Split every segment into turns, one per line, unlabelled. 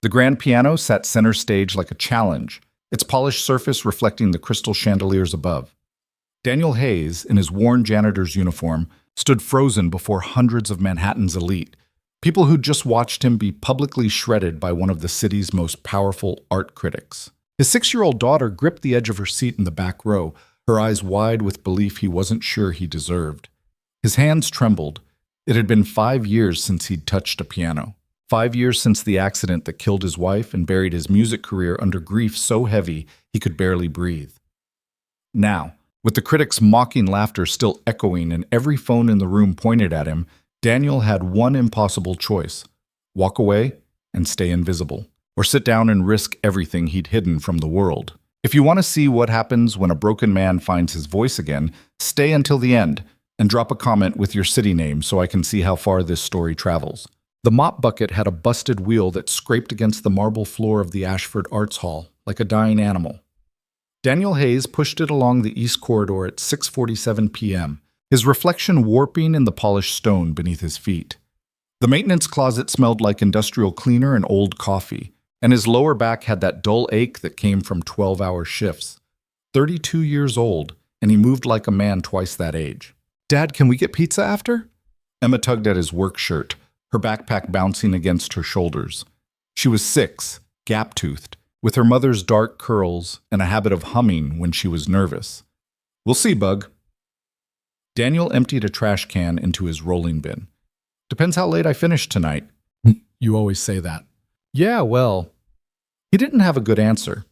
The grand piano sat center stage like a challenge, its polished surface reflecting the crystal chandeliers above. Daniel Hayes, in his worn janitor's uniform, stood frozen before hundreds of Manhattan's elite, people who'd just watched him be publicly shredded by one of the city's most powerful art critics. His 6-year-old daughter gripped the edge of her seat in the back row, her eyes wide with belief he wasn't sure he deserved. His hands trembled. It had been 5 years since he'd touched a piano. 5 years since the accident that killed his wife and buried his music career under grief so heavy he could barely breathe. Now, with the critics' mocking laughter still echoing and every phone in the room pointed at him, Daniel had one impossible choice: walk away and stay invisible, or sit down and risk everything he'd hidden from the world. If you want to see what happens when a broken man finds his voice again, stay until the end and drop a comment with your city name so I can see how far this story travels. The mop bucket had a busted wheel that scraped against the marble floor of the Ashford Arts Hall, like a dying animal. Daniel Hayes pushed it along the east corridor at 6:47 p.m., his reflection warping in the polished stone beneath his feet. The maintenance closet smelled like industrial cleaner and old coffee, and his lower back had that dull ache that came from 12-hour shifts. 32 years old, and he moved like a man twice that age. "Dad, can we get pizza after?" Emma tugged at his work shirt, her backpack bouncing against her shoulders. She was 6, gap-toothed, with her mother's dark curls and a habit of humming when she was nervous. "We'll see, Bug." Daniel emptied a trash can into his rolling bin. "Depends how late I finish tonight." "You always say that." "Yeah, well." He didn't have a good answer.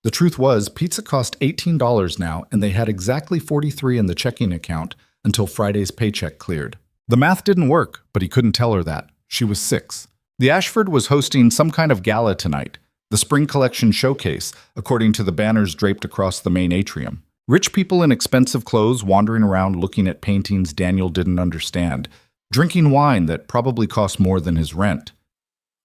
The truth was, pizza cost $18 now, and they had exactly $43 in the checking account until Friday's paycheck cleared. The math didn't work, but he couldn't tell her that. She was 6. The Ashford was hosting some kind of gala tonight, the Spring Collection Showcase, according to the banners draped across the main atrium. Rich people in expensive clothes wandering around looking at paintings Daniel didn't understand, drinking wine that probably cost more than his rent.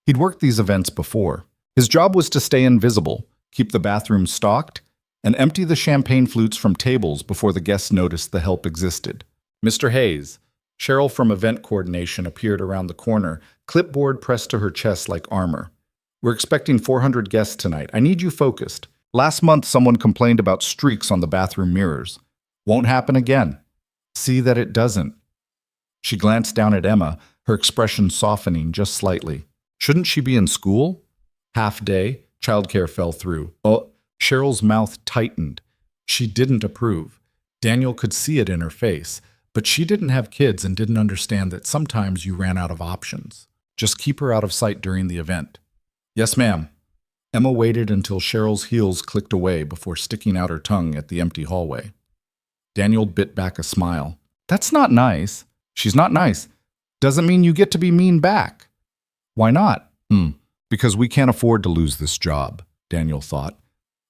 He'd worked these events before. His job was to stay invisible, keep the bathroom stocked, and empty the champagne flutes from tables before the guests noticed the help existed. "Mr. Hayes." Cheryl from Event Coordination appeared around the corner, clipboard pressed to her chest like armor. "We're expecting 400 guests tonight. I need you focused. Last month, someone complained about streaks on the bathroom mirrors. Won't happen again. See that it doesn't." She glanced down at Emma, her expression softening just slightly. Shouldn't she be in school? Half day, childcare fell through. Oh, Cheryl's mouth tightened. She didn't approve. Daniel could see it in her face. But she didn't have kids and didn't understand that sometimes you ran out of options. Just keep her out of sight during the event. "Yes, ma'am." Emma waited until Cheryl's heels clicked away before sticking out her tongue at the empty hallway. Daniel bit back a smile. "That's not nice." "She's not nice. Doesn't mean you get to be mean back." "Why not?" Because we can't afford to lose this job," Daniel thought.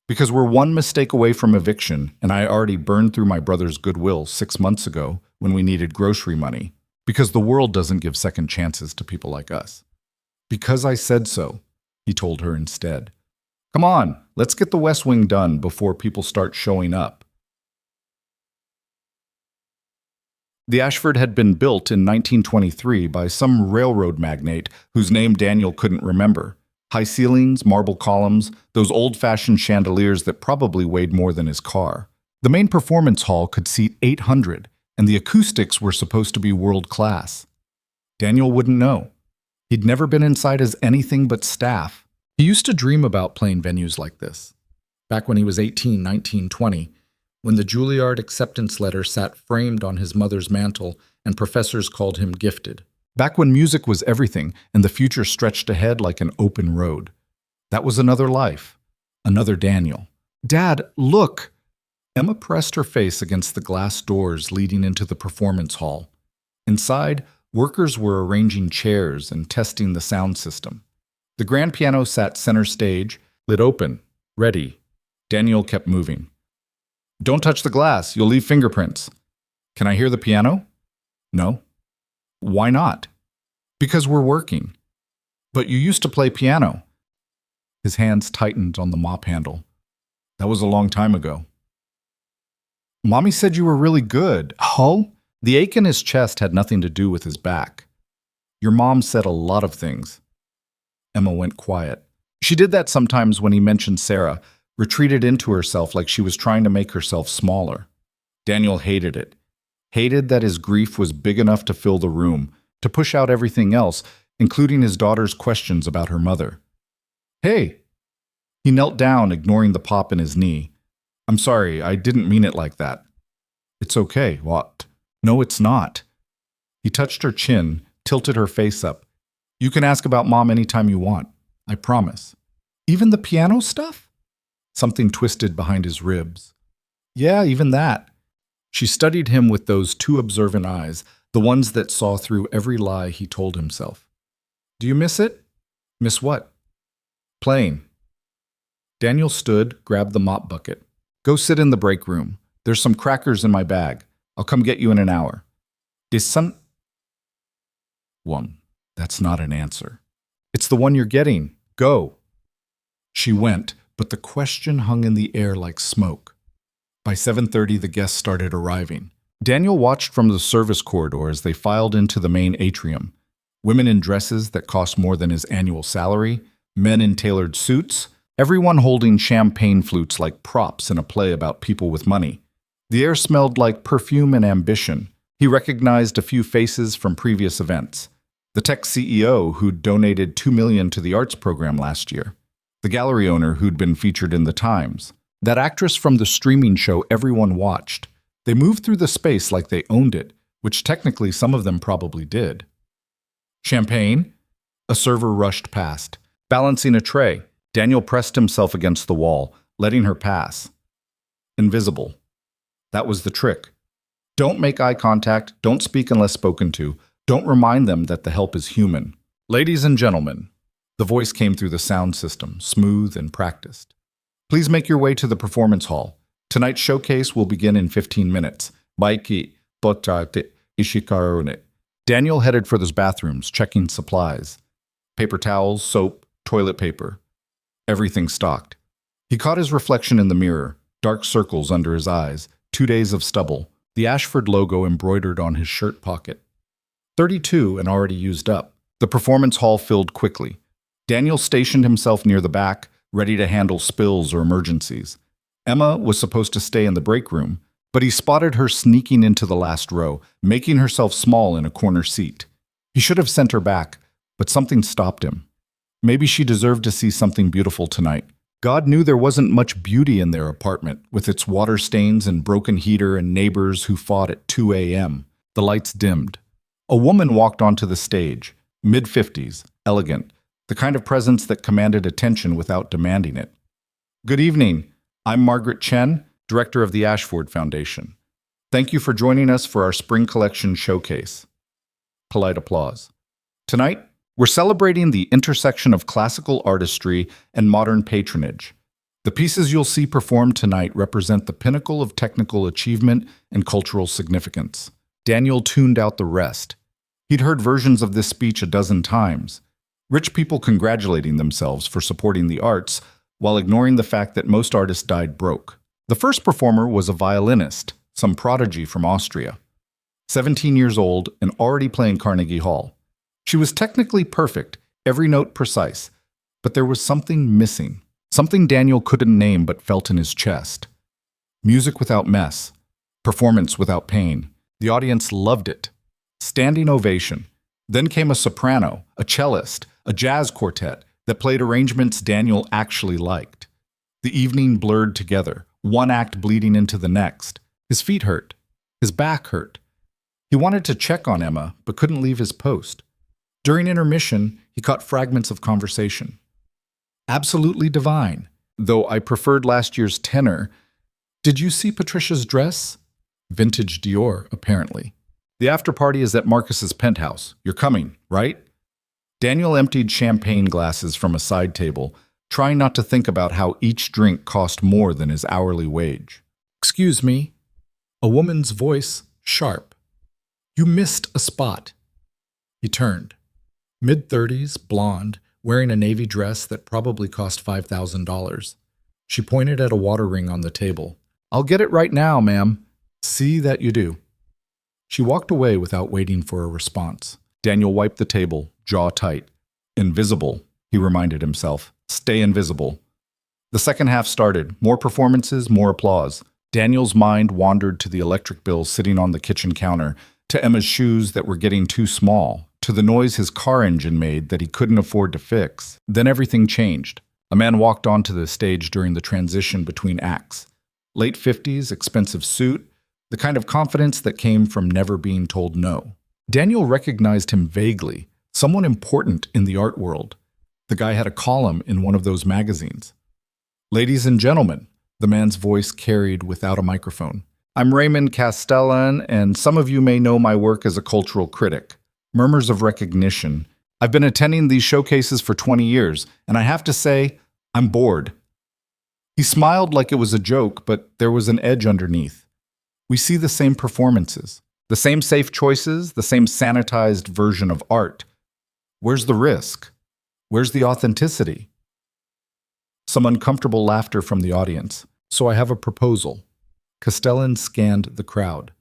"Because we're one mistake away from eviction, and I already burned through my brother's goodwill 6 months ago when we needed grocery money. Because the world doesn't give second chances to people like us." "Because I said so," he told her instead. "Come on, let's get the West Wing done before people start showing up." The Ashford had been built in 1923 by some railroad magnate whose name Daniel couldn't remember. High ceilings, marble columns, those old-fashioned chandeliers that probably weighed more than his car. The main performance hall could seat 800, and the acoustics were supposed to be world-class. Daniel wouldn't know. He'd never been inside as anything but staff. He used to dream about playing venues like this. Back when he was 18, 19, 20, when the Juilliard acceptance letter sat framed on his mother's mantle and professors called him gifted. Back when music was everything and the future stretched ahead like an open road. That was another life. Another Daniel. "Dad, look!" Emma pressed her face against the glass doors leading into the performance hall. Inside, workers were arranging chairs and testing the sound system. The grand piano sat center stage, lid open, ready. Daniel kept moving. "Don't touch the glass, you'll leave fingerprints." "Can I hear the piano?" "No." "Why not?" "Because we're working." "But you used to play piano." His hands tightened on the mop handle. "That was a long time ago." "Mommy said you were really good." "Oh?" The ache in his chest had nothing to do with his back. "Your mom said a lot of things." Emma went quiet. She did that sometimes when he mentioned Sarah, retreated into herself like she was trying to make herself smaller. Daniel hated it. Hated that his grief was big enough to fill the room, to push out everything else, including his daughter's questions about her mother. "Hey!" He knelt down, ignoring the pop in his knee. "I'm sorry, I didn't mean it like that." "It's okay." "What?" "No, it's not." He touched her chin, tilted her face up. "You can ask about Mom anytime you want. I promise." "Even the piano stuff?" Something twisted behind his ribs. "Yeah, even that." She studied him with those two observant eyes, the ones that saw through every lie he told himself. "Do you miss it?" "Miss what?" "Playing." Daniel stood, grabbed the mop bucket. "Go sit in the break room. There's some crackers in my bag. I'll come get you in an hour." "Is son—" "One. That's not an answer." "It's the one you're getting. Go." She went, but the question hung in the air like smoke. By 7:30, the guests started arriving. Daniel watched from the service corridor as they filed into the main atrium. Women in dresses that cost more than his annual salary, men in tailored suits, everyone holding champagne flutes like props in a play about people with money. The air smelled like perfume and ambition. He recognized a few faces from previous events. The tech CEO who'd donated $2 million to the arts program last year. The gallery owner who'd been featured in the Times. That actress from the streaming show everyone watched. They moved through the space like they owned it, which technically some of them probably did. "Champagne?" A server rushed past. Balancing a tray, Daniel pressed himself against the wall, letting her pass. Invisible. That was the trick. Don't make eye contact, don't speak unless spoken to, don't remind them that the help is human. "Ladies and gentlemen," the voice came through the sound system, smooth and practiced. "Please make your way to the performance hall. Tonight's showcase will begin in 15 minutes. Baiki, potate, ishikarone." Daniel headed for those bathrooms, checking supplies. Paper towels, soap, toilet paper. Everything stocked. He caught his reflection in the mirror, dark circles under his eyes, 2 days of stubble, the Ashford logo embroidered on his shirt pocket. 32 and already used up. The performance hall filled quickly. Daniel stationed himself near the back, ready to handle spills or emergencies. Emma was supposed to stay in the break room, but he spotted her sneaking into the last row, making herself small in a corner seat. He should have sent her back, but something stopped him. Maybe she deserved to see something beautiful tonight. God knew there wasn't much beauty in their apartment, with its water stains and broken heater and neighbors who fought at 2 a.m. The lights dimmed. A woman walked onto the stage, mid-50s, elegant, the kind of presence that commanded attention without demanding it. "Good evening. I'm Margaret Chen, director of the Ashford Foundation. Thank you for joining us for our spring collection showcase." Polite applause. "Tonight, we're celebrating the intersection of classical artistry and modern patronage. The pieces you'll see performed tonight represent the pinnacle of technical achievement and cultural significance." Daniel tuned out the rest. He'd heard versions of this speech a dozen times. Rich people congratulating themselves for supporting the arts, while ignoring the fact that most artists died broke. The first performer was a violinist, some prodigy from Austria. 17 years old and already playing Carnegie Hall. She was technically perfect, every note precise, but there was something missing, something Daniel couldn't name but felt in his chest. Music without mess, performance without pain. The audience loved it. Standing ovation. Then came a soprano, a cellist, a jazz quartet that played arrangements Daniel actually liked. The evening blurred together, one act bleeding into the next. His feet hurt. His back hurt. He wanted to check on Emma, but couldn't leave his post. During intermission, he caught fragments of conversation. "Absolutely divine, though I preferred last year's tenor. Did you see Patricia's dress?" Vintage Dior, apparently. "The after-party is at Marcus's penthouse. You're coming, right?" Daniel emptied champagne glasses from a side table, trying not to think about how each drink cost more than his hourly wage. "Excuse me." A woman's voice, sharp. "You missed a spot." He turned. Mid-30s, blonde, wearing a navy dress that probably cost $5,000. She pointed at a water ring on the table. "I'll get it right now, ma'am." "See that you do." She walked away without waiting for a response. Daniel wiped the table, jaw tight. "Invisible," he reminded himself. Stay invisible. The second half started. More performances, more applause. Daniel's mind wandered to the electric bill sitting on the kitchen counter, to Emma's shoes that were getting too small, to the noise his car engine made that he couldn't afford to fix. Then everything changed. A man walked onto the stage during the transition between acts. Late 50s, expensive suit, the kind of confidence that came from never being told no. Daniel recognized him vaguely, someone important in the art world. The guy had a column in one of those magazines. Ladies and gentlemen, the man's voice carried without a microphone. I'm Raymond Castellan, and some of you may know my work as a cultural critic. Murmurs of recognition. I've been attending these showcases for 20 years, and I have to say, I'm bored. He smiled like it was a joke, but there was an edge underneath. We see the same performances, the same safe choices, the same sanitized version of art. Where's the risk? Where's the authenticity? Some uncomfortable laughter from the audience. So I have a proposal. Castellan scanned the crowd.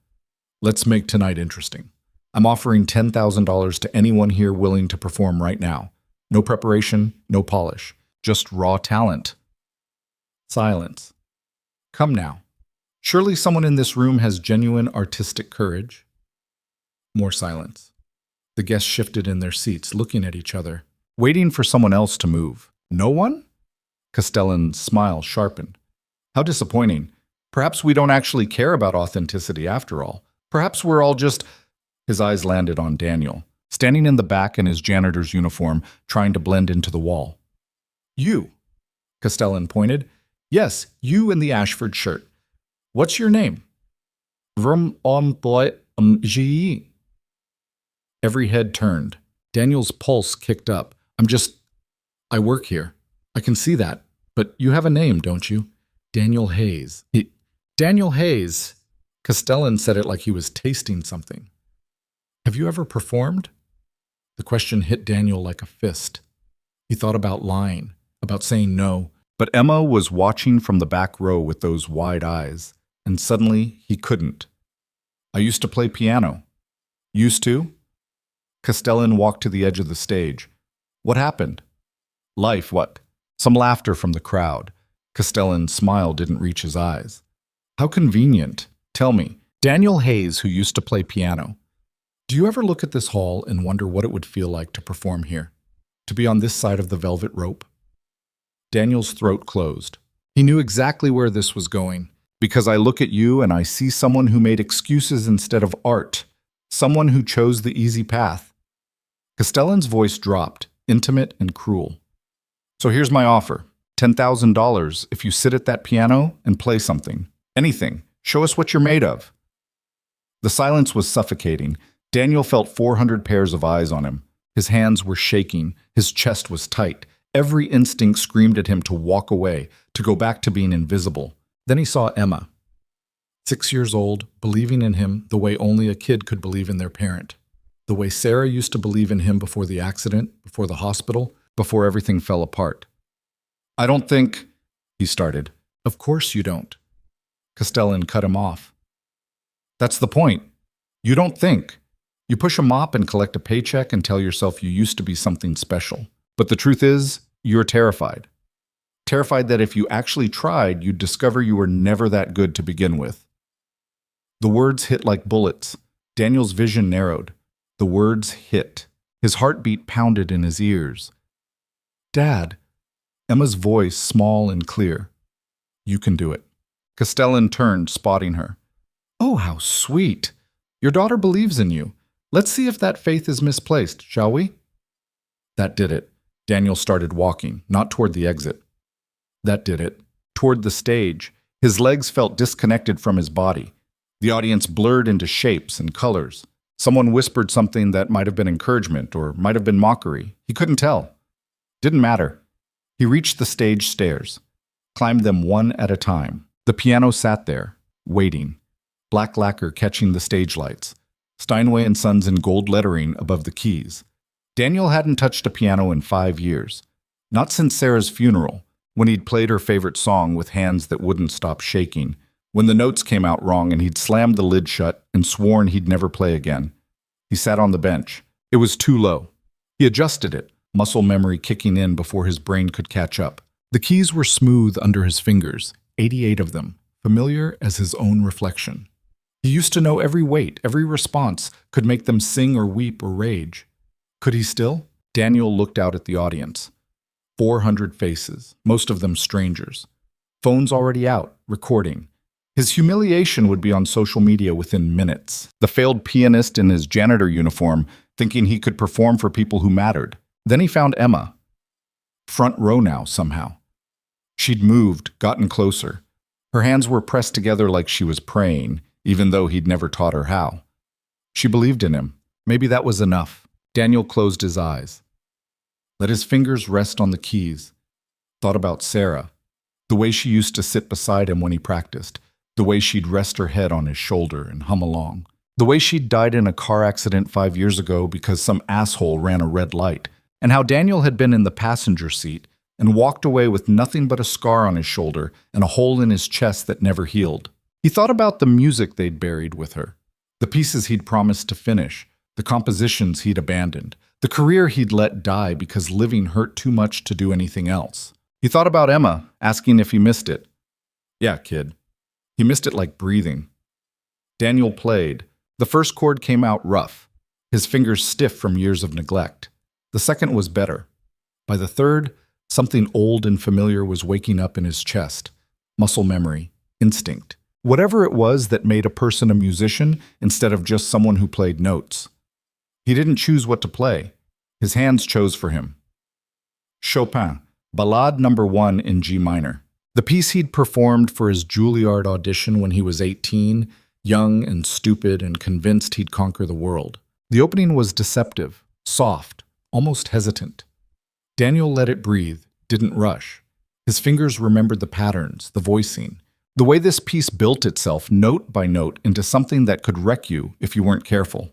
Let's make tonight interesting. I'm offering $10,000 to anyone here willing to perform right now. No preparation, no polish, just raw talent. Silence. Come now. Surely someone in this room has genuine artistic courage. More silence. The guests shifted in their seats, looking at each other, waiting for someone else to move. No one? Castellan's smile sharpened. How disappointing. Perhaps we don't actually care about authenticity after all. Perhaps we're all just... His eyes landed on Daniel, standing in the back in his janitor's uniform, trying to blend into the wall. You, Castellan pointed. Yes, you in the Ashford shirt. What's your name? G. Every head turned. Daniel's pulse kicked up. I work here. I can see that. But you have a name, don't you? Daniel Hayes. Daniel Hayes. Castellan said it like he was tasting something. Have you ever performed? The question hit Daniel like a fist. He thought about lying, about saying no. But Emma was watching from the back row with those wide eyes, and suddenly he couldn't. I used to play piano. Used to? Castellan walked to the edge of the stage. What happened? Life, what? Some laughter from the crowd. Castellan's smile didn't reach his eyes. How convenient. Tell me, Daniel Hayes, who used to play piano. Do you ever look at this hall and wonder what it would feel like to perform here? To be on this side of the velvet rope? Daniel's throat closed. He knew exactly where this was going. Because I look at you and I see someone who made excuses instead of art. Someone who chose the easy path. Castellan's voice dropped, intimate and cruel. So here's my offer. $10,000 if you sit at that piano and play something. Anything. Show us what you're made of. The silence was suffocating. Daniel felt 400 pairs of eyes on him. His hands were shaking. His chest was tight. Every instinct screamed at him to walk away, to go back to being invisible. Then he saw Emma, 6 years old, believing in him the way only a kid could believe in their parent. The way Sarah used to believe in him before the accident, before the hospital, before everything fell apart. I don't think, he started. Of course you don't. Castellan cut him off. That's the point. You don't think. You push a mop and collect a paycheck and tell yourself you used to be something special. But the truth is, you're terrified. Terrified that if you actually tried, you'd discover you were never that good to begin with. The words hit like bullets. Daniel's vision narrowed. The words hit. His heartbeat pounded in his ears. Dad. Emma's voice small and clear. You can do it. Castellan turned, spotting her. Oh, how sweet. Your daughter believes in you. Let's see if that faith is misplaced, shall we? That did it. Daniel started walking, not toward the exit. That did it. Toward the stage. His legs felt disconnected from his body. The audience blurred into shapes and colors. Someone whispered something that might have been encouragement or might have been mockery. He couldn't tell. Didn't matter. He reached the stage stairs, climbed them one at a time. The piano sat there, waiting. Black lacquer catching the stage lights. Steinway and Sons in gold lettering above the keys. Daniel hadn't touched a piano in 5 years. Not since Sarah's funeral, when he'd played her favorite song with hands that wouldn't stop shaking, when the notes came out wrong and he'd slammed the lid shut and sworn he'd never play again. He sat on the bench. It was too low. He adjusted it, muscle memory kicking in before his brain could catch up. The keys were smooth under his fingers, 88 of them, familiar as his own reflection. He used to know every weight, every response, could make them sing or weep or rage. Could he still? Daniel looked out at the audience. 400 faces, most of them strangers. Phones already out, recording. His humiliation would be on social media within minutes. The failed pianist in his janitor uniform, thinking he could perform for people who mattered. Then he found Emma. Front row now, somehow. She'd moved, gotten closer. Her hands were pressed together like she was praying, even though he'd never taught her how. She believed in him. Maybe that was enough. Daniel closed his eyes. Let his fingers rest on the keys. Thought about Sarah. The way she used to sit beside him when he practiced. The way she'd rest her head on his shoulder and hum along. The way she'd died in a car accident 5 years ago because some asshole ran a red light. And how Daniel had been in the passenger seat and walked away with nothing but a scar on his shoulder and a hole in his chest that never healed. He thought about the music they'd buried with her, the pieces he'd promised to finish, the compositions he'd abandoned, the career he'd let die because living hurt too much to do anything else. He thought about Emma, asking if he missed it. Yeah, kid. He missed it like breathing. Daniel played. The first chord came out rough, his fingers stiff from years of neglect. The second was better. By the third, something old and familiar was waking up in his chest. Muscle memory, instinct. Whatever it was that made a person a musician instead of just someone who played notes. He didn't choose what to play. His hands chose for him. Chopin, Ballade No. 1 in G minor. The piece he'd performed for his Juilliard audition when he was 18, young and stupid and convinced he'd conquer the world. The opening was deceptive, soft, almost hesitant. Daniel let it breathe, didn't rush. His fingers remembered the patterns, the voicing, the way this piece built itself note by note into something that could wreck you if you weren't careful.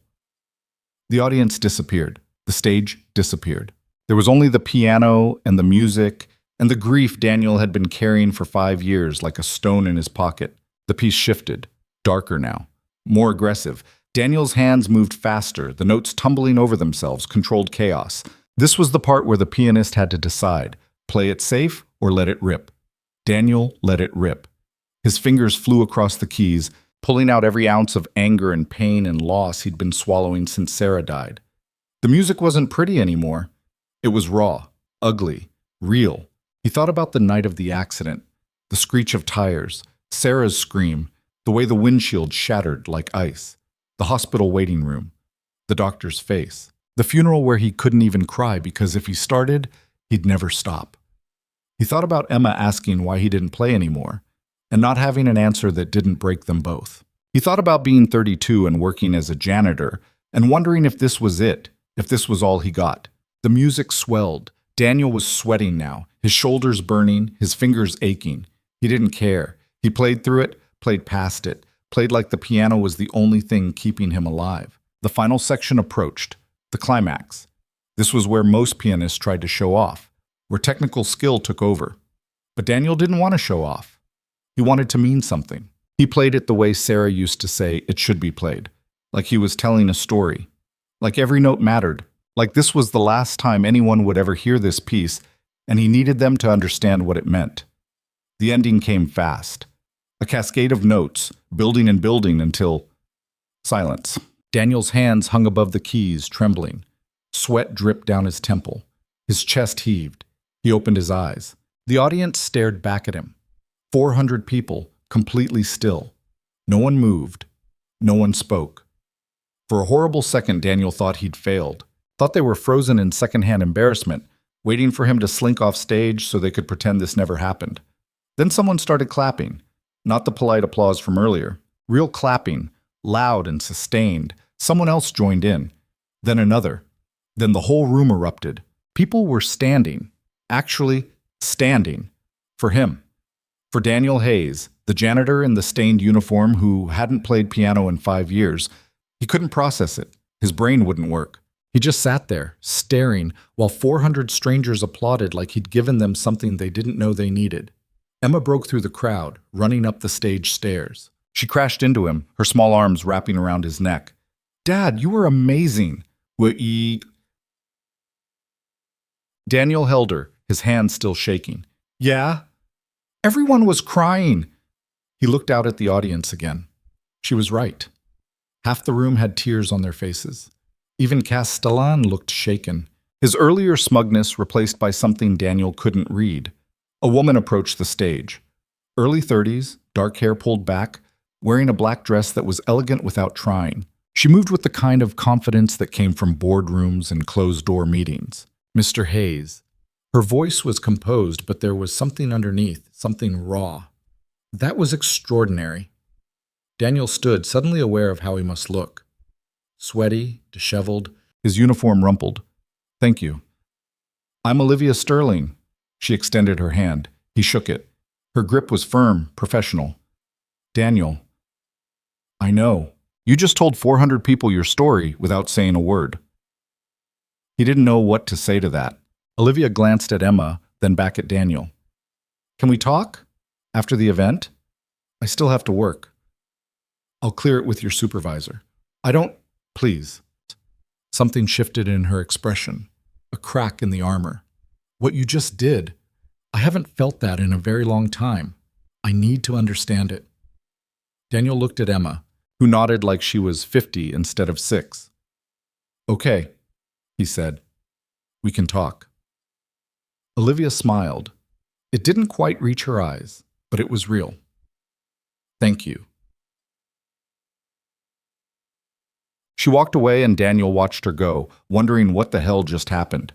The audience disappeared. The stage disappeared. There was only the piano and the music and the grief Daniel had been carrying for 5 years like a stone in his pocket. The piece shifted, darker now, more aggressive. Daniel's hands moved faster, the notes tumbling over themselves, controlled chaos. This was the part where the pianist had to decide, play it safe or let it rip. Daniel let it rip. His fingers flew across the keys, pulling out every ounce of anger and pain and loss he'd been swallowing since Sarah died. The music wasn't pretty anymore. It was raw, ugly, real. He thought about the night of the accident, the screech of tires, Sarah's scream, the way the windshield shattered like ice, the hospital waiting room, the doctor's face, the funeral where he couldn't even cry because if he started, he'd never stop. He thought about Emma asking why he didn't play anymore, and not having an answer that didn't break them both. He thought about being 32 and working as a janitor, and wondering if this was it, if this was all he got. The music swelled. Daniel was sweating now, his shoulders burning, his fingers aching. He didn't care. He played through it, played past it, played like the piano was the only thing keeping him alive. The final section approached, the climax. This was where most pianists tried to show off, where technical skill took over. But Daniel didn't want to show off. He wanted to mean something. He played it the way Sarah used to say it should be played, like he was telling a story, like every note mattered, like this was the last time anyone would ever hear this piece, and he needed them to understand what it meant. The ending came fast. A cascade of notes, building and building until silence. Daniel's hands hung above the keys, trembling. Sweat dripped down his temple. His chest heaved. He opened his eyes. The audience stared back at him. 400 people, completely still. No one moved. No one spoke. For a horrible second, Daniel thought he'd failed. Thought they were frozen in secondhand embarrassment, waiting for him to slink off stage so they could pretend this never happened. Then someone started clapping. Not the polite applause from earlier. Real clapping, loud and sustained. Someone else joined in. Then another. Then the whole room erupted. People were standing. Actually, standing. For him. For Daniel Hayes, the janitor in the stained uniform who hadn't played piano in 5 years. He couldn't process it. His brain wouldn't work. He just sat there, staring, while 400 strangers applauded like he'd given them something they didn't know they needed. Emma broke through the crowd, running up the stage stairs. She crashed into him, her small arms wrapping around his neck. "Dad, you were amazing." Daniel held her, his hand still shaking. Yeah? Everyone was crying. He looked out at the audience again. She was right. Half the room had tears on their faces. Even Castellan looked shaken, his earlier smugness replaced by something Daniel couldn't read. A woman approached the stage. Early 30s, dark hair pulled back, wearing a black dress that was elegant without trying. She moved with the kind of confidence that came from boardrooms and closed-door meetings. Mr. Hayes. Her voice was composed, but there was something underneath, something raw. That was extraordinary. Daniel stood, suddenly aware of how he must look. Sweaty, disheveled, his uniform rumpled. Thank you. I'm Olivia Sterling. She extended her hand. He shook it. Her grip was firm, professional. Daniel. I know. You just told 400 people your story without saying a word. He didn't know what to say to that. Olivia glanced at Emma, then back at Daniel. Can we talk? After the event? I still have to work. I'll clear it with your supervisor. I don't... Please. Something shifted in her expression. A crack in the armor. What you just did. I haven't felt that in a very long time. I need to understand it. Daniel looked at Emma, who nodded like she was 50 instead of 6. Okay, he said. We can talk. Olivia smiled. It didn't quite reach her eyes, but it was real. Thank you. She walked away and Daniel watched her go, wondering what the hell just happened.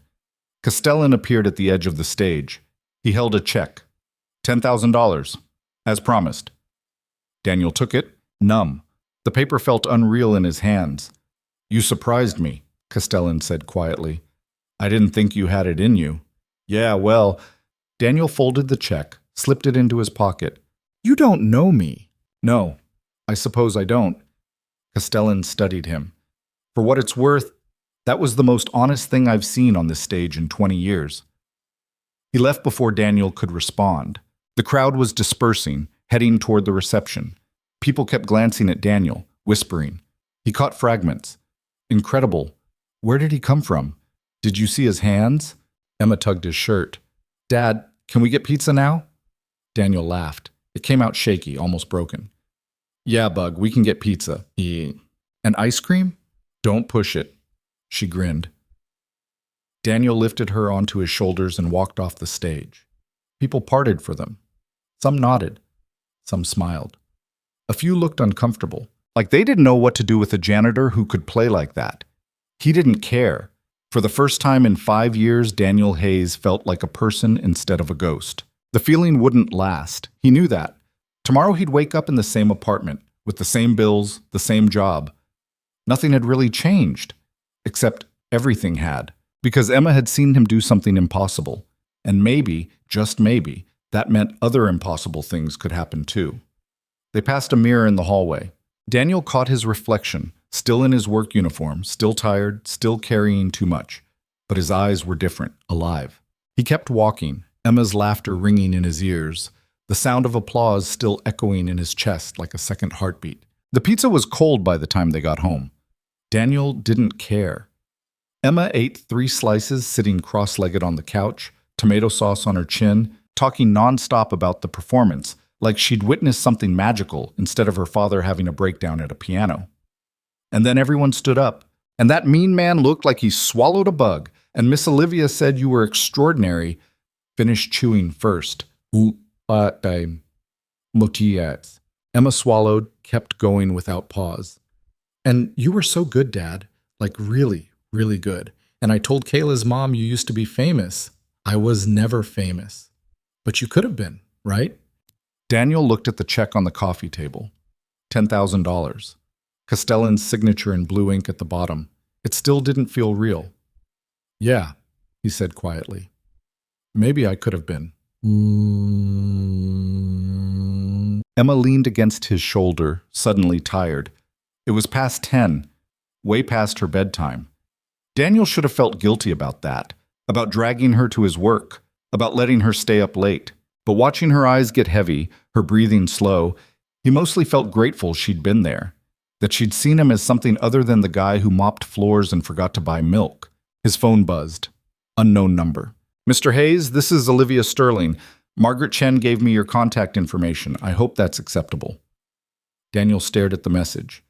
Castellan appeared at the edge of the stage. He held a check. $10,000, as promised. Daniel took it, numb. The paper felt unreal in his hands. You surprised me, Castellan said quietly. I didn't think you had it in you. Yeah, well, Daniel folded the check, slipped it into his pocket. You don't know me. No, I suppose I don't. Castellan studied him. For what it's worth, that was the most honest thing I've seen on this stage in 20 years. He left before Daniel could respond. The crowd was dispersing, heading toward the reception. People kept glancing at Daniel, whispering. He caught fragments. Incredible. Where did he come from? Did you see his hands? Emma tugged his shirt. Dad, can we get pizza now? Daniel laughed. It came out shaky, almost broken. Yeah, Bug, we can get pizza. And ice cream? Don't push it. She grinned. Daniel lifted her onto his shoulders and walked off the stage. People parted for them. Some nodded. Some smiled. A few looked uncomfortable, like they didn't know what to do with a janitor who could play like that. He didn't care. For the first time in 5 years, Daniel Hayes felt like a person instead of a ghost. The feeling wouldn't last. He knew that. Tomorrow he'd wake up in the same apartment, with the same bills, the same job. Nothing had really changed, except everything had, because Emma had seen him do something impossible. And maybe, just maybe, that meant other impossible things could happen too. They passed a mirror in the hallway. Daniel caught his reflection, still in his work uniform, still tired, still carrying too much. But his eyes were different, alive. He kept walking, Emma's laughter ringing in his ears, the sound of applause still echoing in his chest like a second heartbeat. The pizza was cold by the time they got home. Daniel didn't care. Emma ate 3 slices sitting cross-legged on the couch, tomato sauce on her chin, talking nonstop about the performance, like she'd witnessed something magical instead of her father having a breakdown at a piano. And then everyone stood up, and that mean man looked like he swallowed a bug, and Miss Olivia said you were extraordinary. Finished chewing first. Emma swallowed, kept going without pause. And you were so good, Dad. Like really, really good. And I told Kayla's mom you used to be famous. I was never famous. But you could have been, right? Daniel looked at the check on the coffee table. $10,000. Castellan's signature in blue ink at the bottom. It still didn't feel real. Yeah, he said quietly. Maybe I could have been. Emma leaned against his shoulder, suddenly tired. It was past 10, way past her bedtime. Daniel should have felt guilty about that, about dragging her to his work, about letting her stay up late. But watching her eyes get heavy, her breathing slow, he mostly felt grateful she'd been there, that she'd seen him as something other than the guy who mopped floors and forgot to buy milk. His phone buzzed. Unknown number. Mr. Hayes, this is Olivia Sterling. Margaret Chen gave me your contact information. I hope that's acceptable. Daniel stared at the message.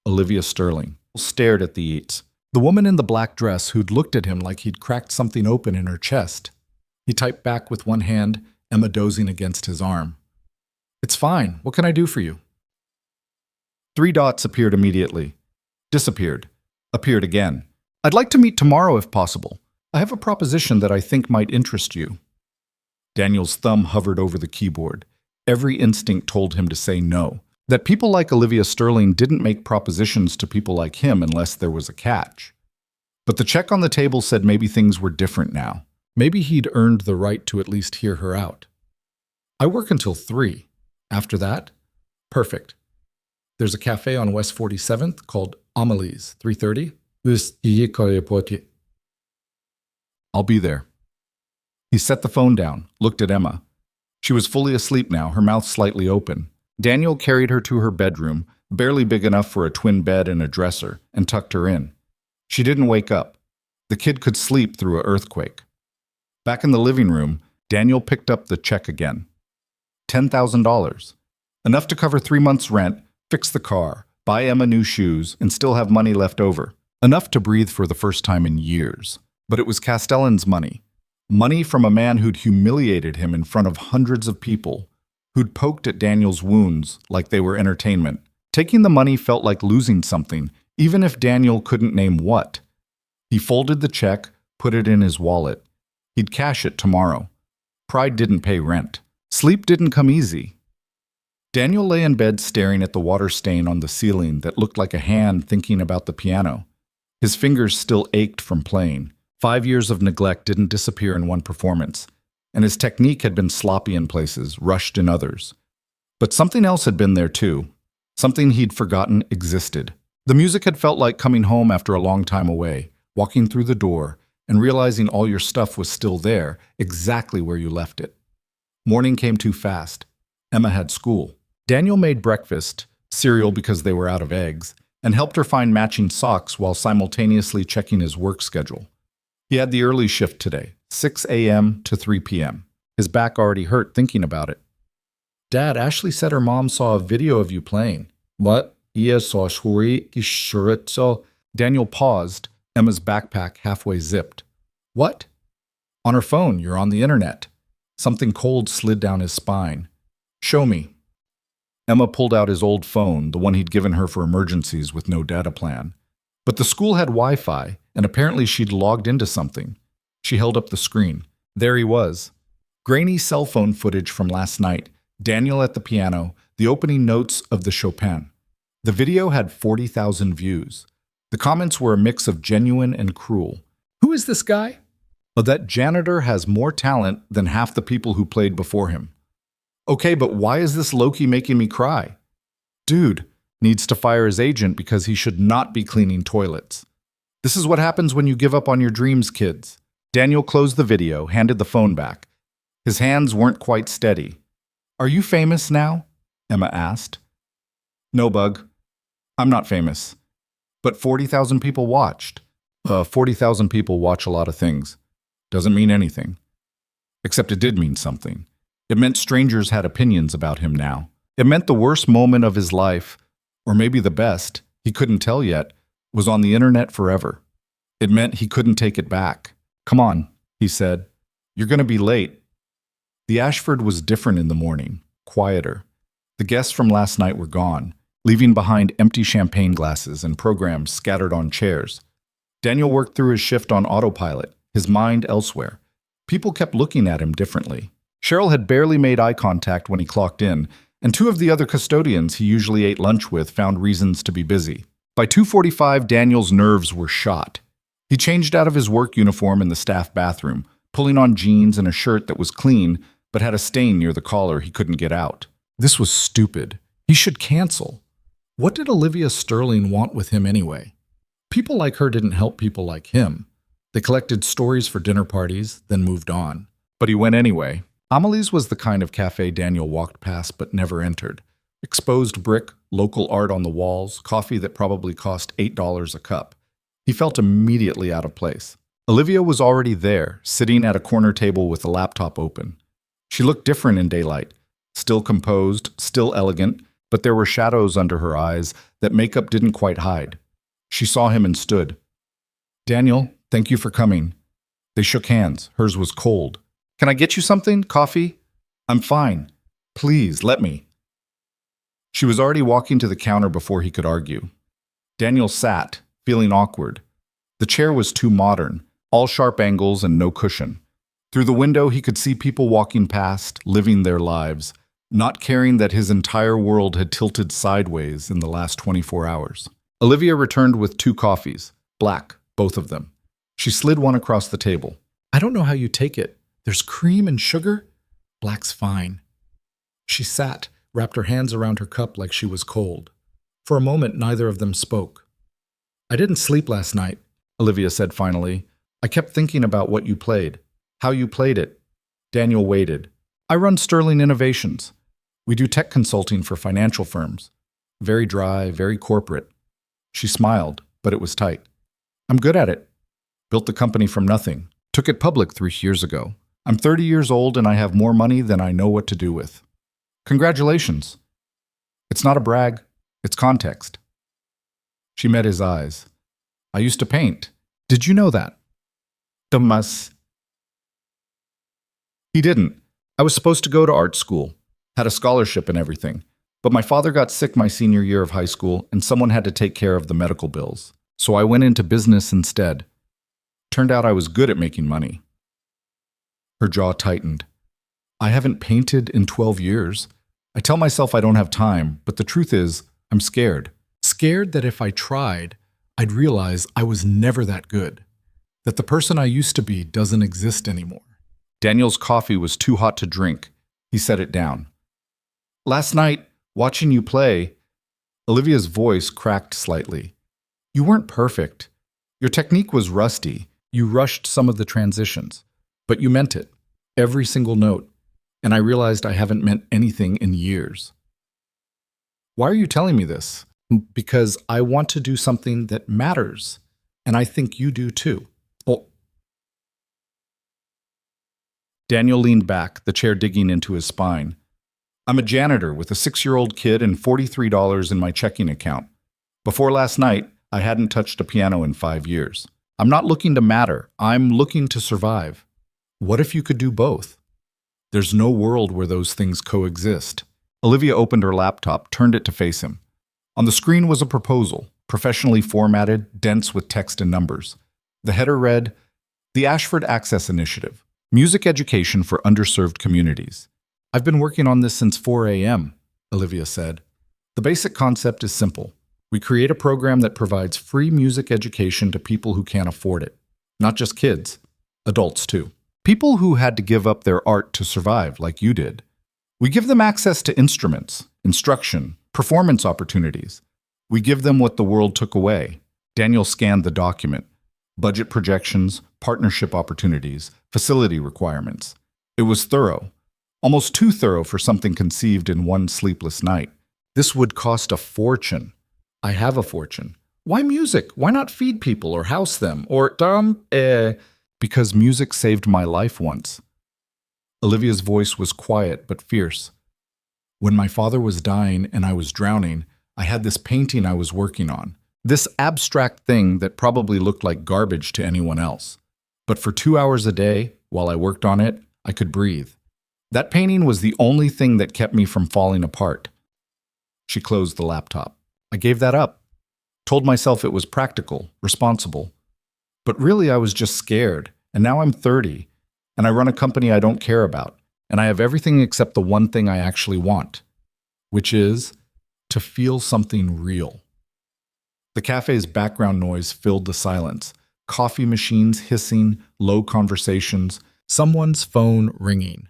Olivia Sterling stared at the eats. The woman in the black dress who'd looked at him like he'd cracked something open in her chest. He typed back with one hand, Emma dozing against his arm. It's fine. What can I do for you? 3 dots appeared immediately. Disappeared. Appeared again. I'd like to meet tomorrow if possible. I have a proposition that I think might interest you. Daniel's thumb hovered over the keyboard. Every instinct told him to say no. That people like Olivia Sterling didn't make propositions to people like him unless there was a catch. But the check on the table said maybe things were different now. Maybe he'd earned the right to at least hear her out. I work until 3. After that? Perfect. There's a cafe on West 47th called Amelie's, 3:30. I'll be there. He set the phone down, looked at Emma. She was fully asleep now, her mouth slightly open. Daniel carried her to her bedroom, barely big enough for a twin bed and a dresser, and tucked her in. She didn't wake up. The kid could sleep through an earthquake. Back in the living room, Daniel picked up the check again. $10,000. Enough to cover 3 months' rent, fix the car, buy Emma new shoes, and still have money left over. Enough to breathe for the first time in years. But it was Castellan's money. Money from a man who'd humiliated him in front of hundreds of people, who'd poked at Daniel's wounds like they were entertainment. Taking the money felt like losing something, even if Daniel couldn't name what. He folded the check, put it in his wallet. He'd cash it tomorrow. Pride didn't pay rent. Sleep didn't come easy. Daniel lay in bed staring at the water stain on the ceiling that looked like a hand thinking about the piano. His fingers still ached from playing. 5 years of neglect didn't disappear in one performance, and his technique had been sloppy in places, rushed in others. But something else had been there too, something he'd forgotten existed. The music had felt like coming home after a long time away, walking through the door, and realizing all your stuff was still there, exactly where you left it. Morning came too fast. Emma had school. Daniel made breakfast, cereal because they were out of eggs, and helped her find matching socks while simultaneously checking his work schedule. He had the early shift today, 6 a.m. to 3 p.m. His back already hurt thinking about it. Dad, Ashley said her mom saw a video of you playing. What? Daniel paused, Emma's backpack halfway zipped. What? On her phone, you're on the internet. Something cold slid down his spine. Show me. Emma pulled out his old phone, the one he'd given her for emergencies with no data plan. But the school had Wi-Fi, and apparently she'd logged into something. She held up the screen. There he was. Grainy cell phone footage from last night, Daniel at the piano, the opening notes of the Chopin. The video had 40,000 views. The comments were a mix of genuine and cruel. Who is this guy? Oh, that janitor has more talent than half the people who played before him. Okay, but why is this Loki making me cry? Dude needs to fire his agent because he should not be cleaning toilets. This is what happens when you give up on your dreams, kids. Daniel closed the video, handed the phone back. His hands weren't quite steady. Are you famous now? Emma asked. No, Bug. I'm not famous. But 40,000 people watched. 40,000 people watch a lot of things. Doesn't mean anything. Except it did mean something. It meant strangers had opinions about him now. It meant the worst moment of his life, or maybe the best, he couldn't tell yet, was on the internet forever. It meant he couldn't take it back. Come on, he said. You're going to be late. The Ashford was different in the morning, quieter. The guests from last night were gone, leaving behind empty champagne glasses and programs scattered on chairs. Daniel worked through his shift on autopilot, his mind elsewhere. People kept looking at him differently. Cheryl had barely made eye contact when he clocked in, and 2 of the other custodians he usually ate lunch with found reasons to be busy. By 2:45, Daniel's nerves were shot. He changed out of his work uniform in the staff bathroom, pulling on jeans and a shirt that was clean but had a stain near the collar he couldn't get out. This was stupid. He should cancel. What did Olivia Sterling want with him anyway? People like her didn't help people like him. They collected stories for dinner parties, then moved on. But he went anyway. Amelie's was the kind of cafe Daniel walked past but never entered. Exposed brick, local art on the walls, coffee that probably cost $8 a cup. He felt immediately out of place. Olivia was already there, sitting at a corner table with a laptop open. She looked different in daylight, still composed, still elegant, but there were shadows under her eyes that makeup didn't quite hide. She saw him and stood. "Daniel, thank you for coming." They shook hands. Hers was cold. "Can I get you something? Coffee?" "I'm fine. Please, let me." She was already walking to the counter before he could argue. Daniel sat, feeling awkward. The chair was too modern, all sharp angles and no cushion. Through the window, he could see people walking past, living their lives, not caring that his entire world had tilted sideways in the last 24 hours. Olivia returned with 2 coffees, black, both of them. She slid one across the table. "I don't know how you take it. There's cream and sugar?" "Black's fine." She sat, wrapped her hands around her cup like she was cold. For a moment, neither of them spoke. "I didn't sleep last night," Olivia said finally. "I kept thinking about what you played, how you played it." Daniel waited. "I run Sterling Innovations. We do tech consulting for financial firms. Very dry, very corporate." She smiled, but it was tight. "I'm good at it. Built the company from nothing. Took it public 3 years ago. I'm 30 years old and I have more money than I know what to do with." "Congratulations." "It's not a brag. It's context." She met his eyes. "I used to paint. Did you know that?" "Thomas." He didn't. "I was supposed to go to art school. Had a scholarship and everything. But my father got sick my senior year of high school and someone had to take care of the medical bills. So I went into business instead. Turned out I was good at making money." Her jaw tightened. "I haven't painted in 12 years. I tell myself I don't have time, but the truth is, I'm scared. Scared that if I tried, I'd realize I was never that good. That the person I used to be doesn't exist anymore." Daniel's coffee was too hot to drink. He set it down. "Last night, watching you play," Olivia's voice cracked slightly. "You weren't perfect. Your technique was rusty. You rushed some of the transitions. But you meant it. Every single note. And I realized I haven't meant anything in years." "Why are you telling me this?" "Because I want to do something that matters. And I think you do too." "Oh." Daniel leaned back, the chair digging into his spine. "I'm a janitor with a 6-year-old kid and $43 in my checking account. Before last night, I hadn't touched a piano in 5 years. I'm not looking to matter. I'm looking to survive. What if you could do both?" "There's no world where those things coexist." Olivia opened her laptop, turned it to face him. On the screen was a proposal, professionally formatted, dense with text and numbers. The header read, "The Ashford Access Initiative, Music Education for Underserved Communities." "I've been working on this since 4 a.m., Olivia said. "The basic concept is simple. We create a program that provides free music education to people who can't afford it. Not just kids, adults too. People who had to give up their art to survive, like you did. We give them access to instruments, instruction, performance opportunities. We give them what the world took away." Daniel scanned the document. Budget projections, partnership opportunities, facility requirements. It was thorough. Almost too thorough for something conceived in one sleepless night. "This would cost a fortune." "I have a fortune." "Why music? Why not feed people or house them? Or, "Because music saved my life once." Olivia's voice was quiet but fierce. "When my father was dying and I was drowning, I had this painting I was working on. This abstract thing that probably looked like garbage to anyone else. But for 2 hours a day, while I worked on it, I could breathe. That painting was the only thing that kept me from falling apart." She closed the laptop. "I gave that up. Told myself it was practical, responsible. But really I was just scared, and now I'm 30, and I run a company I don't care about, and I have everything except the one thing I actually want, which is to feel something real." The cafe's background noise filled the silence. Coffee machines hissing, low conversations, someone's phone ringing.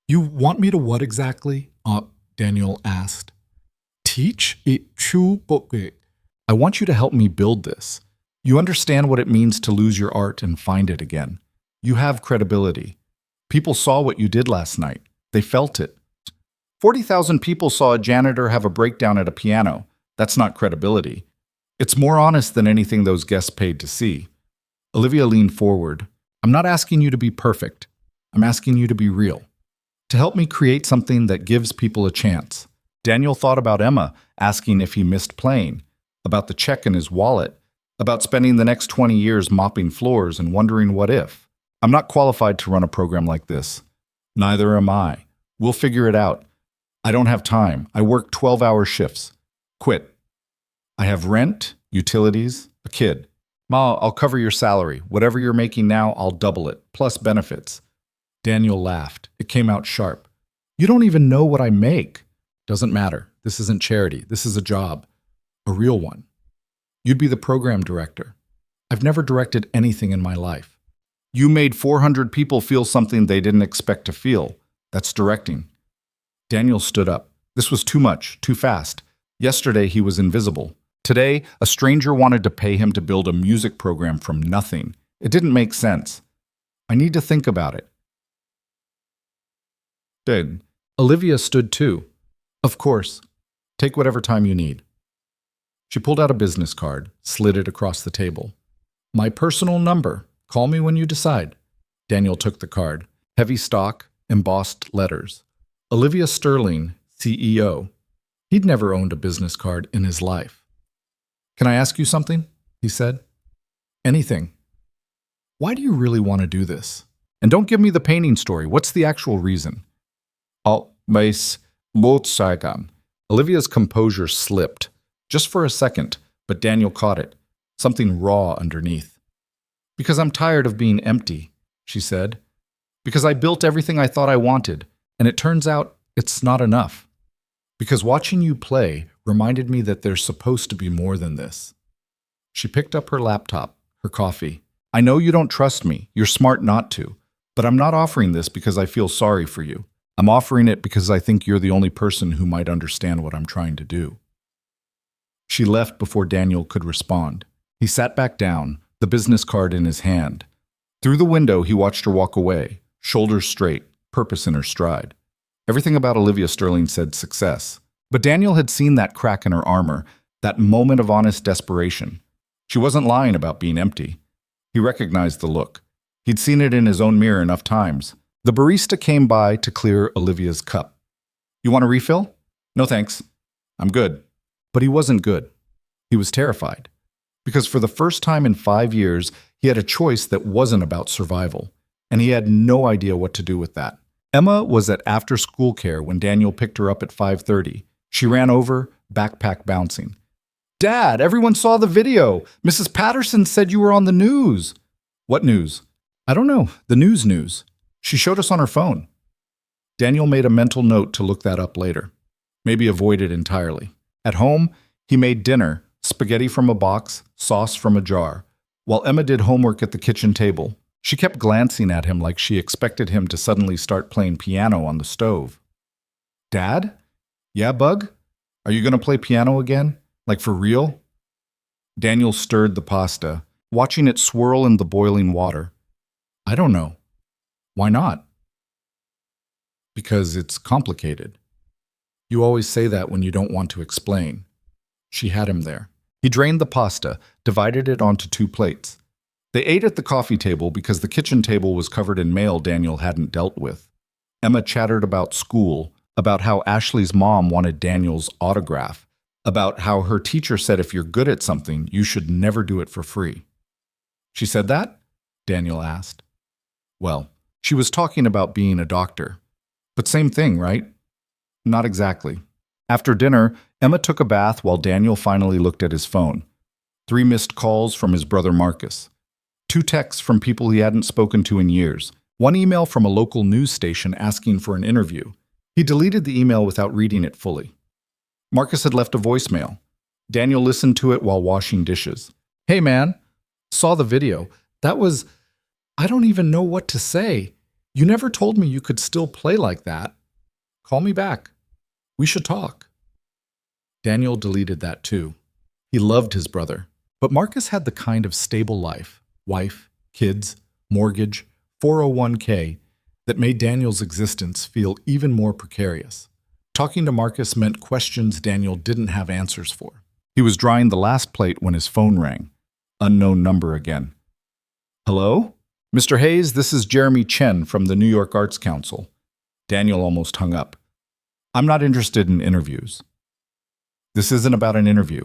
"You want me to what exactly?" Daniel asked. "Teach it true book. I want you to help me build this. You understand what it means to lose your art and find it again. You have credibility. People saw what you did last night. They felt it. 40,000 people saw a janitor have a breakdown at a piano. That's not credibility. It's more honest than anything those guests paid to see. Olivia leaned forward. I'm not asking you to be perfect. I'm asking you to be real. To help me create something that gives people a chance. Daniel thought about Emma asking if he missed playing, about the check in his wallet, about spending the next 20 years mopping floors and wondering what if. I'm not qualified to run a program like this. Neither am I. We'll figure it out. I don't have time. I work 12-hour shifts. Quit. I have rent, utilities, a kid. Ma, I'll cover your salary. Whatever you're making now, I'll double it, plus benefits. Daniel laughed. It came out sharp. You don't even know what I make. Doesn't matter. This isn't charity. This is a job. A real one. You'd be the program director. I've never directed anything in my life. You made 400 people feel something they didn't expect to feel. That's directing. Daniel stood up. This was too much, too fast. Yesterday he was invisible. Today, a stranger wanted to pay him to build a music program from nothing. It didn't make sense. I need to think about it. Then, Olivia stood too. Of course. Take whatever time you need. She pulled out a business card, slid it across the table. My personal number. Call me when you decide. Daniel took the card. Heavy stock, embossed letters. Olivia Sterling, CEO. He'd never owned a business card in his life. Can I ask you something? He said. Anything. Why do you really want to do this? And don't give me the painting story. What's the actual reason? Mas Motsagan. Olivia's composure slipped. Just for a second, but Daniel caught it. Something raw underneath. Because I'm tired of being empty, she said. Because I built everything I thought I wanted, and it turns out it's not enough. Because watching you play reminded me that there's supposed to be more than this. She picked up her laptop, her coffee. I know you don't trust me. You're smart not to. But I'm not offering this because I feel sorry for you. I'm offering it because I think you're the only person who might understand what I'm trying to do. She left before Daniel could respond. He sat back down, the business card in his hand. Through the window, he watched her walk away, shoulders straight, purpose in her stride. Everything about Olivia Sterling said success. But Daniel had seen that crack in her armor, that moment of honest desperation. She wasn't lying about being empty. He recognized the look. He'd seen it in his own mirror enough times. The barista came by to clear Olivia's cup. You want a refill? No thanks. I'm good. But he wasn't good. He was terrified. Because for the first time in 5 years, he had a choice that wasn't about survival. And he had no idea what to do with that. Emma was at after-school care when Daniel picked her up at 5:30. She ran over, backpack bouncing. Dad, everyone saw the video. Mrs. Patterson said you were on the news. What news? I don't know. The news. She showed us on her phone. Daniel made a mental note to look that up later. Maybe avoid it entirely. At home, he made dinner, spaghetti from a box, sauce from a jar, while Emma did homework at the kitchen table. She kept glancing at him like she expected him to suddenly start playing piano on the stove. Dad? Yeah, Bug? Are you going to play piano again? Like for real? Daniel stirred the pasta, watching it swirl in the boiling water. I don't know. Why not? Because it's complicated. You always say that when you don't want to explain. She had him there. He drained the pasta, divided it onto 2 plates. They ate at the coffee table because the kitchen table was covered in mail Daniel hadn't dealt with. Emma chattered about school, about how Ashley's mom wanted Daniel's autograph, about how her teacher said if you're good at something, you should never do it for free. She said that? Daniel asked. Well, she was talking about being a doctor. But same thing, right? Not exactly. After dinner, Emma took a bath while Daniel finally looked at his phone. 3 missed calls from his brother Marcus. 2 texts from people he hadn't spoken to in years. 1 email from a local news station asking for an interview. He deleted the email without reading it fully. Marcus had left a voicemail. Daniel listened to it while washing dishes. Hey man, saw the video. I don't even know what to say. You never told me you could still play like that. Call me back. We should talk. Daniel deleted that too. He loved his brother. But Marcus had the kind of stable life, wife, kids, mortgage, 401k, that made Daniel's existence feel even more precarious. Talking to Marcus meant questions Daniel didn't have answers for. He was drying the last plate when his phone rang. Unknown number again. Hello? Mr. Hayes, this is Jeremy Chen from the New York Arts Council. Daniel almost hung up. I'm not interested in interviews. This isn't about an interview.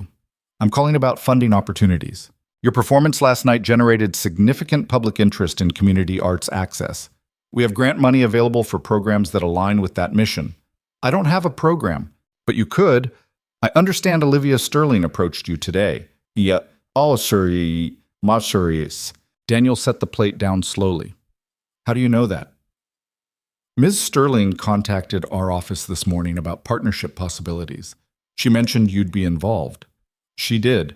I'm calling about funding opportunities. Your performance last night generated significant public interest in community arts access. We have grant money available for programs that align with that mission. I don't have a program, but you could. I understand Olivia Sterling approached you today. Yeah, oh, sorry, serious. Daniel set the plate down slowly. How do you know that? Ms. Sterling contacted our office this morning about partnership possibilities. She mentioned you'd be involved. She did.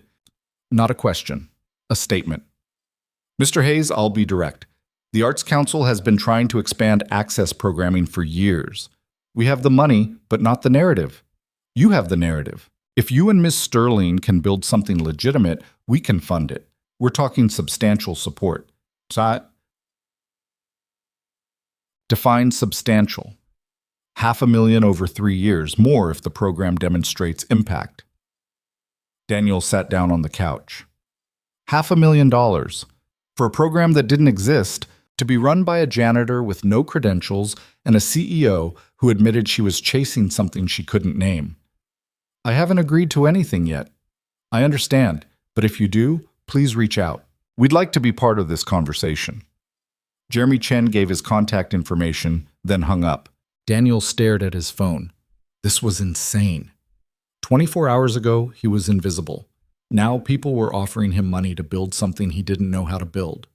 Not a question, a statement. Mr. Hayes, I'll be direct. The Arts Council has been trying to expand access programming for years. We have the money, but not the narrative. You have the narrative. If you and Ms. Sterling can build something legitimate, we can fund it. We're talking substantial support. Define substantial. $500,000 over 3 years, more if the program demonstrates impact. Daniel sat down on the couch. $500,000 for a program that didn't exist, to be run by a janitor with no credentials and a CEO who admitted she was chasing something she couldn't name. I haven't agreed to anything yet. I understand, but if you do, please reach out. We'd like to be part of this conversation. Jeremy Chen gave his contact information, then hung up. Daniel stared at his phone. This was insane. 24 hours ago, he was invisible. Now people were offering him money to build something he didn't know how to build.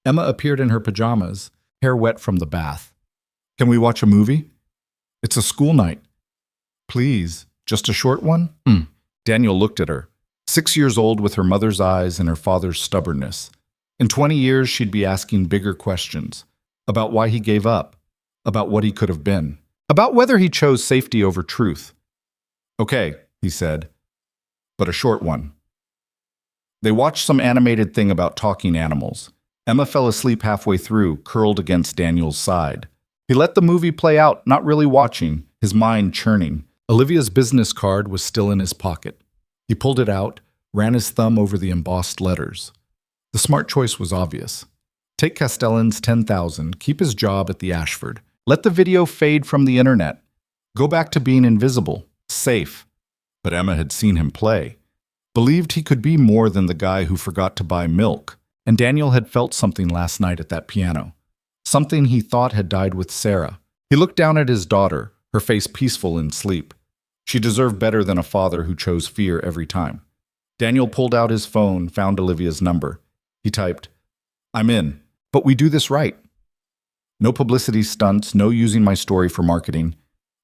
Emma appeared in her pajamas, hair wet from the bath. Can we watch a movie? It's a school night. Please, just a short one? Daniel looked at her. 6 years old with her mother's eyes and her father's stubbornness. In 20 years, she'd be asking bigger questions. About why he gave up. About what he could have been. About whether he chose safety over truth. Okay, he said, but a short one. They watched some animated thing about talking animals. Emma fell asleep halfway through, curled against Daniel's side. He let the movie play out, not really watching, his mind churning. Olivia's business card was still in his pocket. He pulled it out, ran his thumb over the embossed letters. The smart choice was obvious. Take Castellan's $10,000, keep his job at the Ashford. Let the video fade from the internet. Go back to being invisible, safe. But Emma had seen him play. Believed he could be more than the guy who forgot to buy milk. And Daniel had felt something last night at that piano. Something he thought had died with Sarah. He looked down at his daughter, her face peaceful in sleep. She deserved better than a father who chose fear every time. Daniel pulled out his phone, found Olivia's number. He typed, I'm in, but we do this right. No publicity stunts, no using my story for marketing.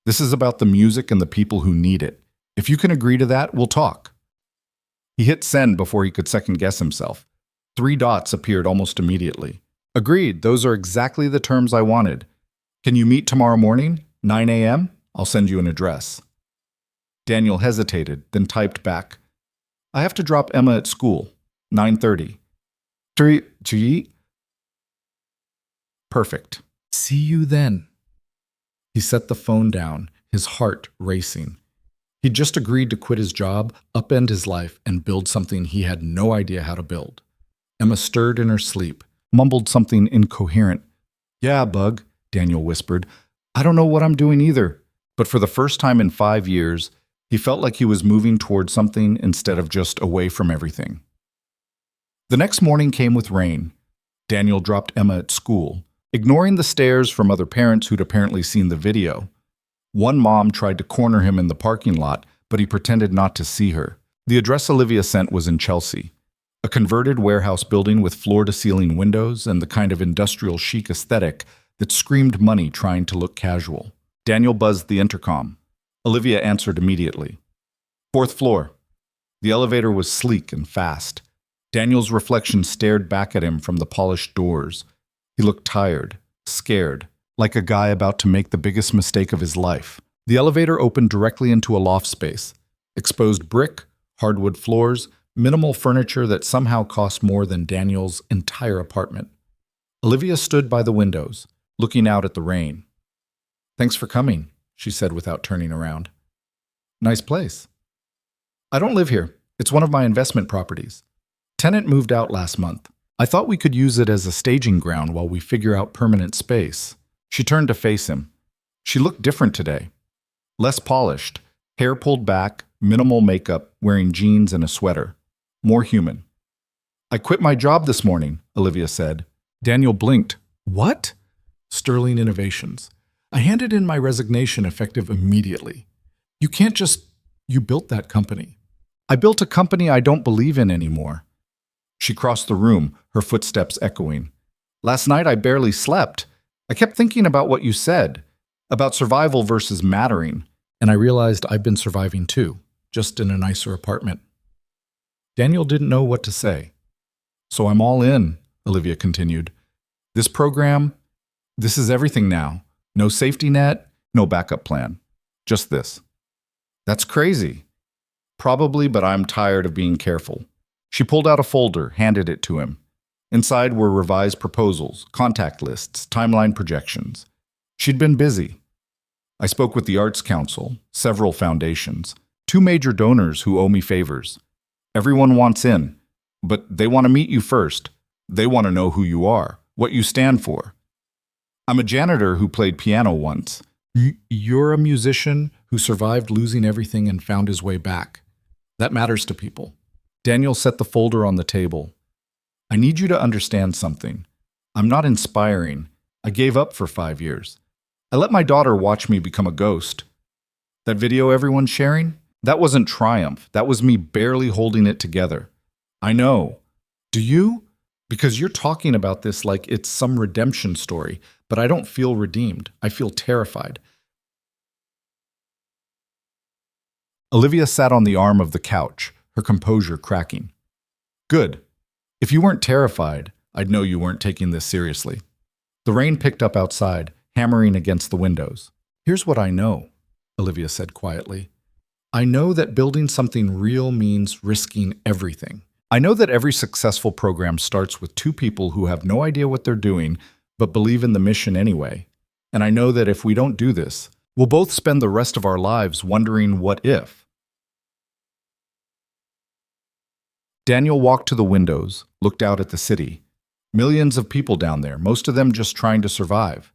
This is about the music and the people who need it. If you can agree to that, we'll talk. He hit send before he could second-guess himself. 3 dots appeared almost immediately. Agreed, those are exactly the terms I wanted. Can you meet tomorrow morning, 9 a.m.? I'll send you an address. Daniel hesitated, then typed back, I have to drop Emma at school, 9:30. Perfect. See you then. He set the phone down, his heart racing. He'd just agreed to quit his job, upend his life, and build something he had no idea how to build. Emma stirred in her sleep, mumbled something incoherent. Yeah, Bug, Daniel whispered. I don't know what I'm doing either. But for the first time in 5 years, he felt like he was moving toward something instead of just away from everything. The next morning came with rain. Daniel dropped Emma at school, ignoring the stares from other parents who'd apparently seen the video. One mom tried to corner him in the parking lot, but he pretended not to see her. The address Olivia sent was in Chelsea, a converted warehouse building with floor-to-ceiling windows and the kind of industrial chic aesthetic that screamed money trying to look casual. Daniel buzzed the intercom. Olivia answered immediately. 4th floor. The elevator was sleek and fast. Daniel's reflection stared back at him from the polished doors. He looked tired, scared, like a guy about to make the biggest mistake of his life. The elevator opened directly into a loft space. Exposed brick, hardwood floors, minimal furniture that somehow cost more than Daniel's entire apartment. Olivia stood by the windows, looking out at the rain. Thanks for coming, she said without turning around. Nice place. I don't live here. It's one of my investment properties. Tenant moved out last month. I thought we could use it as a staging ground while we figure out permanent space. She turned to face him. She looked different today. Less polished, hair pulled back, minimal makeup, wearing jeans and a sweater. More human. I quit my job this morning, Olivia said. Daniel blinked. What? Sterling Innovations. I handed in my resignation effective immediately. You can't just... You built that company. I built a company I don't believe in anymore. She crossed the room, her footsteps echoing. Last night I barely slept. I kept thinking about what you said, about survival versus mattering, and I realized I've been surviving too, just in a nicer apartment. Daniel didn't know what to say. So I'm all in, Olivia continued. This program, this is everything now. No safety net, no backup plan. Just this. That's crazy. Probably, but I'm tired of being careful. She pulled out a folder, handed it to him. Inside were revised proposals, contact lists, timeline projections. She'd been busy. I spoke with the Arts Council, several foundations, 2 major donors who owe me favors. Everyone wants in, but they want to meet you first. They want to know who you are, what you stand for. I'm a janitor who played piano once. You're a musician who survived losing everything and found his way back. That matters to people. Daniel set the folder on the table. I need you to understand something. I'm not inspiring. I gave up for 5 years. I let my daughter watch me become a ghost. That video everyone's sharing? That wasn't triumph. That was me barely holding it together. I know. Do you? Because you're talking about this like it's some redemption story, but I don't feel redeemed. I feel terrified. Olivia sat on the arm of the couch, her composure cracking. Good. If you weren't terrified, I'd know you weren't taking this seriously. The rain picked up outside, hammering against the windows. Here's what I know, Olivia said quietly. I know that building something real means risking everything. I know that every successful program starts with 2 people who have no idea what they're doing, but believe in the mission anyway. And I know that if we don't do this, we'll both spend the rest of our lives wondering what if. Daniel walked to the windows, looked out at the city. Millions of people down there, most of them just trying to survive.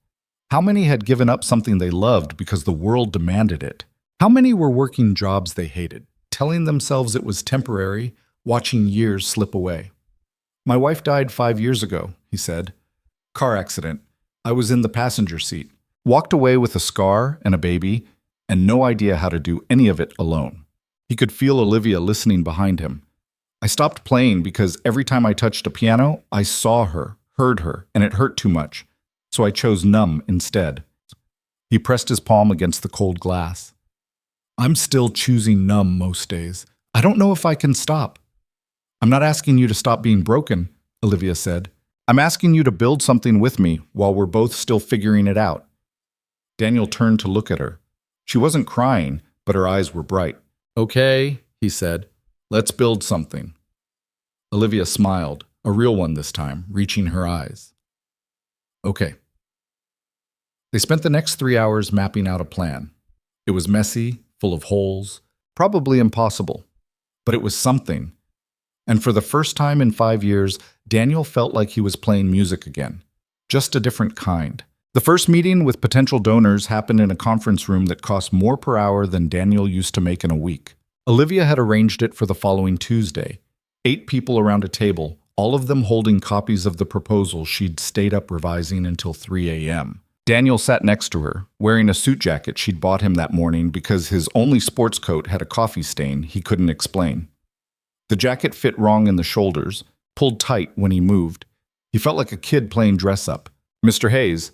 How many had given up something they loved because the world demanded it? How many were working jobs they hated, telling themselves it was temporary, watching years slip away? My wife died 5 years ago, he said. Car accident. I was in the passenger seat. Walked away with a scar and a baby, and no idea how to do any of it alone. He could feel Olivia listening behind him. I stopped playing because every time I touched a piano, I saw her, heard her, and it hurt too much. So I chose numb instead. He pressed his palm against the cold glass. I'm still choosing numb most days. I don't know if I can stop. I'm not asking you to stop being broken, Olivia said. I'm asking you to build something with me while we're both still figuring it out. Daniel turned to look at her. She wasn't crying, but her eyes were bright. Okay, he said. Let's build something. Olivia smiled, a real one this time, reaching her eyes. Okay. They spent the next 3 hours mapping out a plan. It was messy, full of holes, probably impossible. But it was something. And for the first time in 5 years, Daniel felt like he was playing music again. Just a different kind. The first meeting with potential donors happened in a conference room that cost more per hour than Daniel used to make in a week. Olivia had arranged it for the following Tuesday. 8 people around a table, all of them holding copies of the proposal she'd stayed up revising until 3 a.m. Daniel sat next to her, wearing a suit jacket she'd bought him that morning because his only sports coat had a coffee stain he couldn't explain. The jacket fit wrong in the shoulders, pulled tight when he moved. He felt like a kid playing dress-up. Mr. Hayes,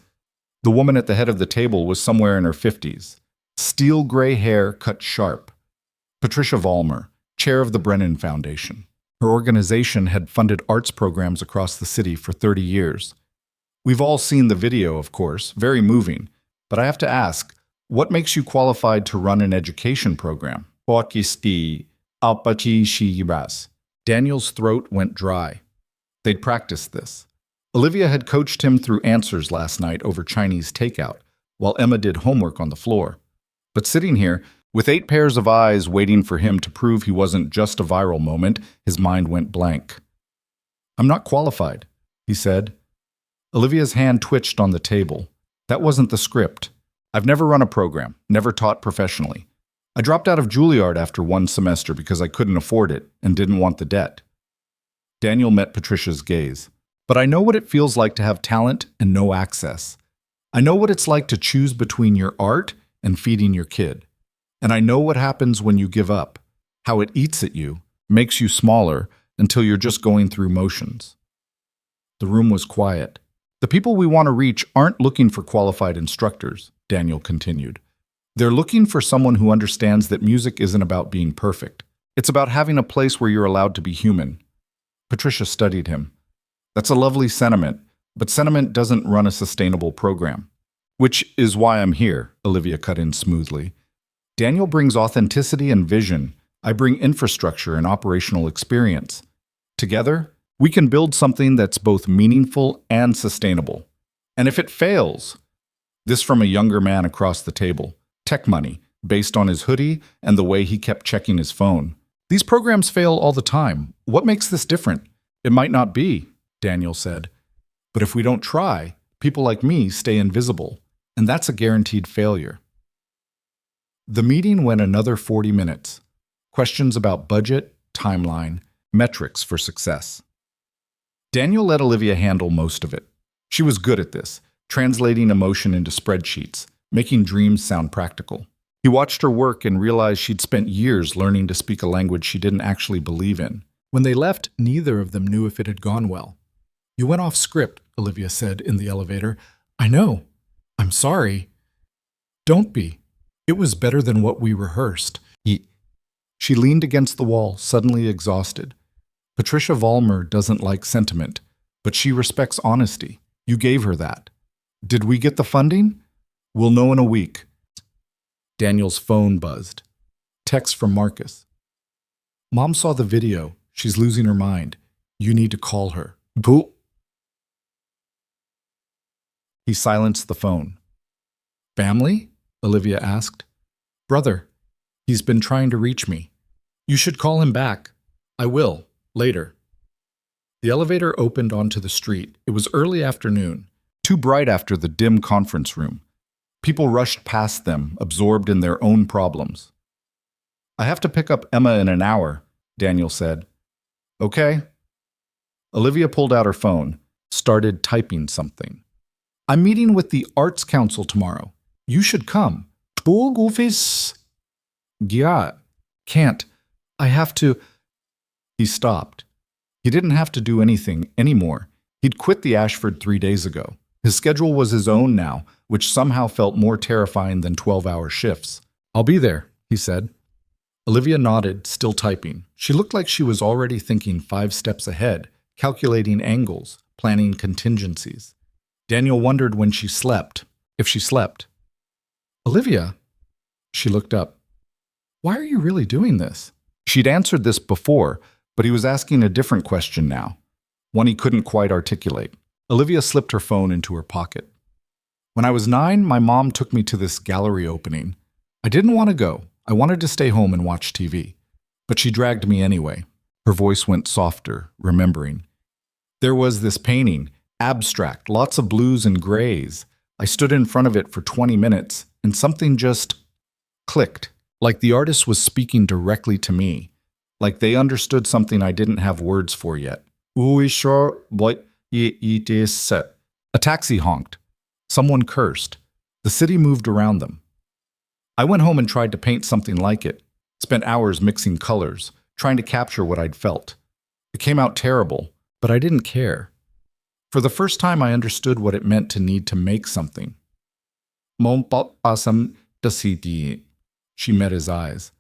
the woman at the head of the table, was somewhere in her 50s. Steel gray hair cut sharp. Patricia Vollmer, chair of the Brennan Foundation. Her organization had funded arts programs across the city for 30 years. We've all seen the video, of course, very moving. But I have to ask, what makes you qualified to run an education program? Daniel's throat went dry. They'd practiced this. Olivia had coached him through answers last night over Chinese takeout, while Emma did homework on the floor. But sitting here, with 8 pairs of eyes waiting for him to prove he wasn't just a viral moment, his mind went blank. I'm not qualified, he said. Olivia's hand twitched on the table. That wasn't the script. I've never run a program, never taught professionally. I dropped out of Juilliard after one semester because I couldn't afford it and didn't want the debt. Daniel met Patricia's gaze. But I know what it feels like to have talent and no access. I know what it's like to choose between your art and feeding your kid. And I know what happens when you give up, how it eats at you, makes you smaller until you're just going through motions. The room was quiet. The people we want to reach aren't looking for qualified instructors, Daniel continued. They're looking for someone who understands that music isn't about being perfect. It's about having a place where you're allowed to be human. Patricia studied him. That's a lovely sentiment, but sentiment doesn't run a sustainable program. Which is why I'm here, Olivia cut in smoothly. Daniel brings authenticity and vision. I bring infrastructure and operational experience. Together, we can build something that's both meaningful and sustainable. And if it fails, this from a younger man across the table, tech money, based on his hoodie and the way he kept checking his phone. These programs fail all the time. What makes this different? It might not be, Daniel said. But if we don't try, people like me stay invisible, and that's a guaranteed failure. The meeting went another 40 minutes. Questions about budget, timeline, metrics for success. Daniel let Olivia handle most of it. She was good at this, translating emotion into spreadsheets, making dreams sound practical. He watched her work and realized she'd spent years learning to speak a language she didn't actually believe in. When they left, neither of them knew if it had gone well. You went off script, Olivia said in the elevator. I know. I'm sorry. Don't be. It was better than what we rehearsed. She leaned against the wall, suddenly exhausted. Patricia Vollmer doesn't like sentiment, but she respects honesty. You gave her that. Did we get the funding? We'll know in a week. Daniel's phone buzzed. Text from Marcus. Mom saw the video. She's losing her mind. You need to call her. Boo. He silenced the phone. Family? Olivia asked. Brother. He's been trying to reach me. You should call him back. I will. Later. The elevator opened onto the street. It was early afternoon, too bright after the dim conference room. People rushed past them, absorbed in their own problems. I have to pick up Emma in an hour, Daniel said. Okay. Olivia pulled out her phone, started typing something. I'm meeting with the Arts Council tomorrow. You should come. Yeah, can't. I have to. He stopped. He didn't have to do anything anymore. He'd quit the Ashford 3 days ago. His schedule was his own now, which somehow felt more terrifying than 12-hour shifts. I'll be there, he said. Olivia nodded, still typing. She looked like she was already thinking 5 steps ahead, calculating angles, planning contingencies. Daniel wondered when she slept, if she slept. Olivia? She looked up. Why are you really doing this? She'd answered this before, but he was asking a different question now, one he couldn't quite articulate. Olivia slipped her phone into her pocket. When I was 9, my mom took me to this gallery opening. I didn't want to go. I wanted to stay home and watch TV. But she dragged me anyway. Her voice went softer, remembering. There was this painting, abstract, lots of blues and grays. I stood in front of it for 20 minutes, and something just clicked. Like the artist was speaking directly to me. Like they understood something I didn't have words for yet. A taxi honked. Someone cursed. The city moved around them. I went home and tried to paint something like it. Spent hours mixing colors, trying to capture what I'd felt. It came out terrible, but I didn't care. For the first time, I understood what it meant to need to make something. She met his eyes.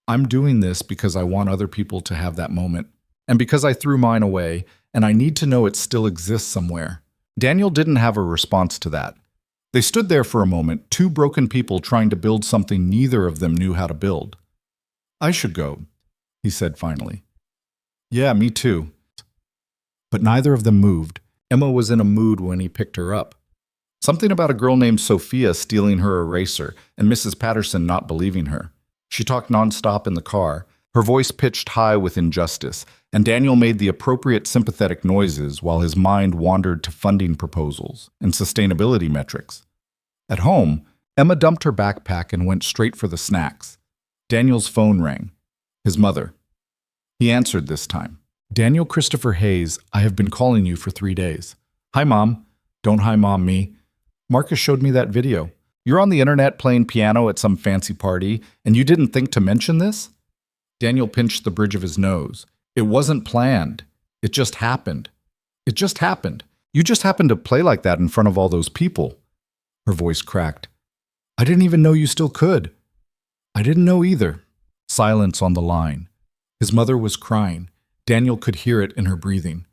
I'm doing this because I want other people to have that moment, and because I threw mine away, and I need to know it still exists somewhere. Daniel didn't have a response to that. They stood there for a moment, 2 broken people trying to build something neither of them knew how to build. I should go, he said finally. Yeah, me too. But neither of them moved. Emma was in a mood when he picked her up. Something about a girl named Sophia stealing her eraser and Mrs. Patterson not believing her. She talked nonstop in the car, Her voice pitched high with injustice, and Daniel made the appropriate sympathetic noises while his mind wandered to funding proposals and sustainability metrics. At home, Emma dumped her backpack and went straight for the snacks. Daniel's phone rang. His mother. He answered this time. Daniel Christopher Hayes, I have been calling you for 3 days. Hi, Mom. Don't hi, Mom, me. Marcus showed me that video. You're on the internet playing piano at some fancy party, and you didn't think to mention this? Daniel pinched the bridge of his nose. It wasn't planned. It just happened. It just happened. You just happened to play like that in front of all those people. Her voice cracked. I didn't even know you still could. I didn't know either. Silence on the line. His mother was crying. Daniel could hear it in her breathing.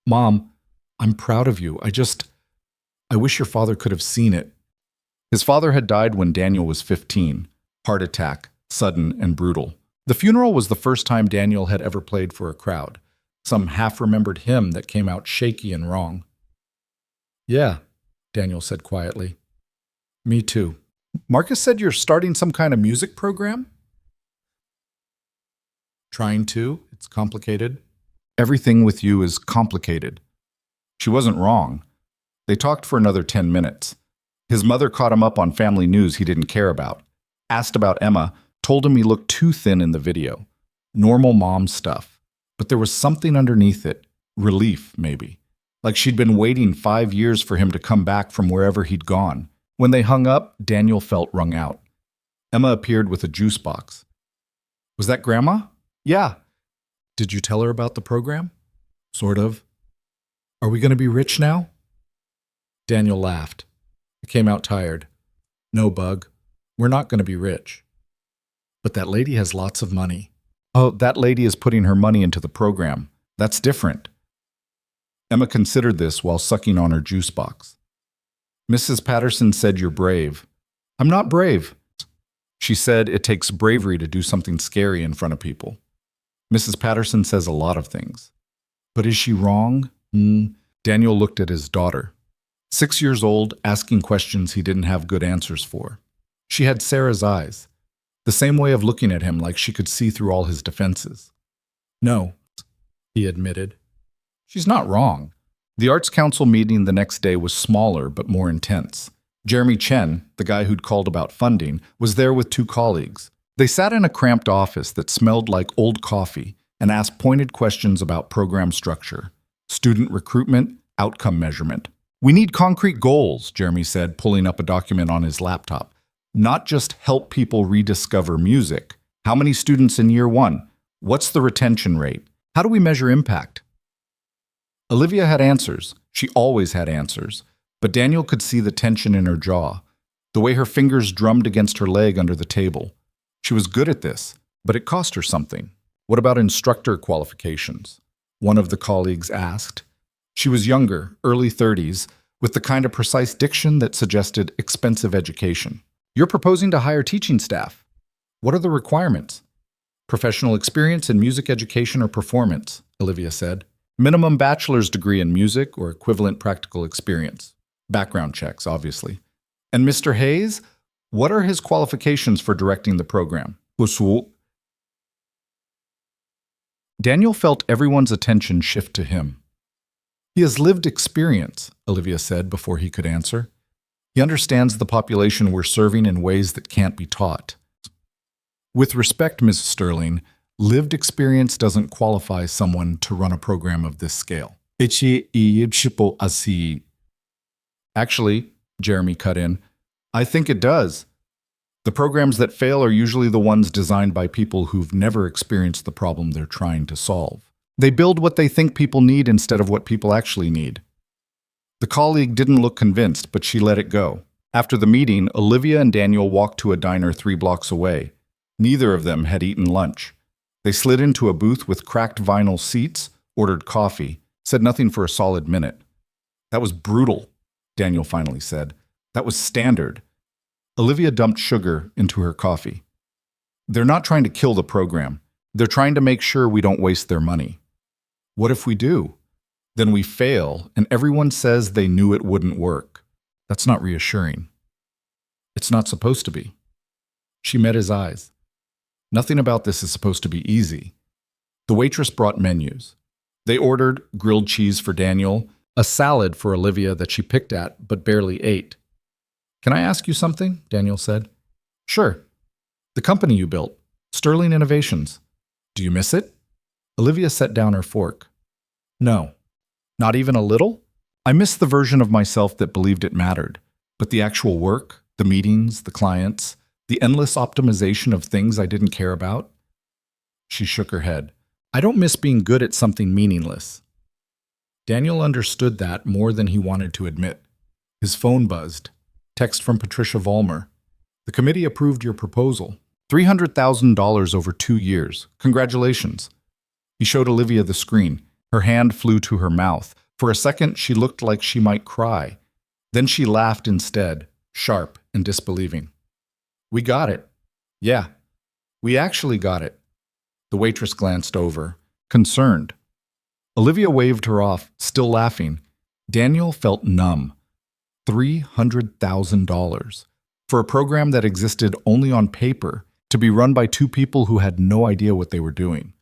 Mom, I'm proud of you. I wish your father could have seen it. His father had died when Daniel was 15. Heart attack, sudden and brutal. The funeral was the first time Daniel had ever played for a crowd. Some half-remembered hymn that came out shaky and wrong. Yeah, Daniel said quietly. Me too. Marcus said you're starting some kind of music program? Trying to. It's complicated. Everything with you is complicated. She wasn't wrong. They talked for another 10 minutes. His mother caught him up on family news he didn't care about. Asked about Emma, told him he looked too thin in the video. Normal mom stuff. But there was something underneath it. Relief, maybe. Like she'd been waiting 5 years for him to come back from wherever he'd gone. When they hung up, Daniel felt wrung out. Emma appeared with a juice box. Was that Grandma? Yeah. Did you tell her about the program? Sort of. Are we going to be rich now? Daniel laughed. It came out tired. No, Bug. We're not going to be rich. But that lady has lots of money. Oh, that lady is putting her money into the program. That's different. Emma considered this while sucking on her juice box. Mrs. Patterson said you're brave. I'm not brave. She said it takes bravery to do something scary in front of people. Mrs. Patterson says a lot of things. But is she wrong? Daniel looked at his daughter. 6 years old, asking questions he didn't have good answers for. She had Sarah's eyes. The same way of looking at him, like she could see through all his defenses. No, he admitted. She's not wrong. The Arts Council meeting the next day was smaller but more intense. Jeremy Chen, the guy who'd called about funding, was there with 2 colleagues. They sat in a cramped office that smelled like old coffee and asked pointed questions about program structure, student recruitment, outcome measurement. We need concrete goals, Jeremy said, pulling up a document on his laptop. Not just help people rediscover music. How many students in year 1? What's the retention rate? How do we measure impact? Olivia had answers. She always had answers. But Daniel could see the tension in her jaw, the way her fingers drummed against her leg under the table. She was good at this, but it cost her something. What about instructor qualifications? One of the colleagues asked. She was younger, early 30s, with the kind of precise diction that suggested expensive education. You're proposing to hire teaching staff. What are the requirements? Professional experience in music education or performance, Olivia said. Minimum bachelor's degree in music or equivalent practical experience. Background checks, obviously. And Mr. Hayes, what are his qualifications for directing the program? Daniel felt everyone's attention shift to him. He has lived experience, Olivia said before he could answer. He understands the population we're serving in ways that can't be taught. With respect, Ms. Sterling, lived experience doesn't qualify someone to run a program of this scale. Actually, Jeremy cut in, I think it does. The programs that fail are usually the ones designed by people who've never experienced the problem they're trying to solve. They build what they think people need instead of what people actually need. The colleague didn't look convinced, but she let it go. After the meeting, Olivia and Daniel walked to a diner 3 blocks away. Neither of them had eaten lunch. They slid into a booth with cracked vinyl seats, ordered coffee, said nothing for a solid minute. That was brutal, Daniel finally said. That was standard. Olivia dumped sugar into her coffee. They're not trying to kill the program. They're trying to make sure we don't waste their money. What if we do? Then we fail, and everyone says they knew it wouldn't work. That's not reassuring. It's not supposed to be. She met his eyes. Nothing about this is supposed to be easy. The waitress brought menus. They ordered grilled cheese for Daniel, a salad for Olivia that she picked at but barely ate. "Can I ask you something?" Daniel said. "Sure. The company you built, Sterling Innovations. Do you miss it?" Olivia set down her fork. "No. Not even a little? I miss the version of myself that believed it mattered. But the actual work, the meetings, the clients, the endless optimization of things I didn't care about?" She shook her head. "I don't miss being good at something meaningless." Daniel understood that more than he wanted to admit. His phone buzzed. Text from Patricia Vollmer. "The committee approved your proposal. $300,000 over 2 years. Congratulations." He showed Olivia the screen. Her hand flew to her mouth. For a second, she looked like she might cry. Then she laughed instead, sharp and disbelieving. "We got it. Yeah, we actually got it." The waitress glanced over, concerned. Olivia waved her off, still laughing. Daniel felt numb. $300,000 for a program that existed only on paper, to be run by 2 people who had no idea what they were doing.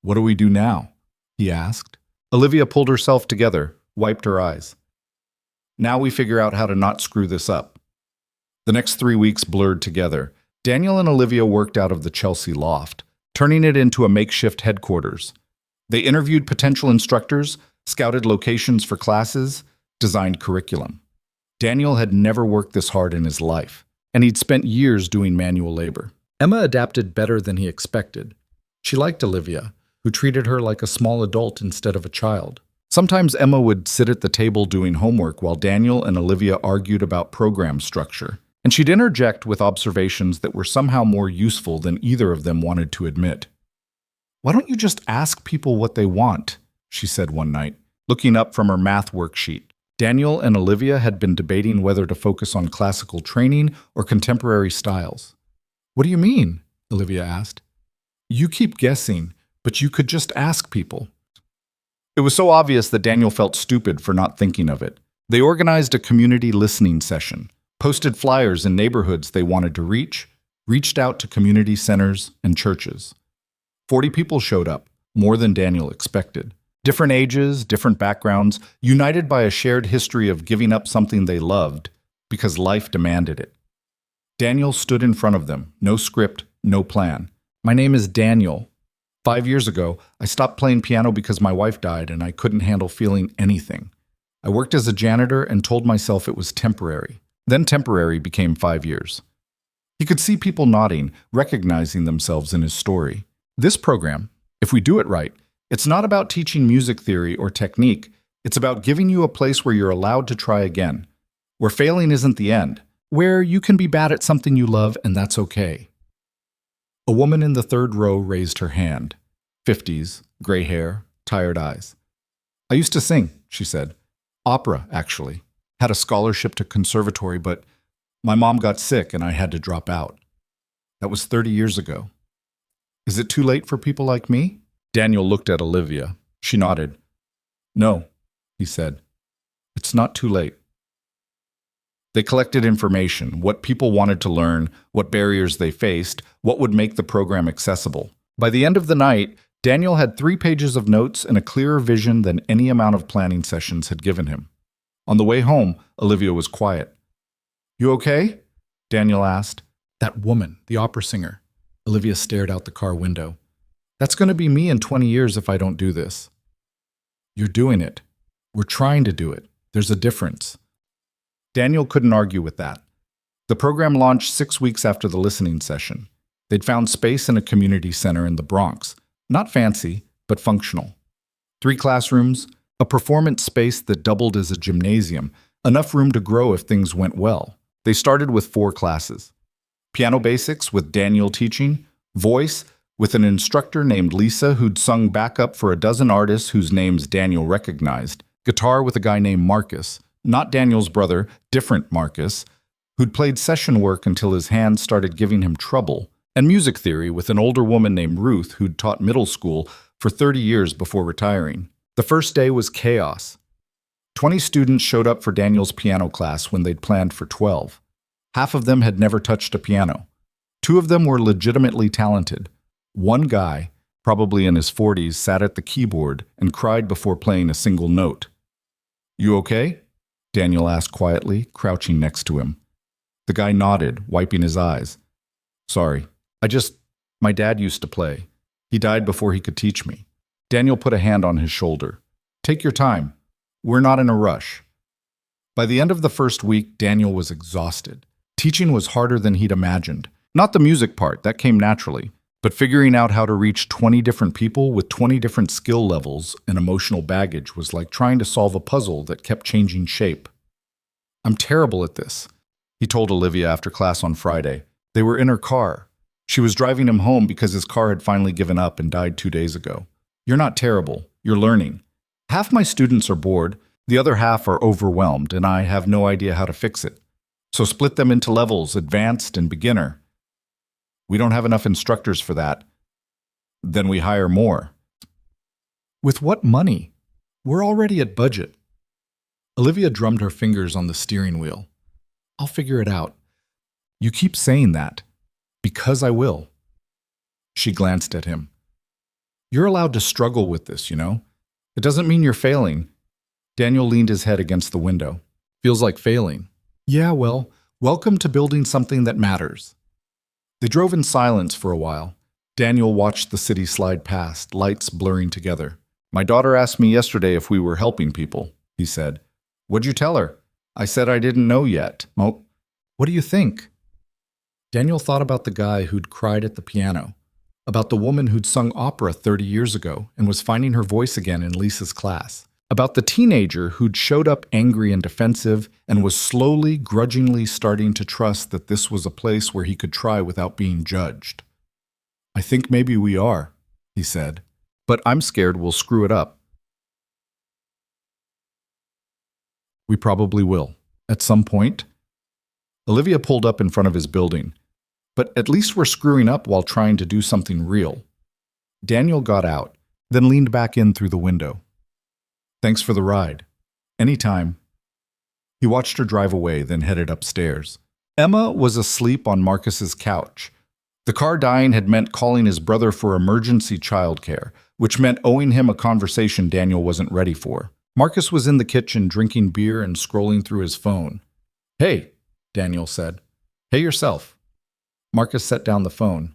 "What do we do now?" he asked. Olivia pulled herself together, wiped her eyes. "Now we figure out how to not screw this up." The next 3 weeks blurred together. Daniel and Olivia worked out of the Chelsea loft, turning it into a makeshift headquarters. They interviewed potential instructors, scouted locations for classes, designed curriculum. Daniel had never worked this hard in his life, and he'd spent years doing manual labor. Emma adapted better than he expected. She liked Olivia, who treated her like a small adult instead of a child. Sometimes Emma would sit at the table doing homework while Daniel and Olivia argued about program structure, and she'd interject with observations that were somehow more useful than either of them wanted to admit. "Why don't you just ask people what they want?" she said one night, looking up from her math worksheet. Daniel and Olivia had been debating whether to focus on classical training or contemporary styles. "What do you mean?" Olivia asked. "You keep guessing, but you could just ask people." It was so obvious that Daniel felt stupid for not thinking of it. They organized a community listening session, posted flyers in neighborhoods they wanted to reach, reached out to community centers and churches. 40 people showed up, more than Daniel expected. Different ages, different backgrounds, united by a shared history of giving up something they loved because life demanded it. Daniel stood in front of them, no script, no plan. "My name is Daniel. 5 years ago, I stopped playing piano because my wife died and I couldn't handle feeling anything. I worked as a janitor and told myself it was temporary. Then temporary became 5 years." He could see people nodding, recognizing themselves in his story. This program, if we do it right, it's not about teaching music theory or technique. It's about giving you a place where you're allowed to try again, where failing isn't the end, where you can be bad at something you love and that's okay. A woman in the 3rd row raised her hand. 50s, gray hair, tired eyes. "I used to sing," she said. "Opera, actually. Had a scholarship to conservatory, but my mom got sick and I had to drop out. That was 30 years ago. Is it too late for people like me?" Daniel looked at Olivia. She nodded. "No," he said. "It's not too late." They collected information, what people wanted to learn, what barriers they faced, what would make the program accessible. By the end of the night, Daniel had 3 pages of notes and a clearer vision than any amount of planning sessions had given him. On the way home, Olivia was quiet. "You okay?" Daniel asked. "That woman, the opera singer." Olivia stared out the car window. "That's going to be me in 20 years if I don't do this." "You're doing it. We're trying to do it. There's a difference." Daniel couldn't argue with that. The program launched 6 weeks after the listening session. They'd found space in a community center in the Bronx. Not fancy, but functional. 3 classrooms, a performance space that doubled as a gymnasium, enough room to grow if things went well. They started with 4 classes. Piano basics with Daniel teaching, voice with an instructor named Lisa who'd sung backup for a dozen artists whose names Daniel recognized, guitar with a guy named Marcus, not Daniel's brother, different Marcus, who'd played session work until his hands started giving him trouble, and music theory with an older woman named Ruth who'd taught middle school for 30 years before retiring. The first day was chaos. 20 students showed up for Daniel's piano class when they'd planned for 12. Half of them had never touched a piano. Two of them were legitimately talented. One guy, probably in his 40s, sat at the keyboard and cried before playing a single note. "You okay?" Daniel asked quietly, crouching next to him. The guy nodded, wiping his eyes. "Sorry, my dad used to play. He died before he could teach me." Daniel put a hand on his shoulder. "Take your time. We're not in a rush." By the end of the first week, Daniel was exhausted. Teaching was harder than he'd imagined. Not the music part, that came naturally, but figuring out how to reach 20 different people with 20 different skill levels and emotional baggage was like trying to solve a puzzle that kept changing shape. "I'm terrible at this," he told Olivia after class on Friday. They were in her car. She was driving him home because his car had finally given up and died 2 days ago. "You're not terrible. You're learning. Half my students are bored, the other half are overwhelmed, and I have no idea how to fix it. So split them into levels, advanced and beginner. We don't have enough instructors for that. Then we hire more." "With what money? We're already at budget." Olivia drummed her fingers on the steering wheel. "I'll figure it out." "You keep saying that." "Because I will." She glanced at him. "You're allowed to struggle with this, you know? It doesn't mean you're failing." Daniel leaned his head against the window. "Feels like failing." "Yeah, well, welcome to building something that matters." They drove in silence for a while. Daniel watched the city slide past, lights blurring together. "My daughter asked me yesterday if we were helping people," he said. "What'd you tell her?" "I said I didn't know yet." "Oh, what do you think?" Daniel thought about the guy who'd cried at the piano, about the woman who'd sung opera 30 years ago and was finding her voice again in Lisa's class, about the teenager who'd showed up angry and defensive and was slowly, grudgingly starting to trust that this was a place where he could try without being judged. "I think maybe we are," he said, "but I'm scared we'll screw it up." "We probably will, at some point." Olivia pulled up in front of his building. "But at least we're screwing up while trying to do something real." Daniel got out, then leaned back in through the window. "Thanks for the ride." "Anytime." He watched her drive away, then headed upstairs. Emma was asleep on Marcus's couch. The car dying had meant calling his brother for emergency childcare, which meant owing him a conversation Daniel wasn't ready for. Marcus was in the kitchen drinking beer and scrolling through his phone. "Hey," Daniel said. "Hey yourself." Marcus set down the phone.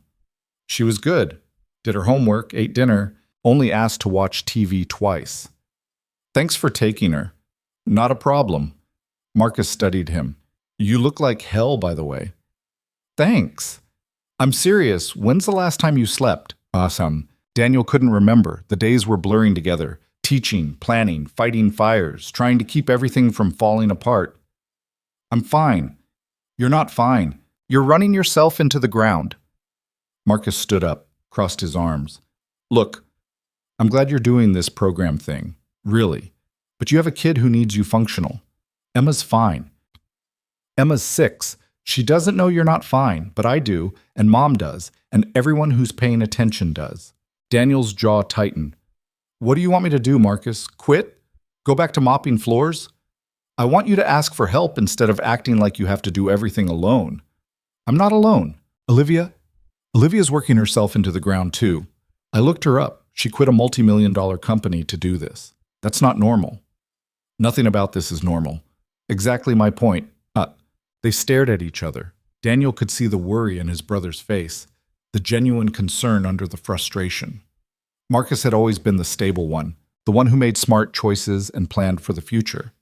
"She was good. Did her homework, ate dinner, only asked to watch TV twice." "Thanks for taking her." "Not a problem." Marcus studied him. "You look like hell, by the way." "Thanks." "I'm serious. When's the last time you slept?" "Awesome." Daniel couldn't remember. The days were blurring together. Teaching, planning, fighting fires, trying to keep everything from falling apart. "I'm fine." "You're not fine. You're running yourself into the ground." Marcus stood up, crossed his arms. "Look, I'm glad you're doing this program thing. Really. But you have a kid who needs you functional. Emma's fine." "Emma's 6. She doesn't know you're not fine, but I do, and Mom does, and everyone who's paying attention does." Daniel's jaw tightened. "What do you want me to do, Marcus? Quit? Go back to mopping floors? I want you to ask for help instead of acting like you have to do everything alone." "I'm not alone." Olivia's working herself into the ground too. I looked her up. She quit a multi-million-dollar company to do this. That's not normal. Nothing about this is normal. Exactly my point. They stared at each other. Daniel could see the worry in his brother's face, the genuine concern under the frustration. Marcus had always been the stable one, the one who made smart choices and planned for the future.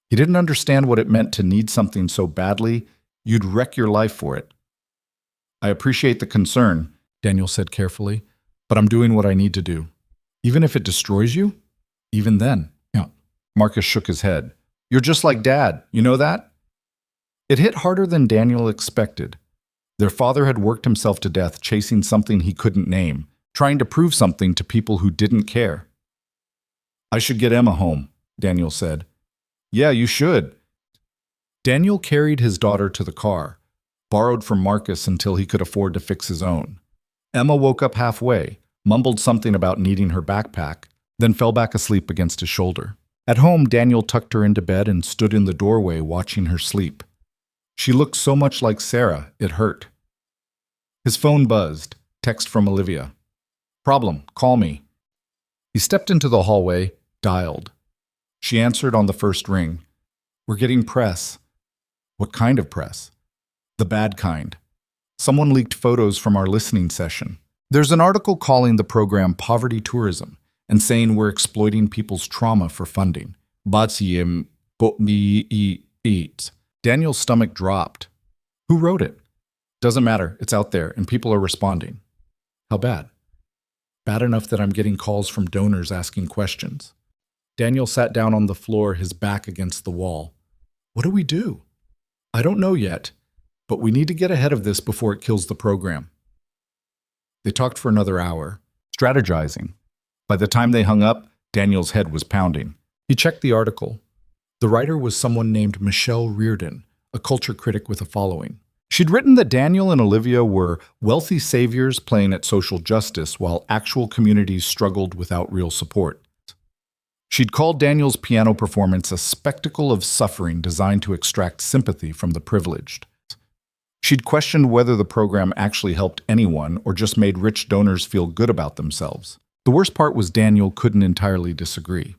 He didn't understand what it meant to need something so badly, you'd wreck your life for it. "I appreciate the concern," Daniel said carefully, "but I'm doing what I need to do." "Even if it destroys you?" "Even then." Yeah. Marcus shook his head. "You're just like Dad, you know that?" It hit harder than Daniel expected. Their father had worked himself to death chasing something he couldn't name, trying to prove something to people who didn't care. "I should get Emma home," Daniel said. "Yeah, you should." Daniel carried his daughter to the car, borrowed from Marcus until he could afford to fix his own. Emma woke up halfway, mumbled something about needing her backpack, then fell back asleep against his shoulder. At home, Daniel tucked her into bed and stood in the doorway watching her sleep. She looked so much like Sarah, it hurt. His phone buzzed. Text from Olivia. Problem, call me. He stepped into the hallway, dialed. She answered on the first ring. We're getting press. What kind of press? The bad kind. Someone leaked photos from our listening session. There's an article calling the program poverty tourism and saying we're exploiting people's trauma for funding. Daniel's stomach dropped. Who wrote it? Doesn't matter. It's out there and people are responding. How bad? Bad enough that I'm getting calls from donors asking questions. Daniel sat down on the floor, his back against the wall. What do we do? I don't know yet, but we need to get ahead of this before it kills the program. They talked for another hour, strategizing. By the time they hung up, Daniel's head was pounding. He checked the article. The writer was someone named Michelle Reardon, a culture critic with a following. She'd written that Daniel and Olivia were wealthy saviors playing at social justice while actual communities struggled without real support. She'd called Daniel's piano performance a spectacle of suffering designed to extract sympathy from the privileged. She'd questioned whether the program actually helped anyone or just made rich donors feel good about themselves. The worst part was Daniel couldn't entirely disagree.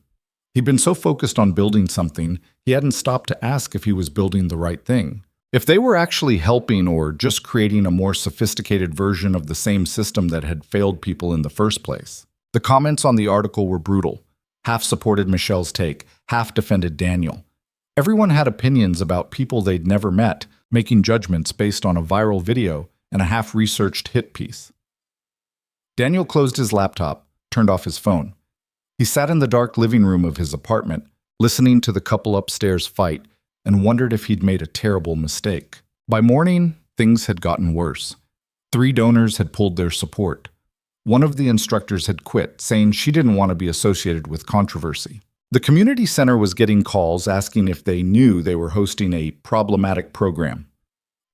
He'd been so focused on building something, he hadn't stopped to ask if he was building the right thing. If they were actually helping or just creating a more sophisticated version of the same system that had failed people in the first place. The comments on the article were brutal. Half supported Michelle's take, half defended Daniel. Everyone had opinions about people they'd never met, making judgments based on a viral video and a half-researched hit piece. Daniel closed his laptop, turned off his phone. He sat in the dark living room of his apartment, listening to the couple upstairs fight, and wondered if he'd made a terrible mistake. By morning, things had gotten worse. 3 donors had pulled their support. One of the instructors had quit, saying she didn't want to be associated with controversy. The community center was getting calls asking if they knew they were hosting a problematic program.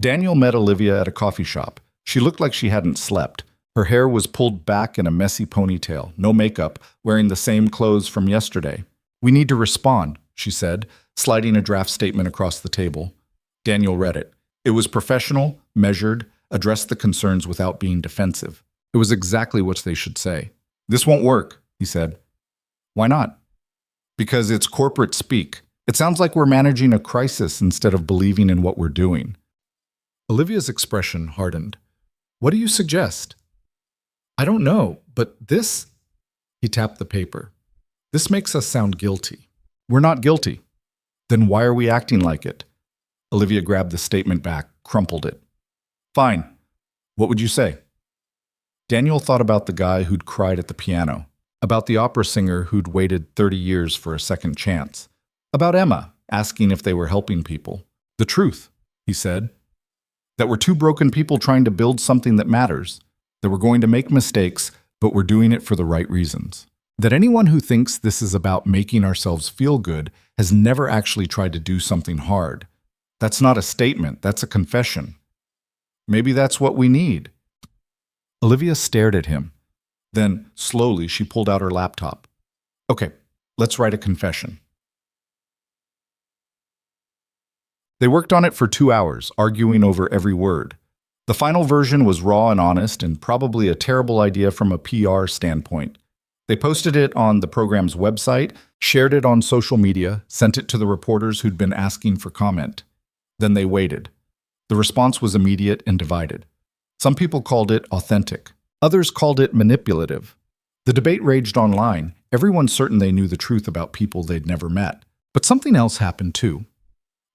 Daniel met Olivia at a coffee shop. She looked like she hadn't slept. Her hair was pulled back in a messy ponytail, no makeup, wearing the same clothes from yesterday. We need to respond, she said, sliding a draft statement across the table. Daniel read it. It was professional, measured, addressed the concerns without being defensive. It was exactly what they should say. This won't work, he said. Why not? Because it's corporate speak. It sounds like we're managing a crisis instead of believing in what we're doing. Olivia's expression hardened. What do you suggest? I don't know, but this... He tapped the paper. This makes us sound guilty. We're not guilty. Then why are we acting like it? Olivia grabbed the statement back, crumpled it. Fine. What would you say? Daniel thought about the guy who'd cried at the piano, about the opera singer who'd waited 30 years for a second chance, about Emma asking if they were helping people. The truth, he said, that we're 2 broken people trying to build something that matters, that we're going to make mistakes, but we're doing it for the right reasons. That anyone who thinks this is about making ourselves feel good has never actually tried to do something hard. That's not a statement, that's a confession. Maybe that's what we need. Olivia stared at him. Then, slowly, she pulled out her laptop. Okay, let's write a confession. They worked on it for 2 hours, arguing over every word. The final version was raw and honest, and probably a terrible idea from a PR standpoint. They posted it on the program's website, shared it on social media, sent it to the reporters who'd been asking for comment. Then they waited. The response was immediate and divided. Some people called it authentic. Others called it manipulative. The debate raged online, everyone certain they knew the truth about people they'd never met. But something else happened too.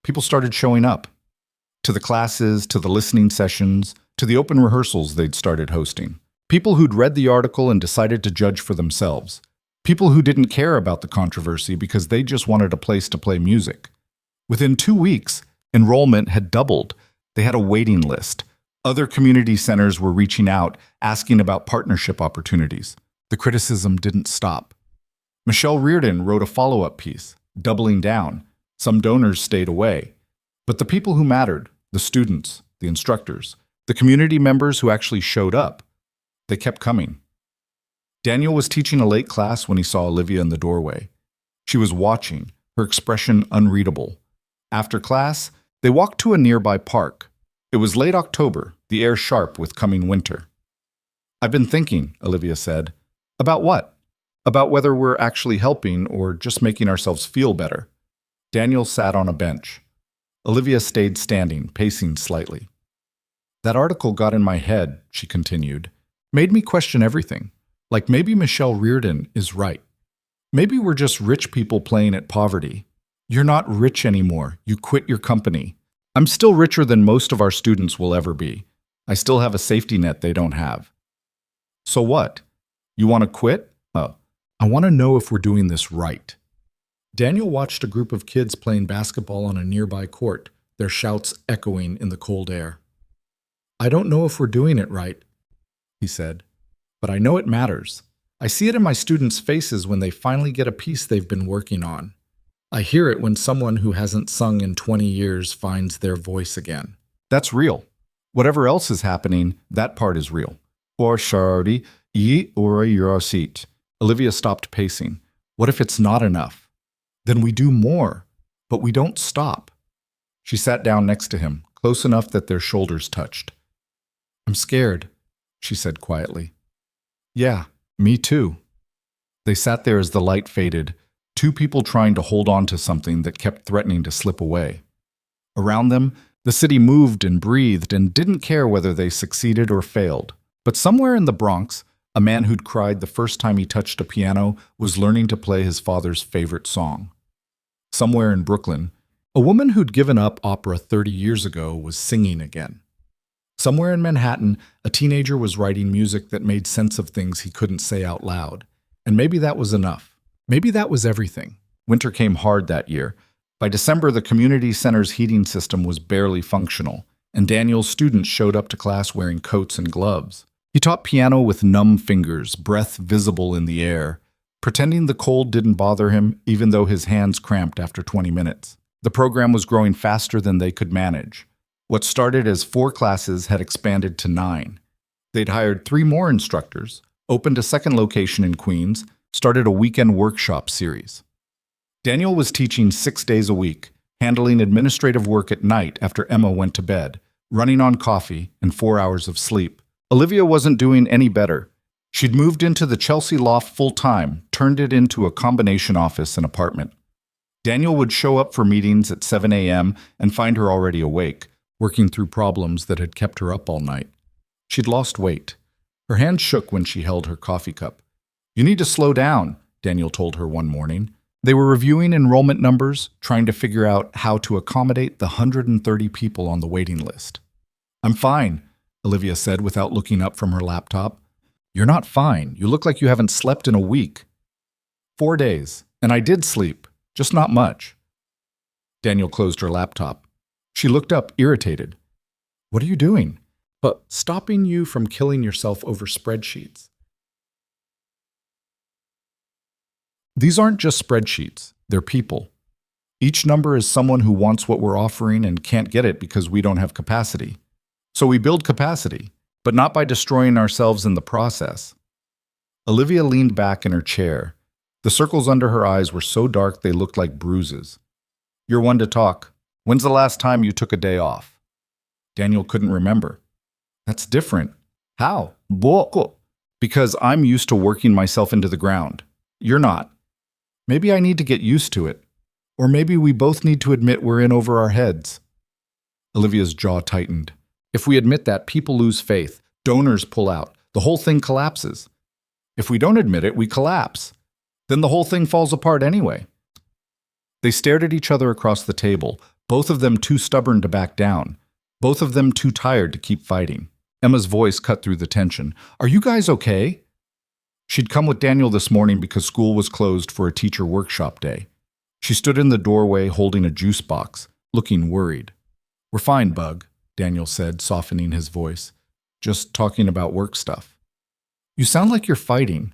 People started showing up. To the classes, to the listening sessions, to the open rehearsals they'd started hosting. People who'd read the article and decided to judge for themselves. People who didn't care about the controversy because they just wanted a place to play music. Within 2 weeks, enrollment had doubled. They had a waiting list. Other community centers were reaching out, asking about partnership opportunities. The criticism didn't stop. Michelle Reardon wrote a follow-up piece, doubling down. Some donors stayed away. But the people who mattered, the students, the instructors, the community members who actually showed up, they kept coming. Daniel was teaching a late class when he saw Olivia in the doorway. She was watching, her expression unreadable. After class, they walked to a nearby park. It was late October, the air sharp with coming winter. "I've been thinking," Olivia said. "About what?" "About whether we're actually helping or just making ourselves feel better." Daniel sat on a bench. Olivia stayed standing, pacing slightly. "That article got in my head," she continued. "Made me question everything. Like maybe Michelle Reardon is right. Maybe we're just rich people playing at poverty. You're not rich anymore. You quit your company. I'm still richer than most of our students will ever be. I still have a safety net they don't have. So what? You want to quit? Oh, I want to know if we're doing this right." Daniel watched a group of kids playing basketball on a nearby court, their shouts echoing in the cold air. "I don't know if we're doing it right," he said, "but I know it matters. I see it in my students' faces when they finally get a piece they've been working on. I hear it when someone who hasn't sung in 20 years finds their voice again." That's real. Whatever else is happening, that part is real. Or shardi, ye or your seat. Olivia stopped pacing. What if it's not enough? Then we do more, but we don't stop. She sat down next to him, close enough that their shoulders touched. "I'm scared," she said quietly. "Yeah, me too." They sat there as the light faded, two people trying to hold on to something that kept threatening to slip away. Around them, the city moved and breathed and didn't care whether they succeeded or failed. But somewhere in the Bronx, a man who'd cried the first time he touched a piano was learning to play his father's favorite song. Somewhere in Brooklyn, a woman who'd given up opera 30 years ago was singing again. Somewhere in Manhattan, a teenager was writing music that made sense of things he couldn't say out loud. And maybe that was enough. Maybe that was everything. Winter came hard that year. By December, the community center's heating system was barely functional, and Daniel's students showed up to class wearing coats and gloves. He taught piano with numb fingers, breath visible in the air, pretending the cold didn't bother him, even though his hands cramped after 20 minutes. The program was growing faster than they could manage. What started as 4 classes had expanded to 9. They'd hired 3 more instructors, opened a second location in Queens, started a weekend workshop series. Daniel was teaching 6 days a week, handling administrative work at night after Emma went to bed, running on coffee and 4 hours of sleep. Olivia wasn't doing any better. She'd moved into the Chelsea loft full-time, turned it into a combination office and apartment. Daniel would show up for meetings at 7 a.m. and find her already awake, working through problems that had kept her up all night. She'd lost weight. Her hand shook when she held her coffee cup. "You need to slow down," Daniel told her one morning. They were reviewing enrollment numbers, trying to figure out how to accommodate the 130 people on the waiting list. "I'm fine," Olivia said without looking up from her laptop. "You're not fine. You look like you haven't slept in a week." 4 days, and I did sleep, just not much." Daniel closed her laptop. She looked up, irritated. "What are you doing?" "But stopping you from killing yourself over spreadsheets." These aren't just spreadsheets, they're people. Each number is someone who wants what we're offering and can't get it because we don't have capacity. So we build capacity, but not by destroying ourselves in the process. Olivia leaned back in her chair. The circles under her eyes were so dark they looked like bruises. "You're one to talk. When's the last time you took a day off?" Daniel couldn't remember. "That's different." "How?" "Because I'm used to working myself into the ground. You're not. Maybe I need to get used to it. Or maybe we both need to admit we're in over our heads." Olivia's jaw tightened. If we admit that, people lose faith, donors pull out, the whole thing collapses. If we don't admit it, we collapse. Then the whole thing falls apart anyway. They stared at each other across the table, both of them too stubborn to back down, both of them too tired to keep fighting. Emma's voice cut through the tension. "Are you guys okay?" She'd come with Daniel this morning because school was closed for a teacher workshop day. She stood in the doorway holding a juice box, looking worried. "We're fine, Bug," Daniel said, softening his voice. "Just talking about work stuff." "You sound like you're fighting."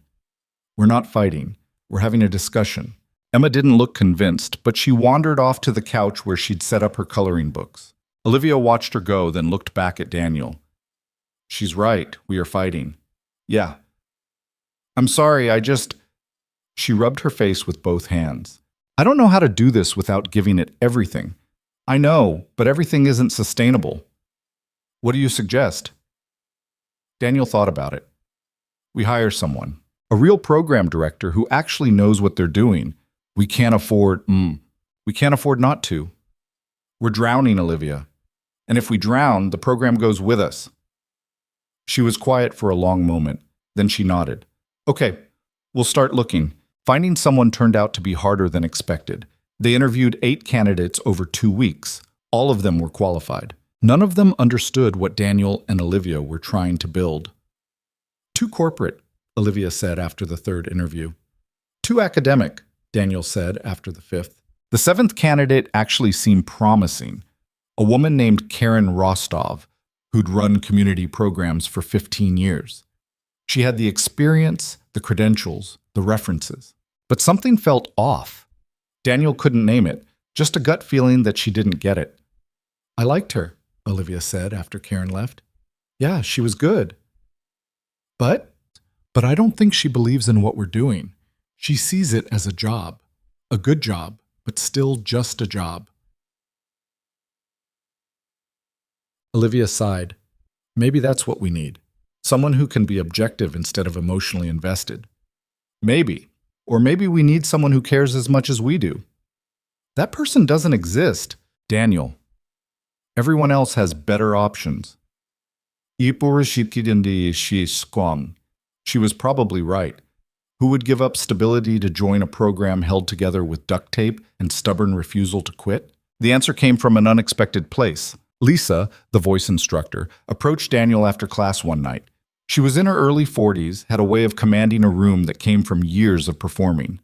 "We're not fighting. We're having a discussion." Emma didn't look convinced, but she wandered off to the couch where she'd set up her coloring books. Olivia watched her go, then looked back at Daniel. "She's right. We are fighting." "Yeah." "I'm sorry, She rubbed her face with both hands. "I don't know how to do this without giving it everything. I know, but everything isn't sustainable." What do you suggest? Daniel thought about it. We hire someone, a real program director who actually knows what they're doing. We can't afford not to. We're drowning, Olivia. And if we drown, the program goes with us. She was quiet for a long moment. Then she nodded. Okay, we'll start looking. Finding someone turned out to be harder than expected. They interviewed 8 candidates over 2 weeks. All of them were qualified. None of them understood what Daniel and Olivia were trying to build. Too corporate, Olivia said after the 3rd interview. Too academic, Daniel said after the 5th. The 7th candidate actually seemed promising. A woman named Karen Rostov, who'd run community programs for 15 years. She had the experience, the credentials, the references. But something felt off. Daniel couldn't name it, just a gut feeling that she didn't get it. I liked her, Olivia said after Karen left. Yeah, she was good. But I don't think she believes in what we're doing. She sees it as a job, a good job, but still just a job. Olivia sighed. Maybe that's what we need. Someone who can be objective instead of emotionally invested. Maybe. Or maybe we need someone who cares as much as we do. That person doesn't exist. Daniel. Everyone else has better options. She was probably right. Who would give up stability to join a program held together with duct tape and stubborn refusal to quit? The answer came from an unexpected place. Lisa, the voice instructor, approached Daniel after class one night. She was in her early 40s, had a way of commanding a room that came from years of performing.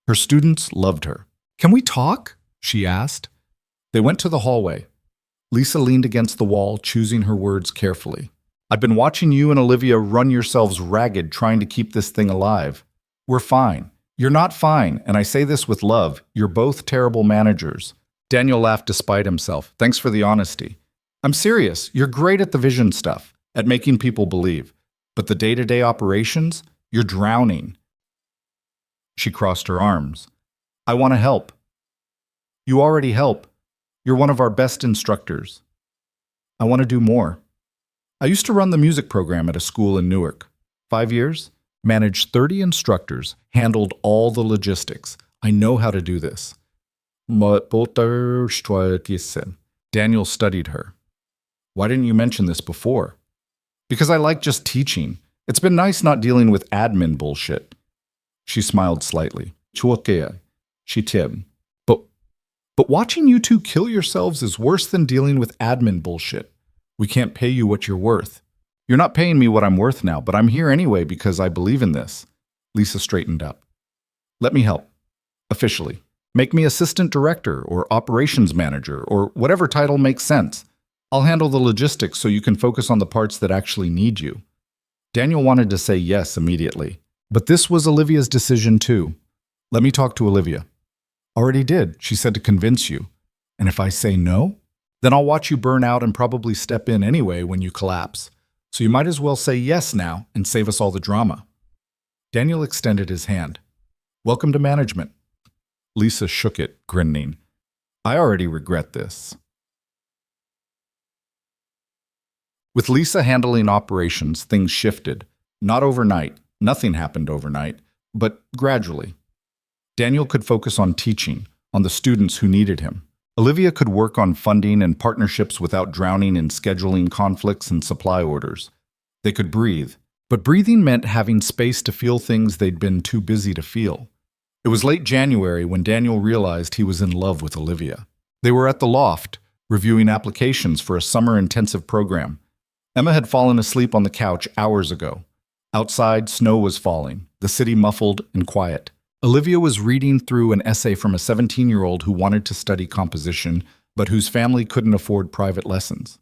Her students loved her. Can we talk? She asked. They went to the hallway. Lisa leaned against the wall, choosing her words carefully. I've been watching you and Olivia run yourselves ragged trying to keep this thing alive. We're fine. You're not fine, and I say this with love. You're both terrible managers. Daniel laughed despite himself. Thanks for the honesty. I'm serious. You're great at the vision stuff, at making people believe. But the day-to-day operations, you're drowning. She crossed her arms. I want to help. You already help. You're one of our best instructors. I want to do more. I used to run the music program at a school in Newark. 5 years, managed 30 instructors, handled all the logistics. I know how to do this. Daniel studied her. Why didn't you mention this before? Because I like just teaching. It's been nice not dealing with admin bullshit. She smiled slightly. She tibbed. But watching you two kill yourselves is worse than dealing with admin bullshit. We can't pay you what you're worth. You're not paying me what I'm worth now, but I'm here anyway because I believe in this. Lisa straightened up. Let me help. Officially. Make me assistant director or operations manager or whatever title makes sense. I'll handle the logistics so you can focus on the parts that actually need you. Daniel wanted to say yes immediately, but this was Olivia's decision too. Let me talk to Olivia. Already did, she said, to convince you. And if I say no, then I'll watch you burn out and probably step in anyway when you collapse. So you might as well say yes now and save us all the drama. Daniel extended his hand. Welcome to management. Lisa shook it, grinning. I already regret this. With Lisa handling operations, things shifted. Not overnight. Nothing happened overnight, but gradually. Daniel could focus on teaching, on the students who needed him. Olivia could work on funding and partnerships without drowning in scheduling conflicts and supply orders. They could breathe, but breathing meant having space to feel things they'd been too busy to feel. It was late January when Daniel realized he was in love with Olivia. They were at the loft, reviewing applications for a summer intensive program. Emma had fallen asleep on the couch hours ago. Outside, snow was falling, the city muffled and quiet. Olivia was reading through an essay from a 17-year-old who wanted to study composition, but whose family couldn't afford private lessons.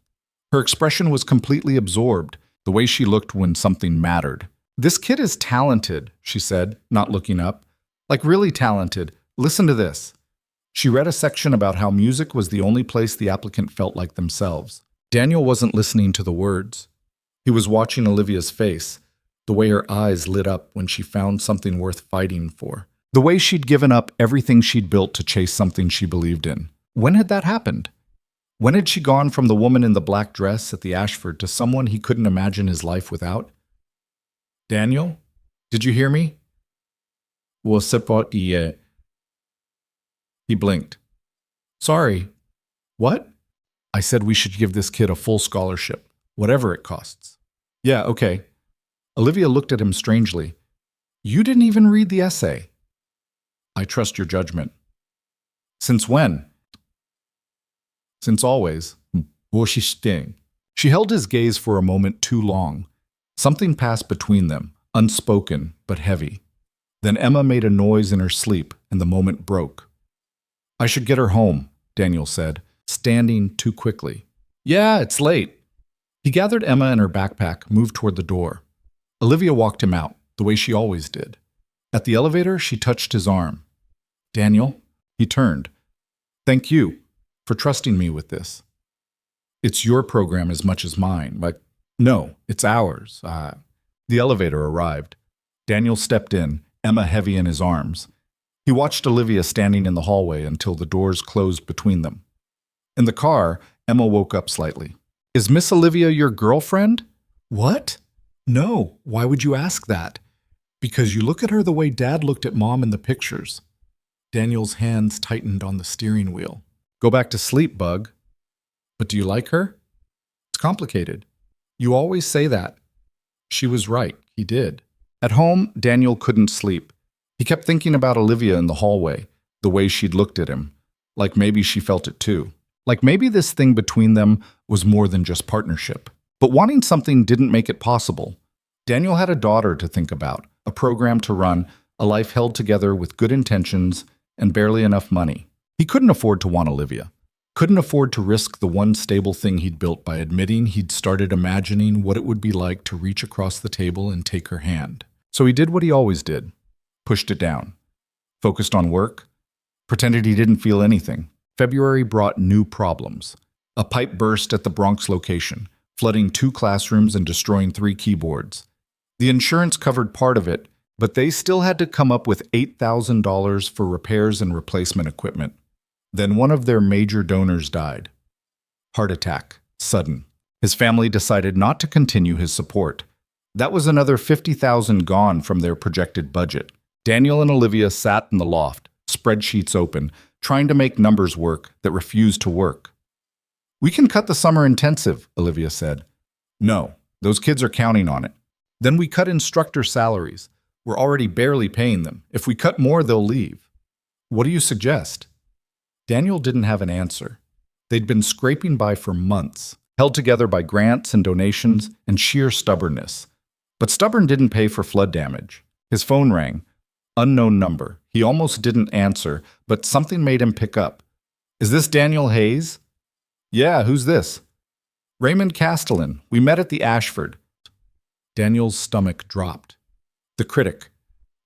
Her expression was completely absorbed, the way she looked when something mattered. This kid is talented, she said, not looking up. Like really talented. Listen to this. She read a section about how music was the only place the applicant felt like themselves. Daniel wasn't listening to the words. He was watching Olivia's face, the way her eyes lit up when she found something worth fighting for. The way she'd given up everything she'd built to chase something she believed in. When had that happened? When had she gone from the woman in the black dress at the Ashford to someone he couldn't imagine his life without? Daniel? Did you hear me? He blinked. Sorry. What? I said we should give this kid a full scholarship, whatever it costs. Yeah, okay. Olivia looked at him strangely. You didn't even read the essay. I trust your judgment. Since when? Since always. She held his gaze for a moment too long. Something passed between them, unspoken but heavy. Then Emma made a noise in her sleep, and the moment broke. I should get her home, Daniel said, standing too quickly. Yeah, it's late. He gathered Emma and her backpack, moved toward the door. Olivia walked him out, the way she always did. At the elevator, she touched his arm. Daniel? He turned. Thank you for trusting me with this. It's your program as much as mine, but no, it's ours. The elevator arrived. Daniel stepped in, Emma heavy in his arms. He watched Olivia standing in the hallway until the doors closed between them. In the car, Emma woke up slightly. Is Miss Olivia your girlfriend? What? No, why would you ask that? Because you look at her the way Dad looked at Mom in the pictures. Daniel's hands tightened on the steering wheel. Go back to sleep, Bug. But do you like her? It's complicated. You always say that. She was right, he did. At home, Daniel couldn't sleep. He kept thinking about Olivia in the hallway, the way she'd looked at him, like maybe she felt it too. Like maybe this thing between them was more than just partnership. But wanting something didn't make it possible. Daniel had a daughter to think about, a program to run, a life held together with good intentions and barely enough money. He couldn't afford to want Olivia. Couldn't afford to risk the one stable thing he'd built by admitting he'd started imagining what it would be like to reach across the table and take her hand. So he did what he always did. Pushed it down. Focused on work. Pretended he didn't feel anything. February brought new problems. A pipe burst at the Bronx location, flooding 2 classrooms and destroying 3 keyboards. The insurance covered part of it, but they still had to come up with $8,000 for repairs and replacement equipment. Then one of their major donors died. Heart attack, sudden. His family decided not to continue his support. That was another $50,000 gone from their projected budget. Daniel and Olivia sat in the loft, spreadsheets open, trying to make numbers work that refused to work. We can cut the summer intensive, Olivia said. No, those kids are counting on it. Then we cut instructor salaries. We're already barely paying them. If we cut more, they'll leave. What do you suggest? Daniel didn't have an answer. They'd been scraping by for months, held together by grants and donations and sheer stubbornness. But stubborn didn't pay for flood damage. His phone rang. Unknown number. He almost didn't answer, but something made him pick up. Is this Daniel Hayes? Yeah, who's this? Raymond Castellan. We met at the Ashford. Daniel's stomach dropped. The critic.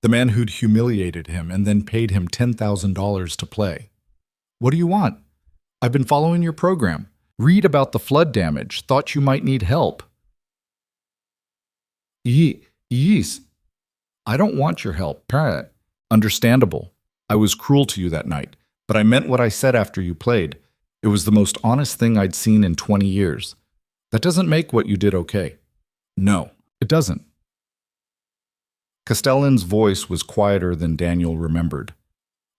The man who'd humiliated him and then paid him $10,000 to play. What do you want? I've been following your program. Read about the flood damage. Thought you might need help. Yes. I don't want your help. Understandable. I was cruel to you that night, but I meant what I said after you played. It was the most honest thing I'd seen in 20 years. That doesn't make what you did okay. No, it doesn't. Castellan's voice was quieter than Daniel remembered.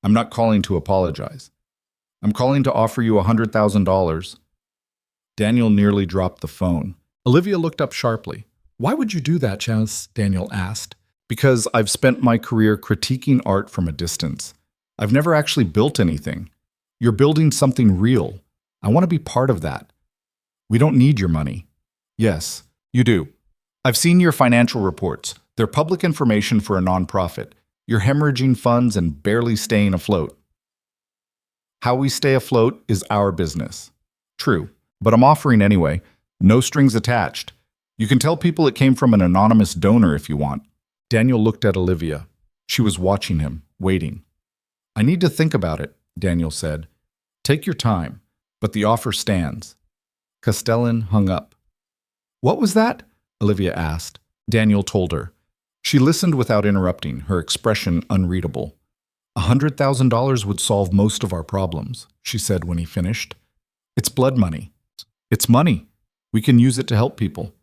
I'm not calling to apologize. I'm calling to offer you $100,000. Daniel nearly dropped the phone. Olivia looked up sharply. Why would you do that, Chance? Daniel asked. Because I've spent my career critiquing art from a distance. I've never actually built anything. You're building something real. I want to be part of that. We don't need your money. Yes, you do. I've seen your financial reports. They're public information for a nonprofit. You're hemorrhaging funds and barely staying afloat. How we stay afloat is our business. True, but I'm offering anyway. No strings attached. You can tell people it came from an anonymous donor if you want. Daniel looked at Olivia. She was watching him, waiting. I need to think about it, Daniel said. Take your time, but the offer stands. Castellan hung up. What was that? Olivia asked. Daniel told her. She listened without interrupting, her expression unreadable. $100,000 would solve most of our problems, she said when he finished. It's blood money. It's money. We can use it to help people.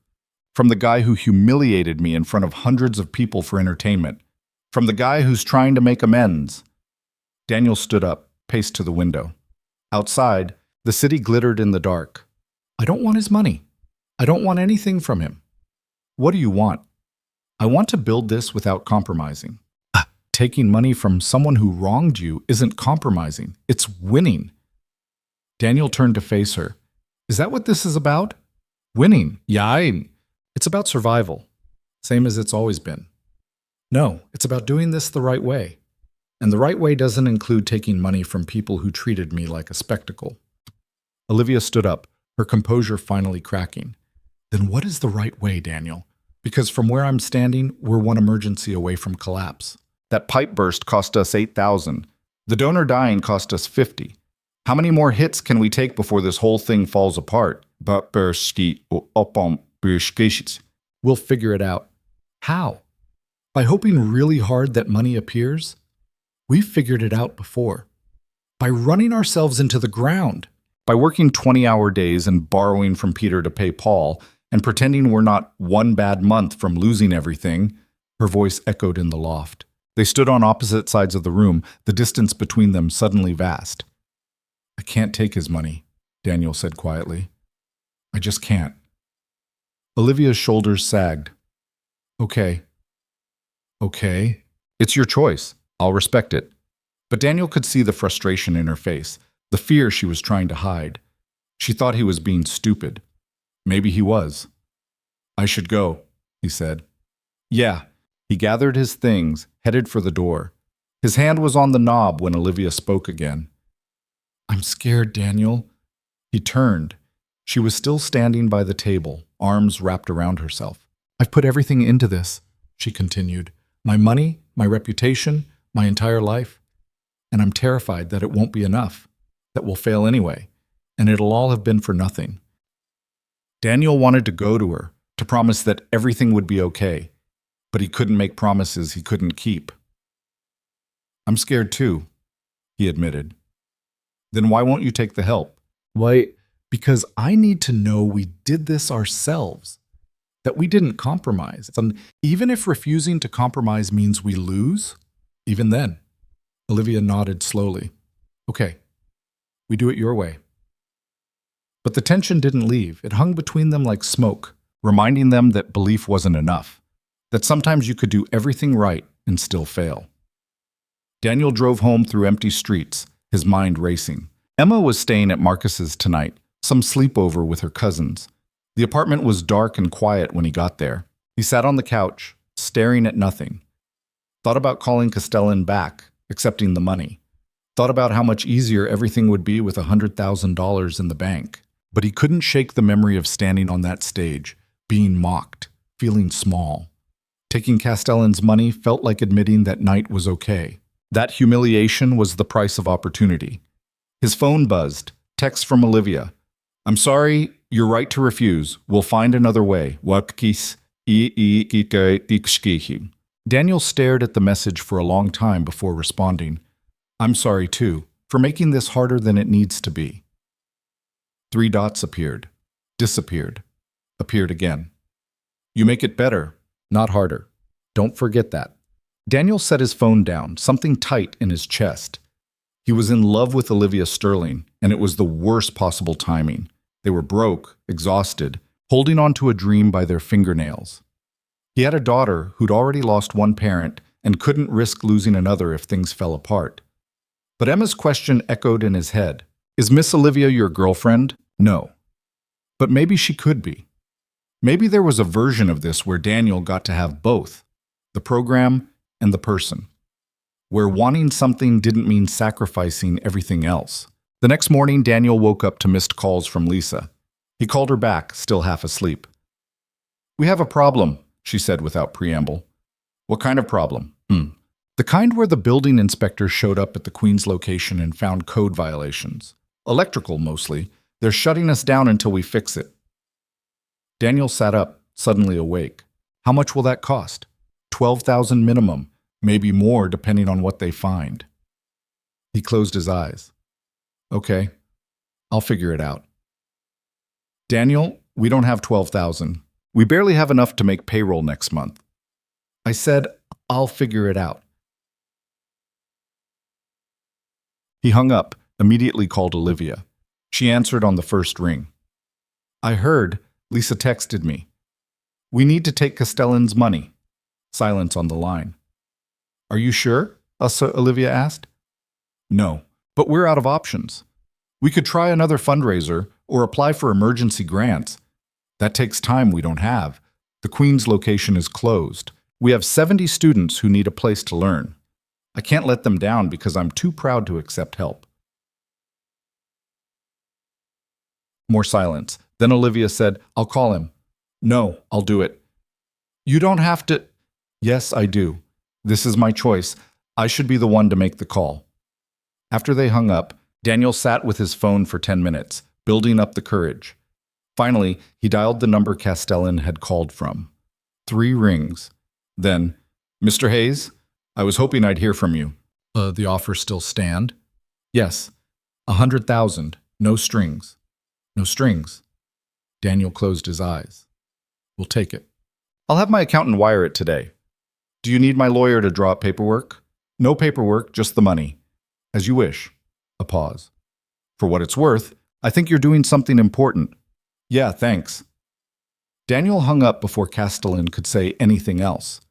From the guy who humiliated me in front of hundreds of people for entertainment. From the guy who's trying to make amends. Daniel stood up, paced to the window. Outside, the city glittered in the dark. I don't want his money. I don't want anything from him. What do you want? I want to build this without compromising. Taking money from someone who wronged you isn't compromising. It's winning. Daniel turned to face her. Is that what this is about? Winning. Yeah, it's about survival. Same as it's always been. No, it's about doing this the right way. And the right way doesn't include taking money from people who treated me like a spectacle. Olivia stood up, her composure finally cracking. Then what is the right way, Daniel? Because from where I'm standing, we're one emergency away from collapse. That pipe burst cost us $8,000. The donor dying cost us $50. How many more hits can we take before this whole thing falls apart? We'll figure it out. How? By hoping really hard that money appears? We've figured it out before. By running ourselves into the ground. By working 20-hour days and borrowing from Peter to pay Paul, and pretending we're not one bad month from losing everything. Her voice echoed in the loft. They stood on opposite sides of the room, the distance between them suddenly vast. I can't take his money, Daniel said quietly. I just can't. Olivia's shoulders sagged. Okay. It's your choice. I'll respect it. But Daniel could see the frustration in her face, the fear she was trying to hide. She thought he was being stupid. Maybe he was. I should go, he said. Yeah. He gathered his things, headed for the door. His hand was on the knob when Olivia spoke again. I'm scared, Daniel. He turned. She was still standing by the table, arms wrapped around herself. I've put everything into this, she continued. My money, my reputation, my entire life. And I'm terrified that it won't be enough, that we'll fail anyway, and it'll all have been for nothing. Daniel wanted to go to her, to promise that everything would be okay, but he couldn't make promises he couldn't keep. I'm scared too, he admitted. Then why won't you take the help? Why? Because I need to know we did this ourselves, that we didn't compromise. And even if refusing to compromise means we lose, even then. Olivia nodded slowly. Okay, we do it your way. But the tension didn't leave. It hung between them like smoke, reminding them that belief wasn't enough, that sometimes you could do everything right and still fail. Daniel drove home through empty streets, his mind racing. Emma was staying at Marcus's tonight, some sleepover with her cousins. The apartment was dark and quiet when he got there. He sat on the couch, staring at nothing. Thought about calling Castellan back, accepting the money. Thought about how much easier everything would be with $100,000 in the bank. But he couldn't shake the memory of standing on that stage, being mocked, feeling small. Taking Castellan's money felt like admitting that night was okay. That humiliation was the price of opportunity. His phone buzzed. Text from Olivia. I'm sorry, you're right to refuse. We'll find another way. Daniel stared at the message for a long time before responding. I'm sorry too, for making this harder than it needs to be. 3 dots appeared, disappeared, appeared again. You make it better, not harder. Don't forget that. Daniel set his phone down, something tight in his chest. He was in love with Olivia Sterling, and it was the worst possible timing. They were broke, exhausted, holding on to a dream by their fingernails. He had a daughter who'd already lost one parent and couldn't risk losing another if things fell apart. But Emma's question echoed in his head. Is Miss Olivia your girlfriend? No. But maybe she could be. Maybe there was a version of this where Daniel got to have both, the program and the person, where wanting something didn't mean sacrificing everything else. The next morning, Daniel woke up to missed calls from Lisa. He called her back, still half asleep. We have a problem, she said without preamble. What kind of problem? The kind where the building inspector showed up at the Queen's location and found code violations. Electrical, mostly. They're shutting us down until we fix it. Daniel sat up, suddenly awake. How much will that cost? $12,000 minimum, maybe more depending on what they find. He closed his eyes. Okay. I'll figure it out. Daniel, we don't have 12,000. We barely have enough to make payroll next month. I said, I'll figure it out. He hung up, immediately called Olivia. She answered on the first ring. I heard, Lisa texted me. We need to take Castellan's money. Silence on the line. Are you sure? Olivia asked. No, but we're out of options. We could try another fundraiser or apply for emergency grants. That takes time we don't have. The Queen's location is closed. We have 70 students who need a place to learn. I can't let them down because I'm too proud to accept help. More silence. Then Olivia said, I'll call him. No, I'll do it. You don't have to. Yes, I do. This is my choice. I should be the one to make the call. After they hung up, Daniel sat with his phone for 10 minutes, building up the courage. Finally, he dialed the number Castellan had called from. 3 rings. Then, Mr. Hayes, I was hoping I'd hear from you. The offer still stand? Yes. 100,000. No strings. No strings. Daniel closed his eyes. We'll take it. I'll have my accountant wire it today. Do you need my lawyer to draw up paperwork? No paperwork, just the money. As you wish. A pause. For what it's worth, I think you're doing something important. Yeah, thanks. Daniel hung up before Castellan could say anything else.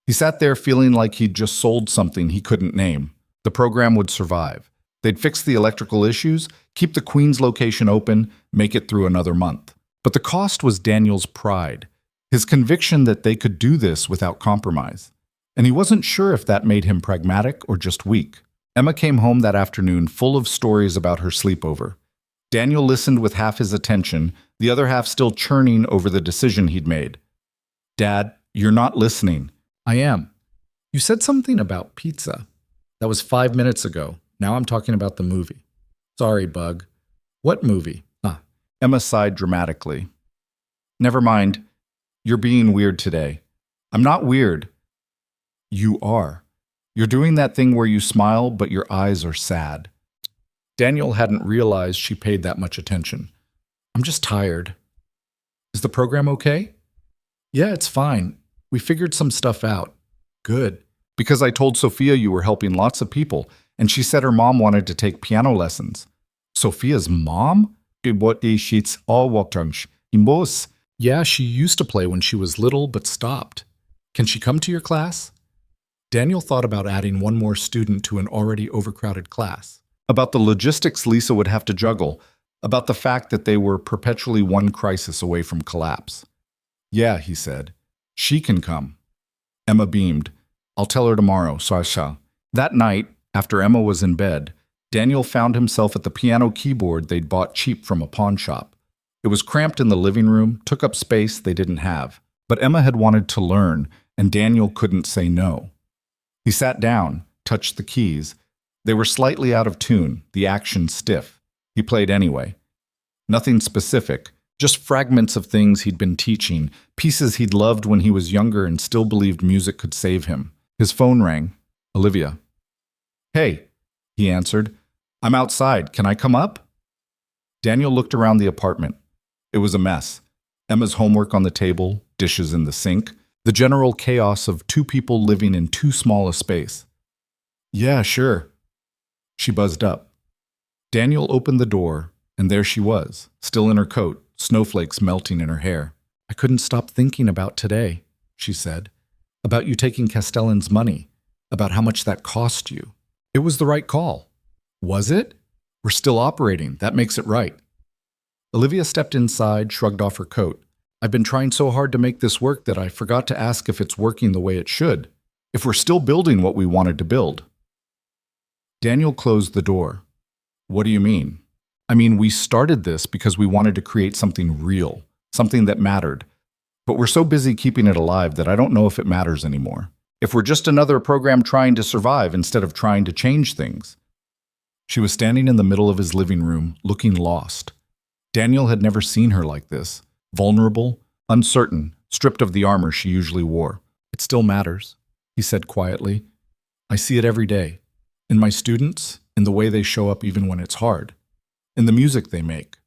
He sat there feeling like he'd just sold something he couldn't name. The program would survive. They'd fix the electrical issues, keep the Queen's location open, make it through another month. But the cost was Daniel's pride, his conviction that they could do this without compromise. And he wasn't sure if that made him pragmatic or just weak. Emma came home that afternoon full of stories about her sleepover. Daniel listened with half his attention, the other half still churning over the decision he'd made. Dad, you're not listening. I am. You said something about pizza. That was 5 minutes ago. Now I'm talking about the movie. Sorry, Bug. What movie? Emma sighed dramatically. Never mind. You're being weird today. I'm not weird. You are. You're doing that thing where you smile, but your eyes are sad. Daniel hadn't realized she paid that much attention. I'm just tired. Is the program okay? Yeah, it's fine. We figured some stuff out. Good. Because I told Sophia you were helping lots of people, and she said her mom wanted to take piano lessons. Sophia's mom? Yeah, she used to play when she was little, but stopped. Can she come to your class? Daniel thought about adding one more student to an already overcrowded class. About the logistics Lisa would have to juggle. About the fact that they were perpetually one crisis away from collapse. Yeah, he said. She can come. Emma beamed. I'll tell her tomorrow, Sasha. That night, after Emma was in bed, Daniel found himself at the piano keyboard they'd bought cheap from a pawn shop. It was cramped in the living room, took up space they didn't have. But Emma had wanted to learn, and Daniel couldn't say no. He sat down, touched the keys. They were slightly out of tune, the action stiff. He played anyway. Nothing specific, just fragments of things he'd been teaching, pieces he'd loved when he was younger and still believed music could save him. His phone rang. Olivia. Hey, he answered. I'm outside. Can I come up? Daniel looked around the apartment. It was a mess. Emma's homework on the table, dishes in the sink, the general chaos of 2 people living in too small a space. Yeah, sure. She buzzed up. Daniel opened the door, and there she was, still in her coat, snowflakes melting in her hair. I couldn't stop thinking about today, she said. About you taking Castellan's money, about how much that cost you. It was the right call. Was it? We're still operating. That makes it right. Olivia stepped inside, shrugged off her coat. I've been trying so hard to make this work that I forgot to ask if it's working the way it should. If we're still building what we wanted to build. Daniel closed the door. What do you mean? I mean, we started this because we wanted to create something real, something that mattered. But we're so busy keeping it alive that I don't know if it matters anymore. If we're just another program trying to survive instead of trying to change things. She was standing in the middle of his living room, looking lost. Daniel had never seen her like this, vulnerable, uncertain, stripped of the armor she usually wore. It still matters, he said quietly. I see it every day. In my students, in the way they show up even when it's hard. in the music they make.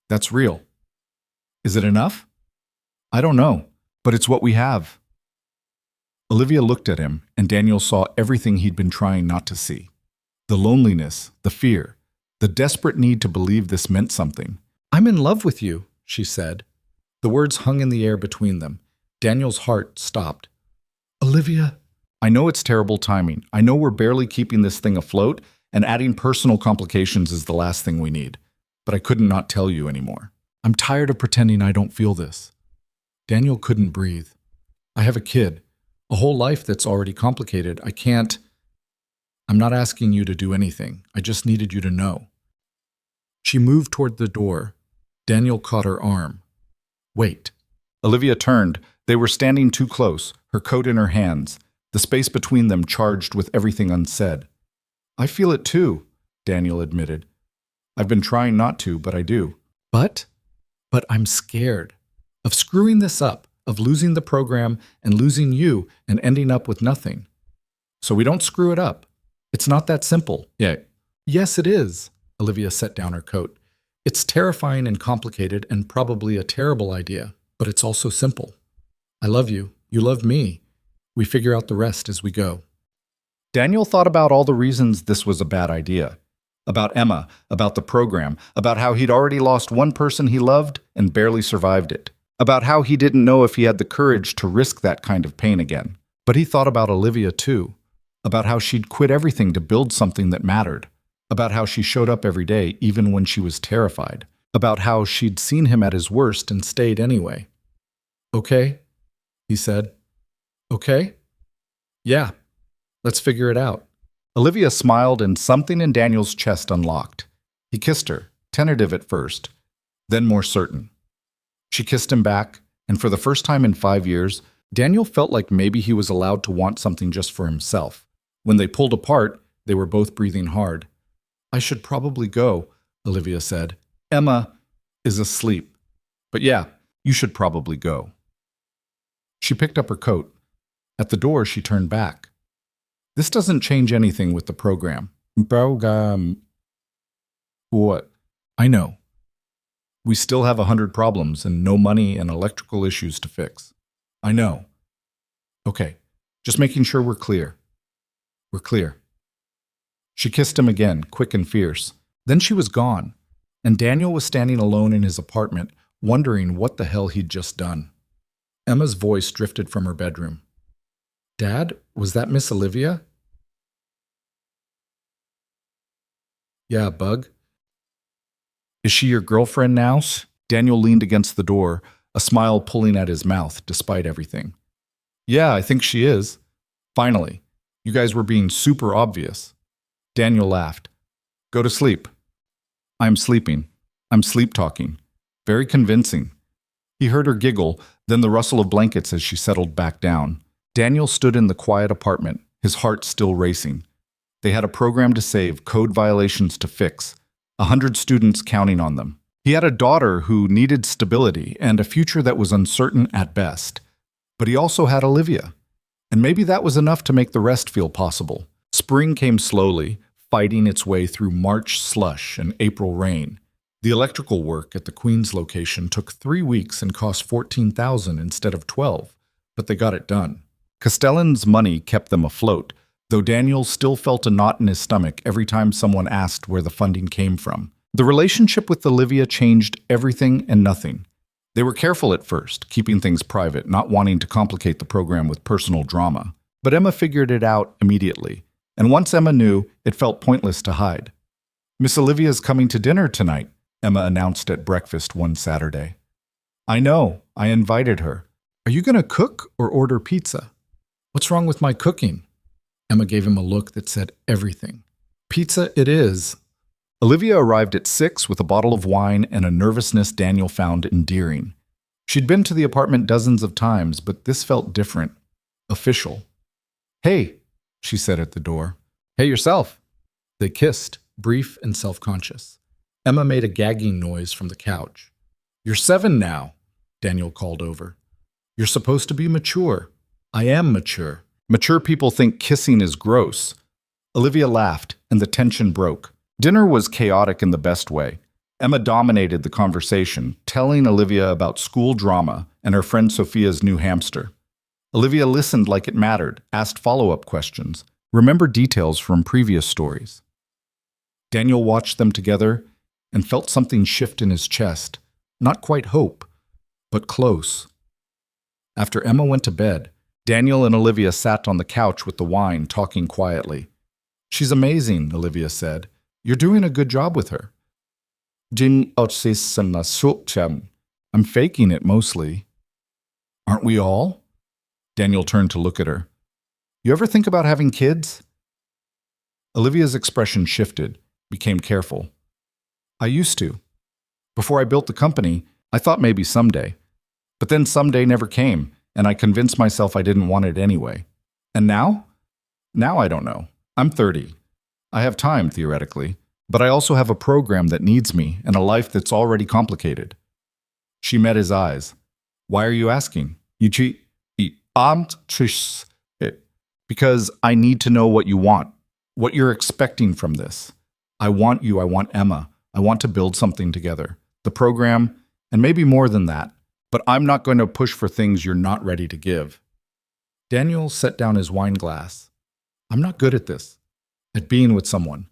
That's real. Is it enough? I don't know, but it's what we have. Olivia looked at him, and Daniel saw everything he'd been trying not to see. The loneliness, the fear, the desperate need to believe this meant something. "I'm in love with you," she said. The words hung in the air between them. Daniel's heart stopped. "Olivia." "I know it's terrible timing. I know we're barely keeping this thing afloat, and adding personal complications is the last thing we need. But I couldn't not tell you anymore. I'm tired of pretending I don't feel this." Daniel couldn't breathe. "I have a kid, a whole life that's already complicated. I can't. I'm not asking you to do anything. I just needed you to know." She moved toward the door. Daniel caught her arm. "Wait." Olivia turned. They were standing too close, her coat in her hands, the space between them charged with everything unsaid. "I feel it too," Daniel admitted. "I've been trying not to, but I do." But I'm scared of screwing this up, of losing the program and losing you and ending up with nothing. So we don't screw it up. It's not that simple. Yeah. Yes, it is. Olivia set down her coat. "It's terrifying and complicated and probably a terrible idea, but it's also simple. I love you. You love me. We figure out the rest as we go." Daniel thought about all the reasons this was a bad idea. About Emma, about the program, about how he'd already lost one person he loved and barely survived it. About how he didn't know if he had the courage to risk that kind of pain again. But he thought about Olivia too. About how she'd quit everything to build something that mattered. About how she showed up every day even when she was terrified. About how she'd seen him at his worst and stayed anyway. "Okay," he said. "Okay? Yeah, let's figure it out." Olivia smiled and something in Daniel's chest unlocked. He kissed her, tentative at first, then more certain. She kissed him back, and for the first time in 5 years, Daniel felt like maybe he was allowed to want something just for himself. When they pulled apart, they were both breathing hard. "I should probably go," Olivia said. "Emma is asleep. But yeah, you should probably go." She picked up her coat. At the door, she turned back. "This doesn't change anything with the program." "Program? What?" "I know. We still have 100 problems and no money and electrical issues to fix." "I know." "Okay, just making sure we're clear." "We're clear." She kissed him again, quick and fierce. Then she was gone, and Daniel was standing alone in his apartment, wondering what the hell he'd just done. Emma's voice drifted from her bedroom. "Dad, was that Miss Olivia?" "Yeah, Bug." "Is she your girlfriend now?" Daniel leaned against the door, a smile pulling at his mouth despite everything. "Yeah, I think she is. Finally. You guys were being super obvious." Daniel laughed. "Go to sleep." "I'm sleeping. I'm sleep-talking. Very convincing." He heard her giggle, then the rustle of blankets as she settled back down. Daniel stood in the quiet apartment, his heart still racing. They had a program to save, code violations to fix, 100 students counting on them. He had a daughter who needed stability and a future that was uncertain at best. But he also had Olivia. And maybe that was enough to make the rest feel possible. Spring came slowly, fighting its way through March slush and April rain. The electrical work at the Queens location took 3 weeks and cost $14,000 instead of $12, but they got it done. Castellan's money kept them afloat, though Daniel still felt a knot in his stomach every time someone asked where the funding came from. The relationship with Olivia changed everything and nothing. They were careful at first, keeping things private, not wanting to complicate the program with personal drama. But Emma figured it out immediately, and once Emma knew, it felt pointless to hide. "Miss Olivia's coming to dinner tonight," Emma announced at breakfast one Saturday. "I know, I invited her. Are you going to cook or order pizza?" "What's wrong with my cooking?" Emma gave him a look that said everything. "Pizza it is." Olivia arrived at 6 with a bottle of wine and a nervousness Daniel found endearing. She'd been to the apartment dozens of times, but this felt different, official. "Hey," she said at the door. "Hey yourself." They kissed, brief and self-conscious. Emma made a gagging noise from the couch. "You're 7 now," Daniel called over. "You're supposed to be mature." "I am mature." "Mature people think kissing is gross." Olivia laughed, and the tension broke. Dinner was chaotic in the best way. Emma dominated the conversation, telling Olivia about school drama and her friend Sophia's new hamster. Olivia listened like it mattered, asked follow-up questions, remembered details from previous stories. Daniel watched them together and felt something shift in his chest. Not quite hope, but close. After Emma went to bed, Daniel and Olivia sat on the couch with the wine, talking quietly. "She's amazing," Olivia said. "You're doing a good job with her." "I'm faking it mostly." "Aren't we all?" Daniel turned to look at her. "You ever think about having kids?" Olivia's expression shifted, became careful. "I used to. Before I built the company, I thought maybe someday. But then someday never came, and I convinced myself I didn't want it anyway. And now? Now I don't know. I'm 30. I have time, theoretically, but I also have a program that needs me and a life that's already complicated." She met his eyes. "Why are you asking?" Because I need to know what you want, what you're expecting from this. I want you, I want Emma. I want to build something together. The program, and maybe more than that, but I'm not going to push for things you're not ready to give." Daniel set down his wine glass. "I'm not good at this, at being with someone.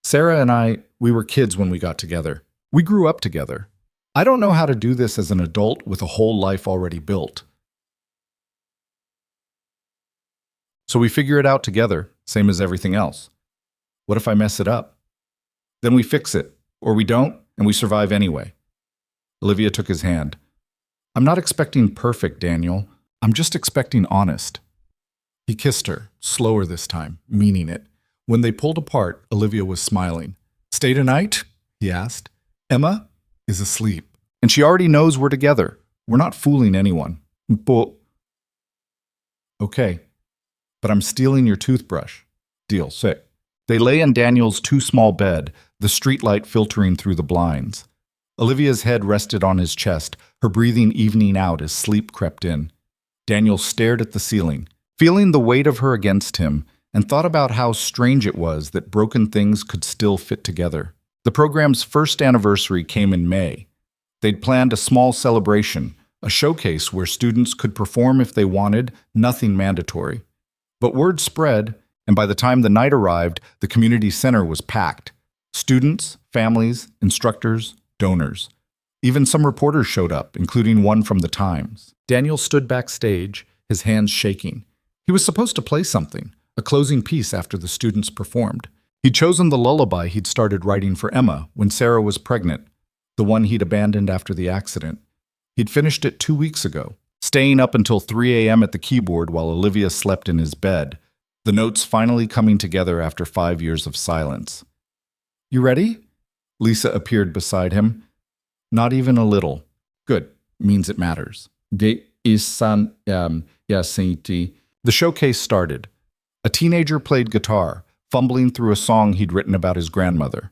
Sarah and I, we were kids when we got together. We grew up together. I don't know how to do this as an adult with a whole life already built. So we figure it out together, same as everything else. What if I mess it up? Then we fix it, or we don't, and we survive anyway." Olivia took his hand. "I'm not expecting perfect, Daniel. I'm just expecting honest." He kissed her, slower this time, meaning it. When they pulled apart, Olivia was smiling. "Stay tonight?" he asked. "Emma is asleep, and she already knows we're together. We're not fooling anyone." "Okay, but I'm stealing your toothbrush." "Deal, sick." They lay in Daniel's too small bed, the streetlight filtering through the blinds. Olivia's head rested on his chest, her breathing evening out as sleep crept in. Daniel stared at the ceiling, feeling the weight of her against him, and thought about how strange it was that broken things could still fit together. The program's first anniversary came in May. They'd planned a small celebration, a showcase where students could perform if they wanted, nothing mandatory. But word spread, and by the time the night arrived, the community center was packed. Students, families, instructors, donors. Even some reporters showed up, including one from the Times. Daniel stood backstage, his hands shaking. He was supposed to play something, a closing piece after the students performed. He'd chosen the lullaby he'd started writing for Emma when Sarah was pregnant, the one he'd abandoned after the accident. He'd finished it 2 weeks ago, staying up until 3 a.m. at the keyboard while Olivia slept in his bed, the notes finally coming together after 5 years of silence. "You ready?" Lisa appeared beside him. "Not even a little." "Good. Means it matters." The showcase started. A teenager played guitar, fumbling through a song he'd written about his grandmother.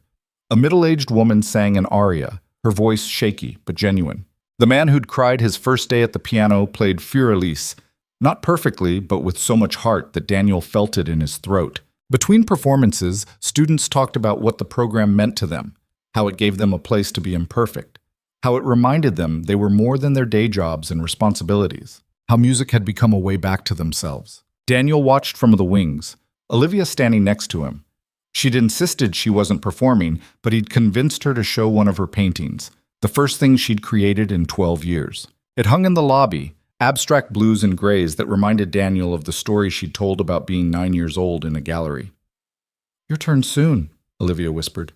A middle-aged woman sang an aria, her voice shaky but genuine. The man who'd cried his first day at the piano played Fur-Elise, not perfectly, but with so much heart that Daniel felt it in his throat. Between performances, students talked about what the program meant to them, how it gave them a place to be imperfect, how it reminded them they were more than their day jobs and responsibilities, how music had become a way back to themselves. Daniel watched from the wings, Olivia standing next to him. She'd insisted she wasn't performing, but he'd convinced her to show one of her paintings, the first thing she'd created in 12 years. It hung in the lobby, abstract blues and grays that reminded Daniel of the story she'd told about being 9 years old in a gallery. "Your turn soon," Olivia whispered.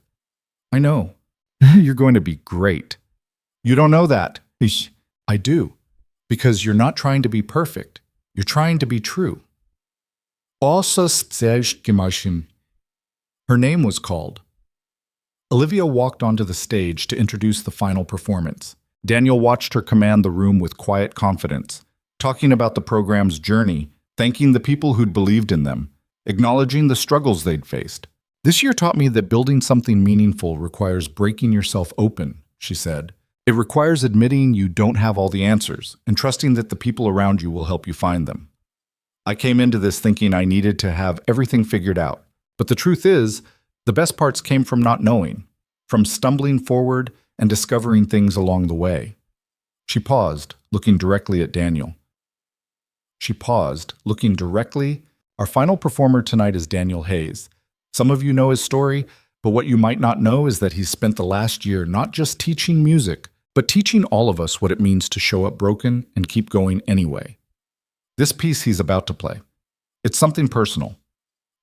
"I know. You're going to be great." "You don't know that." "I do. Because you're not trying to be perfect. You're trying to be true." Her name was called. Olivia walked onto the stage to introduce the final performance. Daniel watched her command the room with quiet confidence, talking about the program's journey, thanking the people who'd believed in them, acknowledging the struggles they'd faced. "This year taught me that building something meaningful requires breaking yourself open," she said. "It requires admitting you don't have all the answers and trusting that the people around you will help you find them. I came into this thinking I needed to have everything figured out, but the truth is, the best parts came from not knowing, from stumbling forward and discovering things along the way. She paused, looking directly at Daniel. Our final performer tonight is Daniel Hayes. Some of you know his story, but what you might not know is that he's spent the last year not just teaching music, but teaching all of us what it means to show up broken and keep going anyway. This piece he's about to play, it's something personal,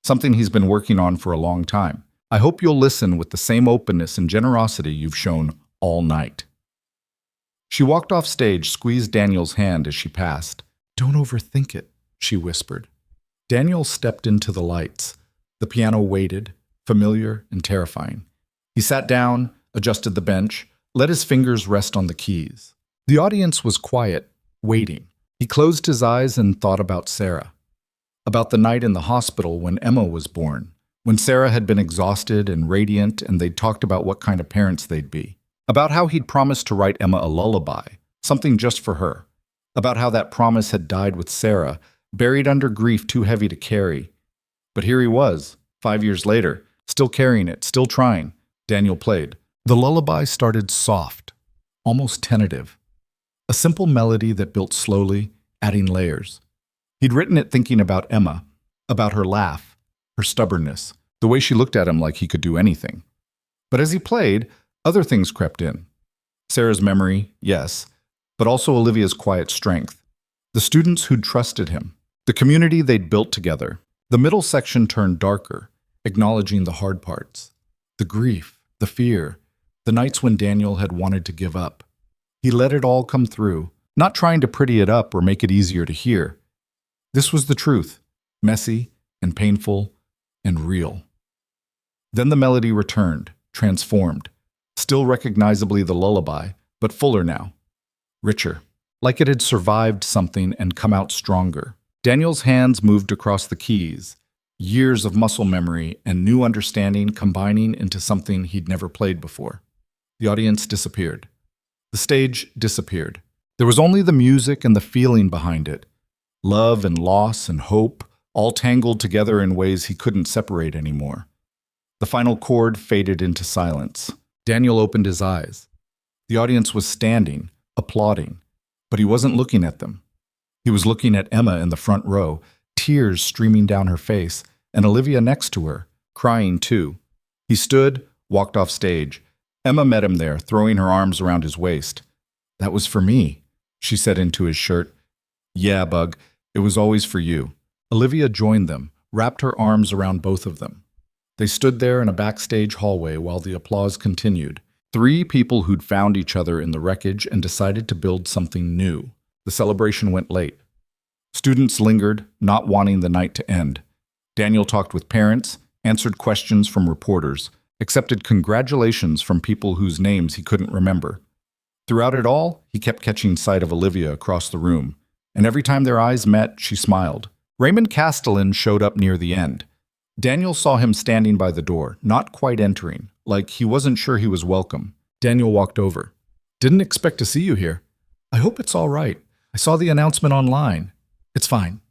something he's been working on for a long time. I hope you'll listen with the same openness and generosity you've shown all night. She walked off stage, squeezed Daniel's hand as she passed. "Don't overthink it," she whispered. Daniel stepped into the lights. The piano waited, familiar and terrifying. He sat down, adjusted the bench, let his fingers rest on the keys. The audience was quiet, waiting. He closed his eyes and thought about Sarah. About the night in the hospital when Emma was born, when Sarah had been exhausted and radiant and they'd talked about what kind of parents they'd be. About how he'd promised to write Emma a lullaby, something just for her. About how that promise had died with Sarah, buried under grief too heavy to carry. But here he was, 5 years later, still carrying it, still trying. Daniel played. The lullaby started soft, almost tentative. A simple melody that built slowly, adding layers. He'd written it thinking about Emma, about her laugh, her stubbornness, the way she looked at him like he could do anything. But as he played, other things crept in. Sarah's memory, yes, but also Olivia's quiet strength. The students who'd trusted him, the community they'd built together. The middle section turned darker, acknowledging the hard parts. The grief, the fear, the nights when Daniel had wanted to give up. He let it all come through, not trying to pretty it up or make it easier to hear. This was the truth, messy and painful and real. Then the melody returned, transformed, still recognizably the lullaby, but fuller now, richer, like it had survived something and come out stronger. Daniel's hands moved across the keys, years of muscle memory and new understanding combining into something he'd never played before. The audience disappeared. The stage disappeared. There was only the music and the feeling behind it. Love and loss and hope, all tangled together in ways he couldn't separate anymore. The final chord faded into silence. Daniel opened his eyes. The audience was standing, applauding, but he wasn't looking at them. He was looking at Emma in the front row, tears streaming down her face, and Olivia next to her, crying too. He stood, walked off stage. Emma met him there, throwing her arms around his waist. "That was for me," she said into his shirt. "Yeah, Bug, it was always for you." Olivia joined them, wrapped her arms around both of them. They stood there in a backstage hallway while the applause continued. 3 people who'd found each other in the wreckage and decided to build something new. The celebration went late. Students lingered, not wanting the night to end. Daniel talked with parents, answered questions from reporters, accepted congratulations from people whose names he couldn't remember. Throughout it all, he kept catching sight of Olivia across the room, and every time their eyes met, she smiled. Raymond Castellan showed up near the end. Daniel saw him standing by the door, not quite entering, like he wasn't sure he was welcome. Daniel walked over. "Didn't expect to see you here. I hope it's all right. I saw the announcement online." "It's fine."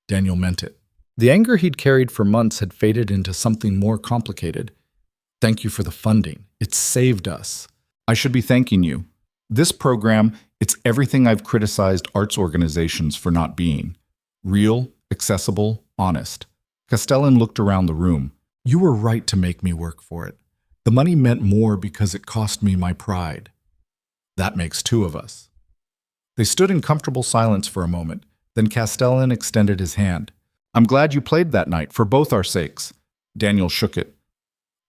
Daniel meant it. The anger he'd carried for months had faded into something more complicated. "Thank you for the funding. It saved us. I should be thanking you. This program, it's everything I've criticized arts organizations for not being. Real, accessible, honest." Castellan looked around the room. "You were right to make me work for it. The money meant more because it cost me my pride. That makes 2 of us." They stood in comfortable silence for a moment. Then Castellan extended his hand. "I'm glad you played that night, for both our sakes." Daniel shook it.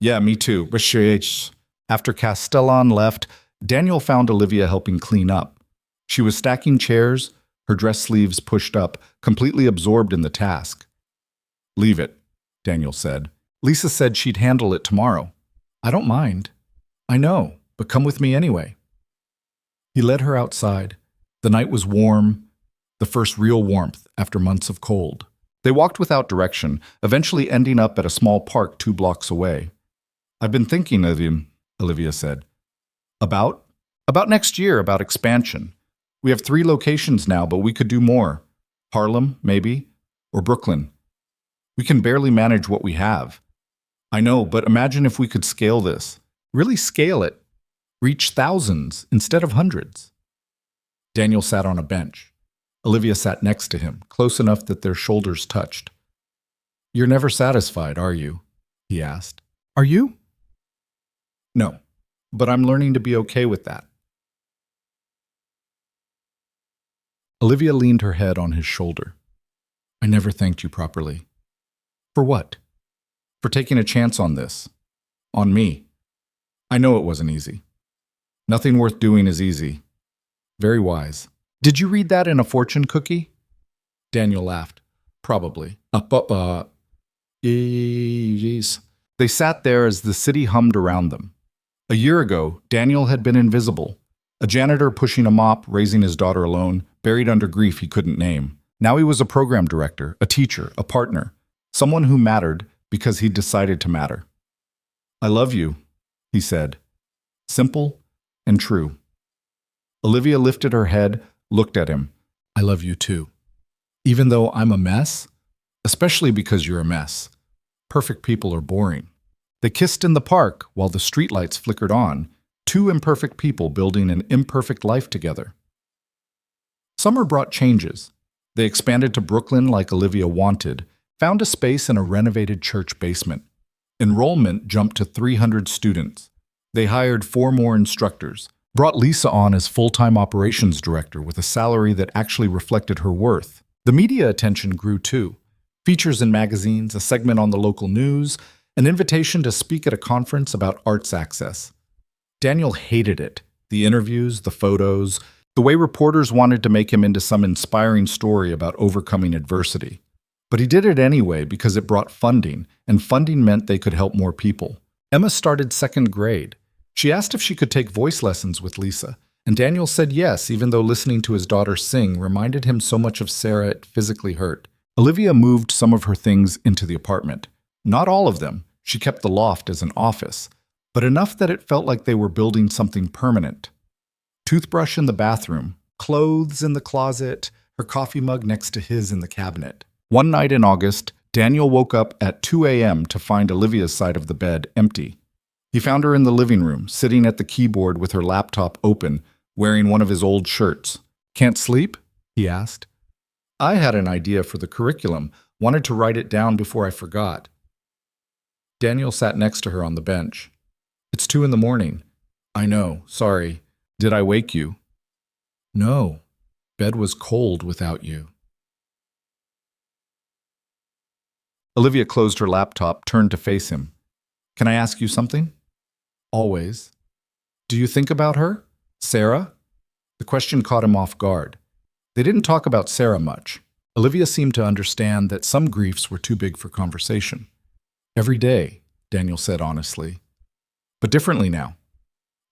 "Yeah, me too." After Castellan left, Daniel found Olivia helping clean up. She was stacking chairs, her dress sleeves pushed up, completely absorbed in the task. "Leave it," Daniel said. "Lisa said she'd handle it tomorrow." "I don't mind." "I know, but come with me anyway." He led her outside. The night was warm, the first real warmth after months of cold. They walked without direction, eventually ending up at a small park 2 blocks away. "I've been thinking of you," Olivia said. About next year, about expansion. We have 3 locations now, but we could do more. Harlem, maybe, or Brooklyn. We can barely manage what we have." "I know, but imagine if we could scale this. Really scale it." reach thousands instead of hundreds. Daniel sat on a bench. Olivia sat next to him, close enough that their shoulders touched. "You're never satisfied, are you?" he asked. "Are you?" "No, but I'm learning to be okay with that." Olivia leaned her head on his shoulder. "I never thanked you properly." "For what?" "For taking a chance on this. On me. I know it wasn't easy. Nothing worth doing is easy. Very wise." "Did you read that in a fortune cookie?" Daniel laughed. "Probably. Yes." They sat there as the city hummed around them. A year ago, Daniel had been invisible. A janitor pushing a mop, raising his daughter alone, buried under grief he couldn't name. Now he was a program director, a teacher, a partner, someone who mattered because he decided to matter. "I love you," he said. Simple and true. Olivia lifted her head, looked at him. "I love you too. Even though I'm a mess, especially because you're a mess. Perfect people are boring." They kissed in the park while the streetlights flickered on, two imperfect people building an imperfect life together. Summer brought changes. They expanded to Brooklyn like Olivia wanted, found a space in a renovated church basement. Enrollment jumped to 300 students. They hired 4 more instructors, brought Lisa on as full-time operations director with a salary that actually reflected her worth. The media attention grew too. Features in magazines, a segment on the local news, an invitation to speak at a conference about arts access. Daniel hated it. The interviews, the photos, the way reporters wanted to make him into some inspiring story about overcoming adversity. But he did it anyway because it brought funding, and funding meant they could help more people. Emma started 2nd grade. She asked if she could take voice lessons with Lisa, and Daniel said yes, even though listening to his daughter sing reminded him so much of Sarah it physically hurt. Olivia moved some of her things into the apartment. Not all of them. She kept the loft as an office, but enough that it felt like they were building something permanent. Toothbrush in the bathroom, clothes in the closet, her coffee mug next to his in the cabinet. One night in August, Daniel woke up at 2 a.m. to find Olivia's side of the bed empty. He found her in the living room, sitting at the keyboard with her laptop open, wearing one of his old shirts. "Can't sleep?" he asked. "I had an idea for the curriculum, wanted to write it down before I forgot." Daniel sat next to her on the bench. "It's 2 in the morning. "I know, sorry. Did I wake you?" "No. Bed was cold without you." Olivia closed her laptop, turned to face him. "Can I ask you something?" "Always." "Do you think about her? Sarah?" The question caught him off guard. They didn't talk about Sarah much. Olivia seemed to understand that some griefs were too big for conversation. "Every day," Daniel said honestly. "But differently now.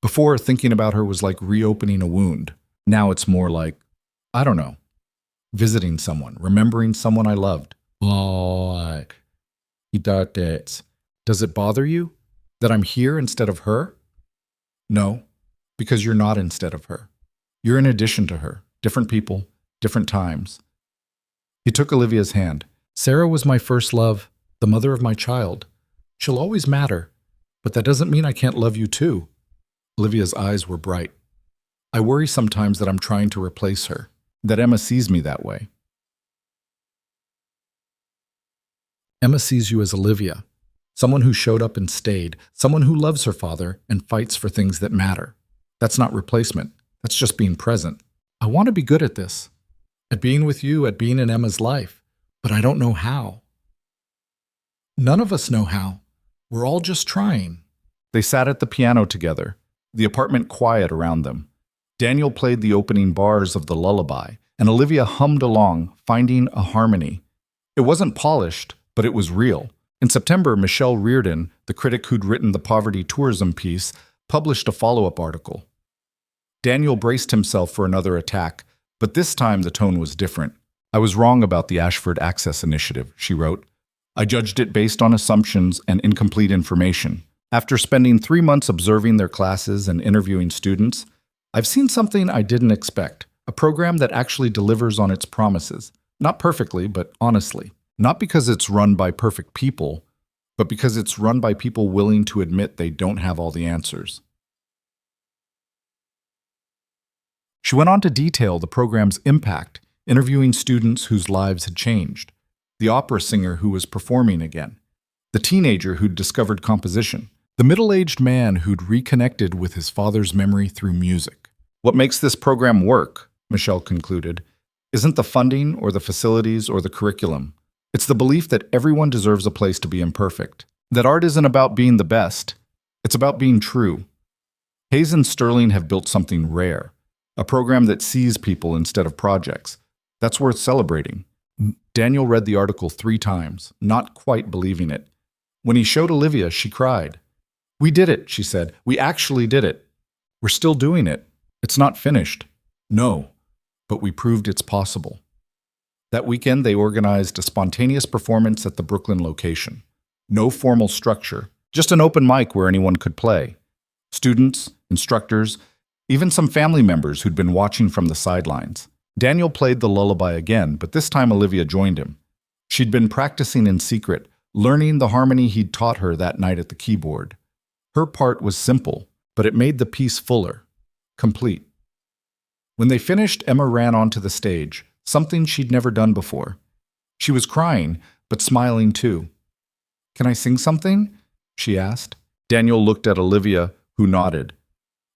Before, thinking about her was like reopening a wound. Now it's more like, I don't know, visiting someone, remembering someone I loved." "Does it bother you that I'm here instead of her?" "No, because you're not instead of her. You're in addition to her. Different people, different times." He took Olivia's hand. "Sarah was my first love, the mother of my child. She'll always matter, but that doesn't mean I can't love you too." Olivia's eyes were bright. "I worry sometimes that I'm trying to replace her, that Emma sees me that way." "Emma sees you as Olivia, someone who showed up and stayed, someone who loves her father and fights for things that matter. That's not replacement. That's just being present. I want to be good at this, at being with you, at being in Emma's life, but I don't know how." "None of us know how. We're all just trying." They sat at the piano together, the apartment quiet around them. Daniel played the opening bars of the lullaby, and Olivia hummed along, finding a harmony. It wasn't polished, but it was real. In September, Michelle Reardon, the critic who'd written the poverty tourism piece, published a follow-up article. Daniel braced himself for another attack, but this time the tone was different. "I was wrong about the Ashford Access Initiative," she wrote. "I judged it based on assumptions and incomplete information. After spending 3 months observing their classes and interviewing students, I've seen something I didn't expect, a program that actually delivers on its promises. Not perfectly, but honestly. Not because it's run by perfect people, but because it's run by people willing to admit they don't have all the answers." She went on to detail the program's impact, interviewing students whose lives had changed, the opera singer who was performing again, the teenager who'd discovered composition, the middle-aged man who'd reconnected with his father's memory through music. What makes this program work, Michelle concluded, isn't the funding or the facilities or the curriculum. It's the belief that everyone deserves a place to be imperfect, that art isn't about being the best, it's about being true. Hayes and Sterling have built something rare, a program that sees people instead of projects. That's worth celebrating. Daniel read the article 3 times, not quite believing it. When he showed Olivia, she cried. "We did it," she said. "We actually did it. We're still doing it. It's not finished." "No, but we proved it's possible." That weekend, they organized a spontaneous performance at the Brooklyn location. No formal structure, just an open mic where anyone could play. Students, instructors, even some family members who'd been watching from the sidelines. Daniel played the lullaby again, but this time Olivia joined him. She'd been practicing in secret, learning the harmony he'd taught her that night at the keyboard. Her part was simple, but it made the piece fuller, complete. When they finished, Emma ran onto the stage, something she'd never done before. She was crying, but smiling too. "Can I sing something?" she asked. Daniel looked at Olivia, who nodded.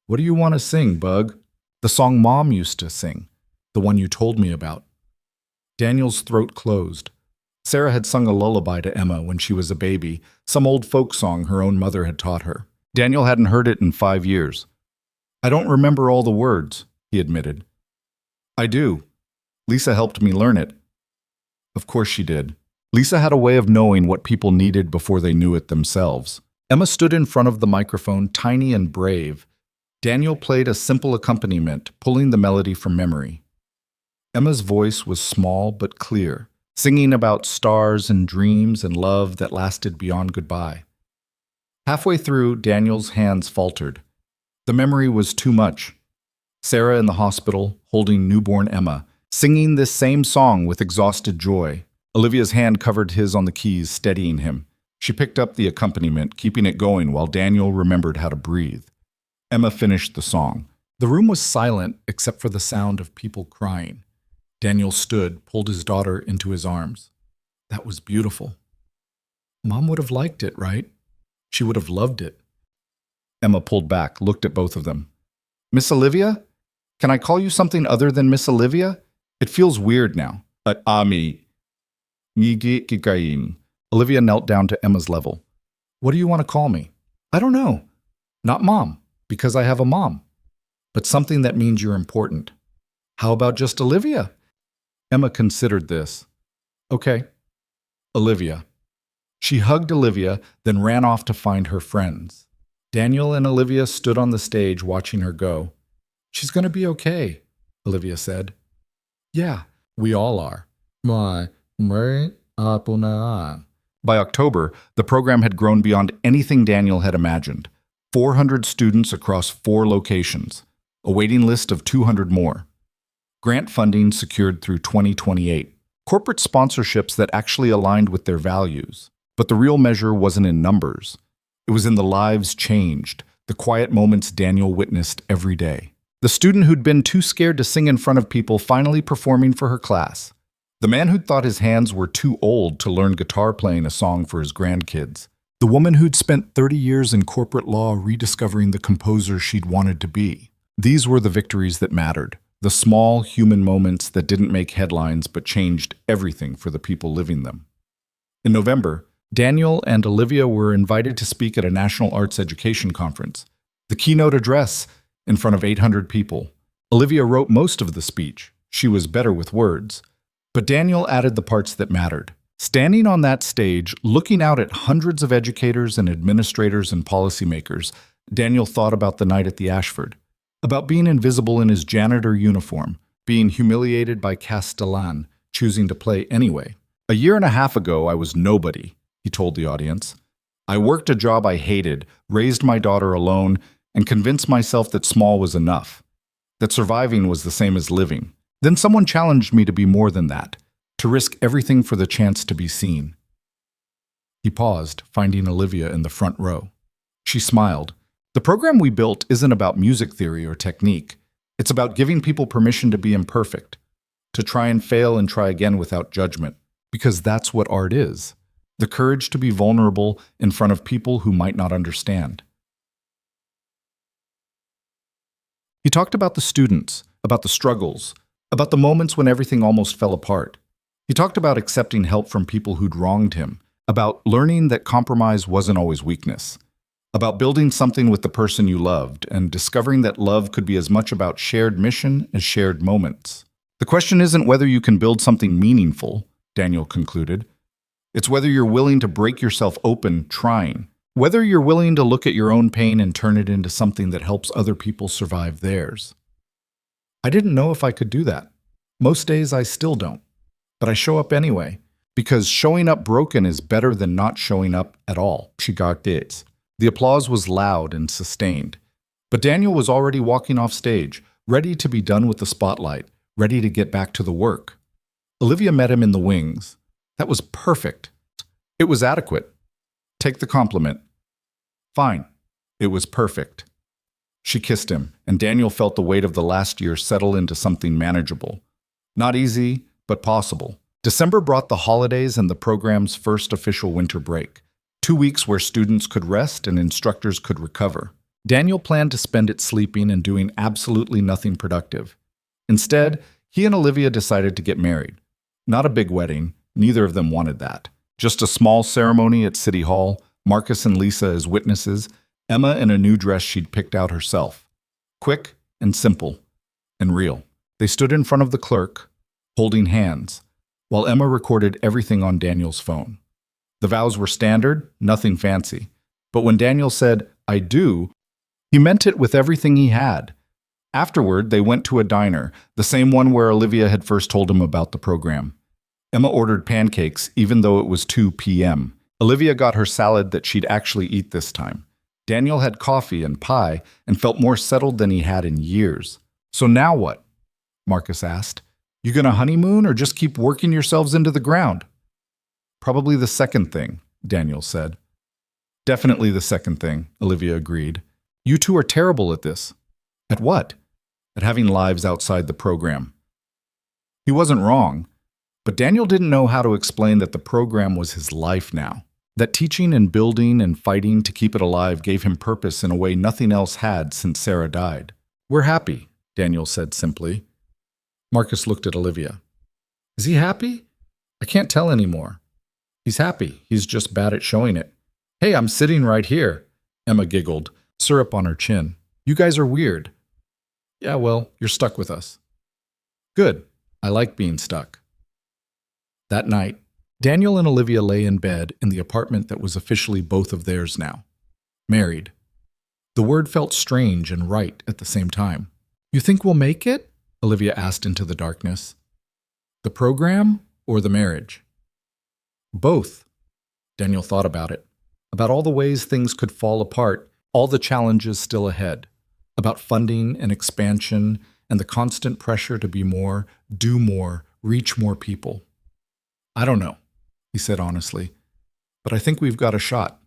"What do you want to sing, Bug?" "The song Mom used to sing, the one you told me about." Daniel's throat closed. Sarah had sung a lullaby to Emma when she was a baby, some old folk song her own mother had taught her. Daniel hadn't heard it in 5 years. "I don't remember all the words," he admitted. "I do. Lisa helped me learn it." Of course she did. Lisa had a way of knowing what people needed before they knew it themselves. Emma stood in front of the microphone, tiny and brave. Daniel played a simple accompaniment, pulling the melody from memory. Emma's voice was small but clear, singing about stars and dreams and love that lasted beyond goodbye. Halfway through, Daniel's hands faltered. The memory was too much. Sarah in the hospital, holding newborn Emma, singing this same song with exhausted joy. Olivia's hand covered his on the keys, steadying him. She picked up the accompaniment, keeping it going while Daniel remembered how to breathe. Emma finished the song. The room was silent except for the sound of people crying. Daniel stood, pulled his daughter into his arms. "That was beautiful. Mom would have liked it, right? She would have loved it." Emma pulled back, looked at both of them. "Miss Olivia? Can I call you something other than Miss Olivia? It feels weird now." Ami. Olivia knelt down to Emma's level. "What do you want to call me?" "I don't know. Not Mom, because I have a mom. But something that means you're important." "How about just Olivia?" Emma considered this. "Okay, Olivia." She hugged Olivia, then ran off to find her friends. Daniel and Olivia stood on the stage watching her go. "She's going to be okay," Olivia said. "Yeah, we all are." By October, the program had grown beyond anything Daniel had imagined. 400 students across 4 locations, a waiting list of 200 more. Grant funding secured through 2028. Corporate sponsorships that actually aligned with their values. But the real measure wasn't in numbers. It was in the lives changed, the quiet moments Daniel witnessed every day. The student who'd been too scared to sing in front of people finally performing for her class. The man who'd thought his hands were too old to learn guitar playing a song for his grandkids. The woman who'd spent 30 years in corporate law rediscovering the composer she'd wanted to be. These were the victories that mattered. The small human moments that didn't make headlines but changed everything for the people living them. In November, Daniel and Olivia were invited to speak at a national arts education conference. The keynote address in front of 800 people. Olivia wrote most of the speech. She was better with words. But Daniel added the parts that mattered. Standing on that stage, looking out at hundreds of educators and administrators and policymakers, Daniel thought about the night at the Ashford, about being invisible in his janitor uniform, being humiliated by Castellan, choosing to play anyway. "A year and a half ago, I was nobody," he told the audience. "I worked a job I hated, raised my daughter alone, and convinced myself that small was enough, that surviving was the same as living. Then someone challenged me to be more than that, to risk everything for the chance to be seen." He paused, finding Olivia in the front row. She smiled. "The program we built isn't about music theory or technique. It's about giving people permission to be imperfect, to try and fail and try again without judgment, because that's what art is. The courage to be vulnerable in front of people who might not understand. He talked about the students, about the struggles, about the moments when everything almost fell apart. He talked about accepting help from people who'd wronged him, about learning that compromise wasn't always weakness, about building something with the person you loved, and discovering that love could be as much about shared mission as shared moments. The question isn't whether you can build something meaningful, Daniel concluded. It's whether you're willing to break yourself open trying, whether you're willing to look at your own pain and turn it into something that helps other people survive theirs. I didn't know if I could do that. Most days I still don't. But I show up anyway, because showing up broken is better than not showing up at all. She got it. The applause was loud and sustained. But Daniel was already walking off stage, ready to be done with the spotlight, ready to get back to the work. Olivia met him in the wings. That was perfect. It was adequate. Take the compliment. Fine. It was perfect. She kissed him, and Daniel felt the weight of the last year settle into something manageable. Not easy, but possible. December brought the holidays and the program's first official winter break. 2 weeks where students could rest and instructors could recover. Daniel planned to spend it sleeping and doing absolutely nothing productive. Instead, he and Olivia decided to get married. Not a big wedding, neither of them wanted that. Just a small ceremony at City Hall, Marcus and Lisa as witnesses, Emma in a new dress she'd picked out herself. Quick and simple and real. They stood in front of the clerk, holding hands, while Emma recorded everything on Daniel's phone. The vows were standard, nothing fancy. But when Daniel said, "I do," he meant it with everything he had. Afterward, they went to a diner, the same one where Olivia had first told him about the program. Emma ordered pancakes, even though it was 2 p.m. Olivia got her salad that she'd actually eat this time. Daniel had coffee and pie and felt more settled than he had in years. "So now what?" Marcus asked. "You gonna honeymoon or just keep working yourselves into the ground?" "Probably the second thing," Daniel said. "Definitely the second thing," Olivia agreed. "You two are terrible at this." "At what?" "At having lives outside the program." He wasn't wrong, but Daniel didn't know how to explain that the program was his life now. That teaching and building and fighting to keep it alive gave him purpose in a way nothing else had since Sarah died. "We're happy," Daniel said simply. Marcus looked at Olivia. "Is he happy? I can't tell anymore." "He's happy. He's just bad at showing it." "Hey, I'm sitting right here," Emma giggled, syrup on her chin. "You guys are weird." "Yeah, well, you're stuck with us." "Good. I like being stuck." That night, Daniel and Olivia lay in bed in the apartment that was officially both of theirs now. Married. The word felt strange and right at the same time. "You think we'll make it?" Olivia asked into the darkness. "The program or the marriage?" "Both." Daniel thought about it, about all the ways things could fall apart, all the challenges still ahead, about funding and expansion and the constant pressure to be more, do more, reach more people. "I don't know," he said honestly, "but I think we've got a shot."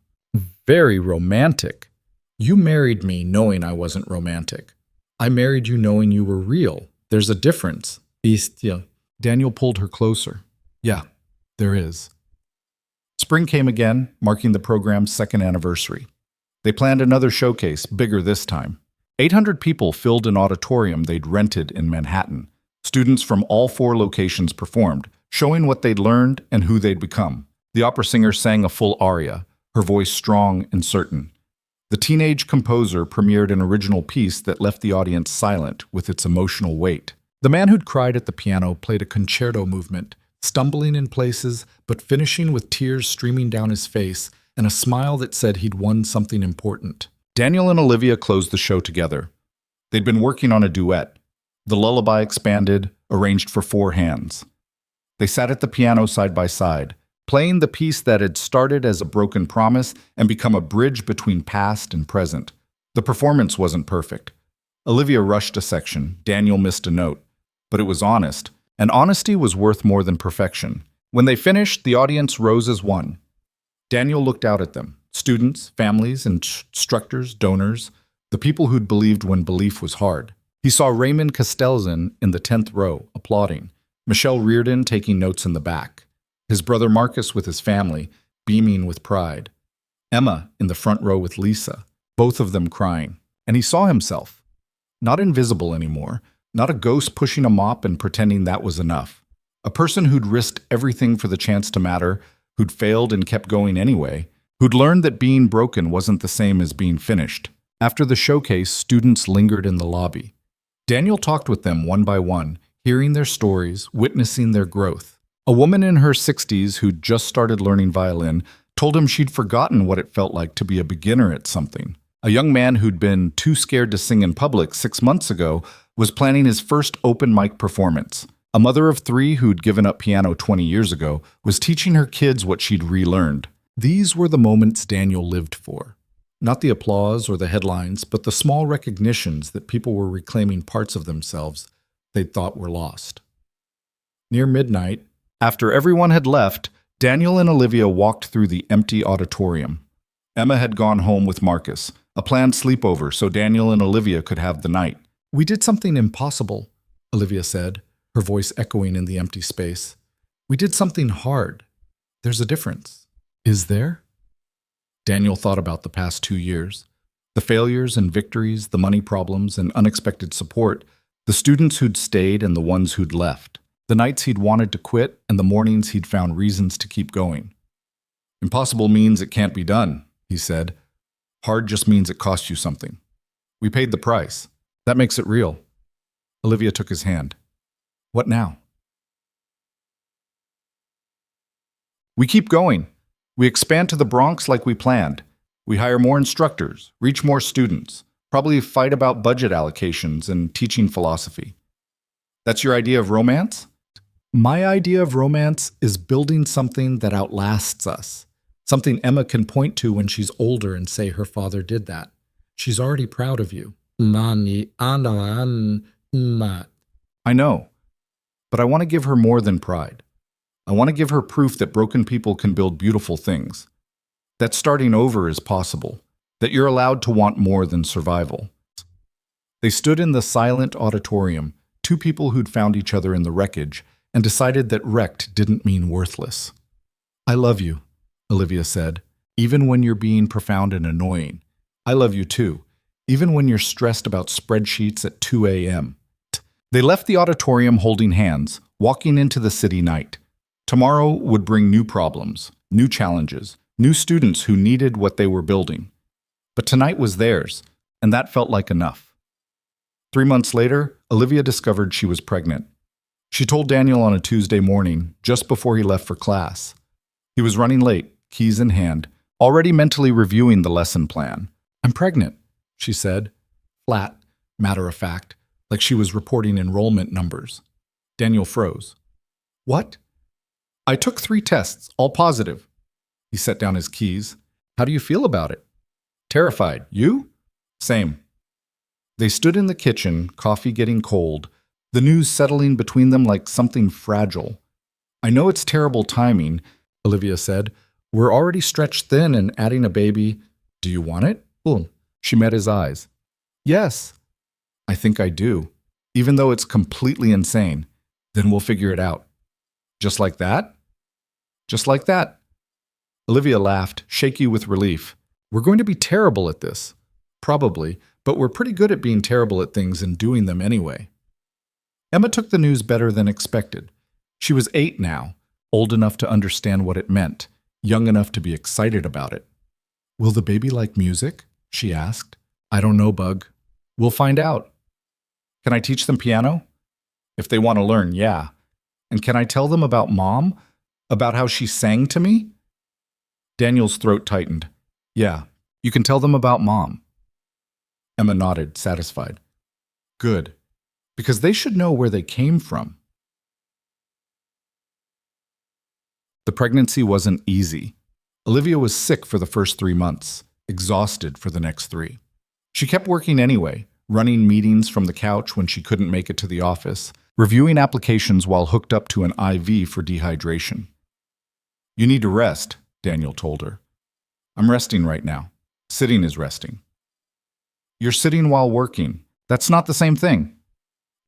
"Very romantic. You married me knowing I wasn't romantic. I married you knowing you were real. There's a difference." Daniel pulled her closer. "Yeah, there is." Spring came again, marking the program's second anniversary. They planned another showcase, bigger this time. 800 people filled an auditorium they'd rented in Manhattan. Students from all 4 locations performed, showing what they'd learned and who they'd become. The opera singer sang a full aria, her voice strong and certain. The teenage composer premiered an original piece that left the audience silent with its emotional weight. The man who'd cried at the piano played a concerto movement, stumbling in places but finishing with tears streaming down his face and a smile that said he'd won something important. Daniel and Olivia closed the show together. They'd been working on a duet. The lullaby expanded, arranged for 4 hands. They sat at the piano side by side, playing the piece that had started as a broken promise and become a bridge between past and present. The performance wasn't perfect. Olivia rushed a section, Daniel missed a note. But it was honest, and honesty was worth more than perfection. When they finished, the audience rose as one. Daniel looked out at them, students, families, instructors, donors, the people who'd believed when belief was hard. He saw Raymond Castelzan in the 10th row, applauding, Michelle Reardon taking notes in the back, his brother Marcus with his family, beaming with pride, Emma in the front row with Lisa, both of them crying. And he saw himself, not invisible anymore, not a ghost pushing a mop and pretending that was enough. A person who'd risked everything for the chance to matter, who'd failed and kept going anyway, who'd learned that being broken wasn't the same as being finished. After the showcase, students lingered in the lobby. Daniel talked with them one by one, hearing their stories, witnessing their growth. A woman in her 60s who'd just started learning violin told him she'd forgotten what it felt like to be a beginner at something. A young man who'd been too scared to sing in public 6 months ago was planning his first open mic performance. A mother of 3 who'd given up piano 20 years ago was teaching her kids what she'd relearned. These were the moments Daniel lived for. Not the applause or the headlines, but the small recognitions that people were reclaiming parts of themselves they'd thought were lost. Near midnight, after everyone had left, Daniel and Olivia walked through the empty auditorium. Emma had gone home with Marcus, a planned sleepover so Daniel and Olivia could have the night. "We did something impossible," Olivia said, her voice echoing in the empty space. "We did something hard. There's a difference." "Is there?" Daniel thought about the past 2 years. The failures and victories, the money problems and unexpected support, the students who'd stayed and the ones who'd left, the nights he'd wanted to quit and the mornings he'd found reasons to keep going. "Impossible means it can't be done," he said. "Hard just means it cost you something. We paid the price. That makes it real." Olivia took his hand. "What now?" "We keep going. We expand to the Bronx like we planned. We hire more instructors, reach more students, probably fight about budget allocations and teaching philosophy." "That's your idea of romance?" "My idea of romance is building something that outlasts us. Something Emma can point to when she's older and say her father did that. She's already proud of you." "I know, but I want to give her more than pride. I want to give her proof that broken people can build beautiful things, that starting over is possible, that you're allowed to want more than survival." They stood in the silent auditorium, 2 people who'd found each other in the wreckage, and decided that wrecked didn't mean worthless. "I love you," Olivia said, "even when you're being profound and annoying. I love you too, even when you're stressed about spreadsheets at 2 a.m. They left the auditorium holding hands, walking into the city night. Tomorrow would bring new problems, new challenges, new students who needed what they were building. But tonight was theirs, and that felt like enough. 3 months later, Olivia discovered she was pregnant. She told Daniel on a Tuesday morning, just before he left for class. He was running late, keys in hand, already mentally reviewing the lesson plan. "I'm pregnant," she said, flat, matter of fact, like she was reporting enrollment numbers. Daniel froze. "What?" "I took 3 tests, all positive." He set down his keys. "How do you feel about it?" "Terrified. You?" "Same." They stood in the kitchen, coffee getting cold, the news settling between them like something fragile. "I know it's terrible timing," Olivia said. "We're already stretched thin and adding a baby. Do you want it?" "Boom." She met his eyes. "Yes." "I think I do, even though it's completely insane. Then we'll figure it out." "Just like that?" "Just like that." Olivia laughed, shaky with relief. "We're going to be terrible at this." "Probably, but we're pretty good at being terrible at things and doing them anyway." Emma took the news better than expected. She was 8 now, old enough to understand what it meant, young enough to be excited about it. "Will the baby like music?" she asked. "I don't know, Bug. We'll find out." "Can I teach them piano?" "If they want to learn, yeah." "And can I tell them about Mom? About how she sang to me?" Daniel's throat tightened. "Yeah, you can tell them about Mom." Emma nodded, satisfied. "Good, because they should know where they came from." The pregnancy wasn't easy. Olivia was sick for the first 3 months, exhausted for the next 3. She kept working anyway, running meetings from the couch when she couldn't make it to the office, reviewing applications while hooked up to an IV for dehydration. "You need to rest," Daniel told her. "I'm resting right now. Sitting is resting." "You're sitting while working. That's not the same thing.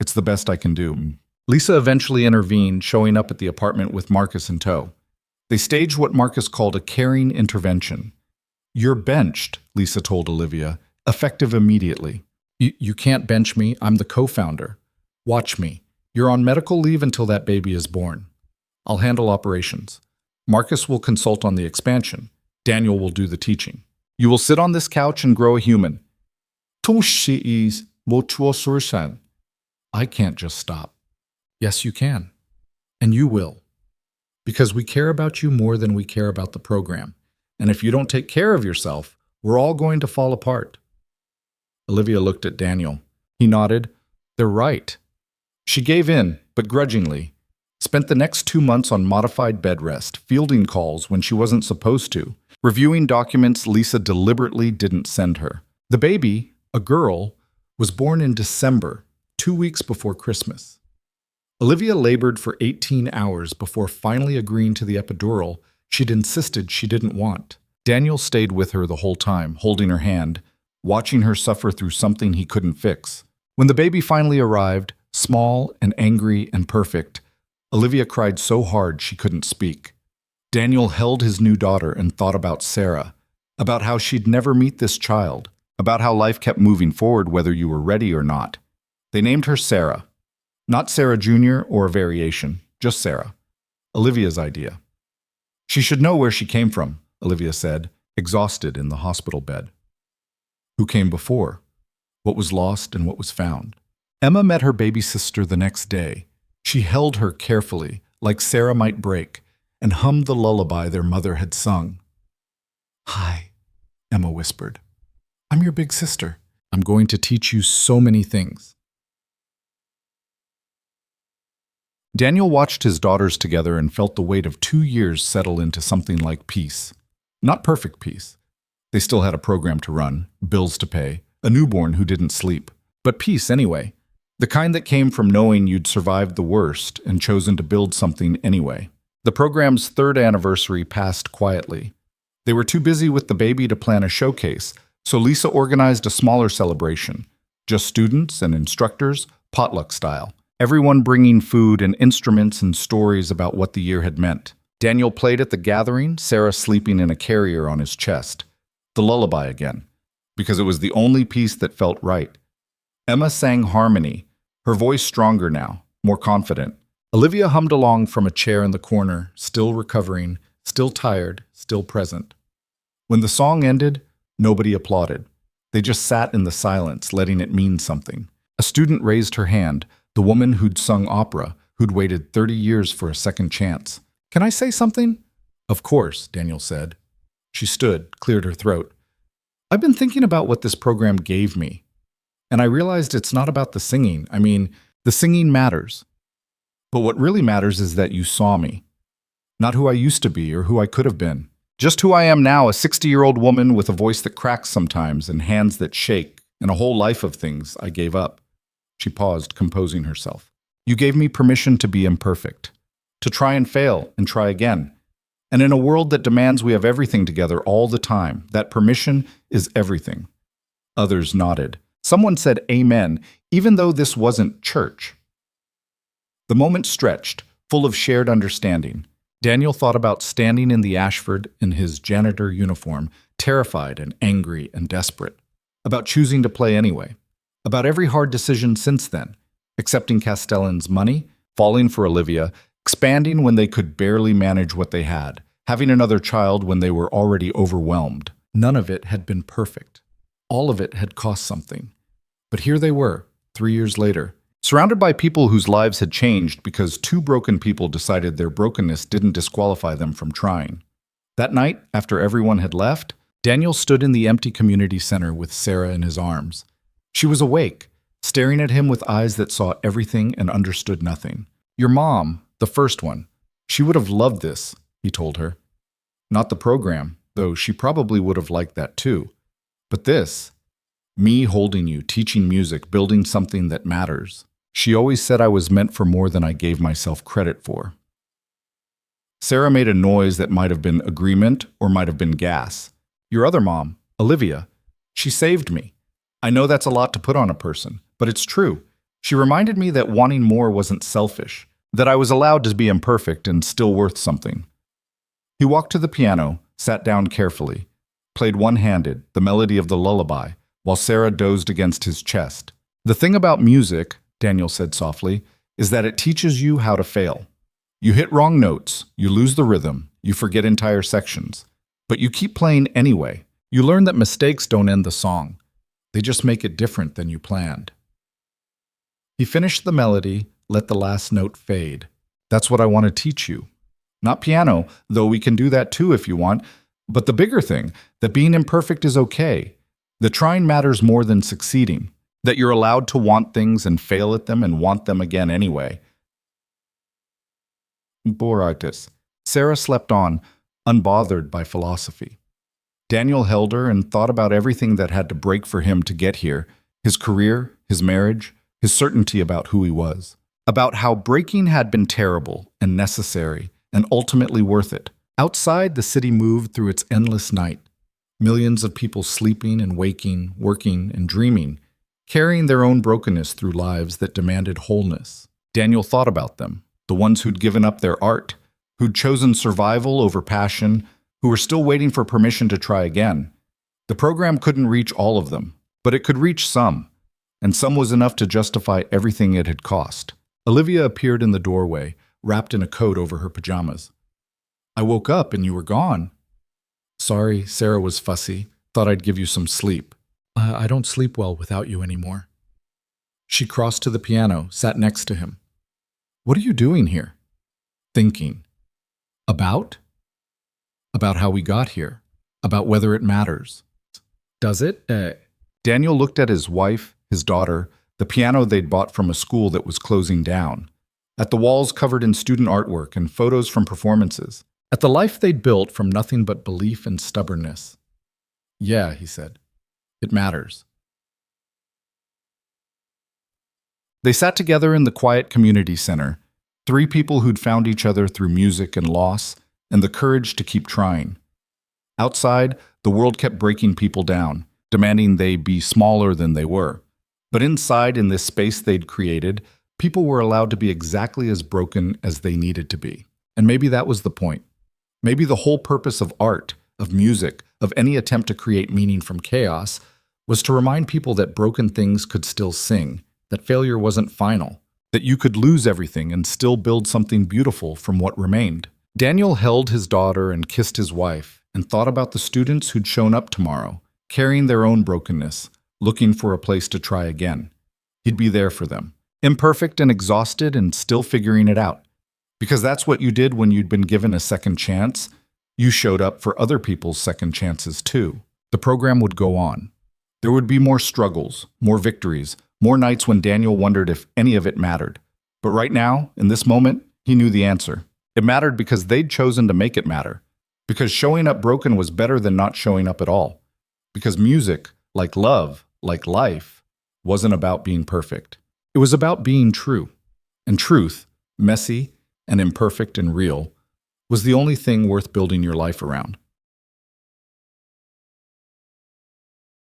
It's the best I can do. Lisa eventually intervened, showing up at the apartment with Marcus in tow. They staged what Marcus called a caring intervention. "You're benched," Lisa told Olivia, effective immediately. You can't bench me. I'm the co-founder. Watch me. You're on medical leave until that baby is born. I'll handle operations. Marcus will consult on the expansion. Daniel will do the teaching. You will sit on this couch and grow a human. I can't just stop. Yes, you can. And you will. Because we care about you more than we care about the program. And if you don't take care of yourself, we're all going to fall apart. Olivia looked at Daniel. He nodded. They're right. She gave in, but grudgingly. Spent the next 2 months on modified bed rest, fielding calls when she wasn't supposed to, reviewing documents Lisa deliberately didn't send her. The baby, a girl, was born in December, 2 weeks before Christmas. Olivia labored for 18 hours before finally agreeing to the epidural she'd insisted she didn't want. Daniel stayed with her the whole time, holding her hand, watching her suffer through something he couldn't fix. When the baby finally arrived, small and angry and perfect, Olivia cried so hard she couldn't speak. Daniel held his new daughter and thought about Sarah, about how she'd never meet this child, about how life kept moving forward whether you were ready or not. They named her Sarah. Not Sarah Jr. or a variation, just Sarah. Olivia's idea. She should know where she came from, Olivia said, exhausted in the hospital bed. Who came before? What was lost and what was found? Emma met her baby sister the next day. She held her carefully, like Sarah might break, and hummed the lullaby their mother had sung. Hi, Emma whispered. I'm your big sister. I'm going to teach you so many things. Daniel watched his daughters together and felt the weight of 2 years settle into something like peace. Not perfect peace. They still had a program to run, bills to pay, a newborn who didn't sleep. But peace anyway. The kind that came from knowing you'd survived the worst and chosen to build something anyway. The program's 3rd anniversary passed quietly. They were too busy with the baby to plan a showcase, so Lisa organized a smaller celebration. Just students and instructors, potluck style. Everyone bringing food and instruments and stories about what the year had meant. Daniel played at the gathering, Sarah sleeping in a carrier on his chest. The lullaby again, because it was the only piece that felt right. Emma sang harmony, her voice stronger now, more confident. Olivia hummed along from a chair in the corner, still recovering, still tired, still present. When the song ended, nobody applauded. They just sat in the silence, letting it mean something. A student raised her hand, the woman who'd sung opera, who'd waited 30 years for a second chance. Can I say something? Of course, Daniel said. She stood, cleared her throat. I've been thinking about what this program gave me. And I realized it's not about the singing. I mean, the singing matters. But what really matters is that you saw me. Not who I used to be or who I could have been. Just who I am now, a 60-year-old woman with a voice that cracks sometimes and hands that shake, and a whole life of things I gave up. She paused, composing herself. You gave me permission to be imperfect, to try and fail and try again. And in a world that demands we have everything together all the time, that permission is everything. Others nodded. Someone said amen, even though this wasn't church. The moment stretched, full of shared understanding. Daniel thought about standing in the Ashford in his janitor uniform, terrified and angry and desperate. About choosing to play anyway. About every hard decision since then. Accepting Castellan's money, falling for Olivia, expanding when they could barely manage what they had, having another child when they were already overwhelmed. None of it had been perfect. All of it had cost something. But here they were, 3 years later, surrounded by people whose lives had changed because 2 broken people decided their brokenness didn't disqualify them from trying. That night, after everyone had left, Daniel stood in the empty community center with Sarah in his arms. She was awake, staring at him with eyes that saw everything and understood nothing. Your mom, the first one, she would have loved this, he told her. Not the program, though she probably would have liked that too. But this, me holding you, teaching music, building something that matters. She always said I was meant for more than I gave myself credit for. Sarah made a noise that might have been agreement or might have been gas. Your other mom, Olivia, she saved me. I know that's a lot to put on a person, But it's true. She reminded me that wanting more wasn't selfish, that I was allowed to be imperfect and still worth something. He walked to the piano, sat down carefully, played one-handed, the melody of the lullaby, while Sarah dozed against his chest. The thing about music, Daniel said softly, is that it teaches you how to fail. You hit wrong notes, you lose the rhythm, you forget entire sections. But you keep playing anyway. You learn that mistakes don't end the song. They just make it different than you planned. He finished the melody, let the last note fade. That's what I want to teach you. Not piano, though we can do that too if you want, but the bigger thing, that being imperfect is okay. That trying matters more than succeeding. That you're allowed to want things and fail at them and want them again anyway. Boraitis. Sarah slept on, unbothered by philosophy. Daniel held her and thought about everything that had to break for him to get here, his career, his marriage, his certainty about who he was. About how breaking had been terrible and necessary and ultimately worth it. Outside, the city moved through its endless night. Millions of people sleeping and waking, working and dreaming, carrying their own brokenness through lives that demanded wholeness. Daniel thought about them, the ones who'd given up their art, who'd chosen survival over passion, who were still waiting for permission to try again. The program couldn't reach all of them, but it could reach some, and some was enough to justify everything it had cost. Olivia appeared in the doorway, wrapped in a coat over her pajamas. I woke up and you were gone. Sorry, Sarah was fussy. Thought I'd give you some sleep. I don't sleep well without you anymore. She crossed to the piano, sat next to him. What are you doing here? Thinking. About? About how we got here. About whether it matters. Does it? Daniel looked at his wife, his daughter, the piano they'd bought from a school that was closing down, at the walls covered in student artwork and photos from performances, at the life they'd built from nothing but belief and stubbornness. Yeah, he said. It matters. They sat together in the quiet community center, three people who'd found each other through music and loss, and the courage to keep trying. Outside, the world kept breaking people down, demanding they be smaller than they were. But inside, in this space they'd created, people were allowed to be exactly as broken as they needed to be. And maybe that was the point. Maybe the whole purpose of art, of music, of any attempt to create meaning from chaos, was to remind people that broken things could still sing, that failure wasn't final, that you could lose everything and still build something beautiful from what remained. Daniel held his daughter and kissed his wife and thought about the students who'd shown up tomorrow, carrying their own brokenness, looking for a place to try again. He'd be there for them, imperfect and exhausted and still figuring it out. Because that's what you did when you'd been given a second chance. You showed up for other people's second chances too. The program would go on. There would be more struggles, more victories, more nights when Daniel wondered if any of it mattered. But right now, in this moment, he knew the answer. It mattered because they'd chosen to make it matter. Because showing up broken was better than not showing up at all. Because music, like love, like life, wasn't about being perfect. It was about being true. And truth, messy and imperfect and real, was the only thing worth building your life around.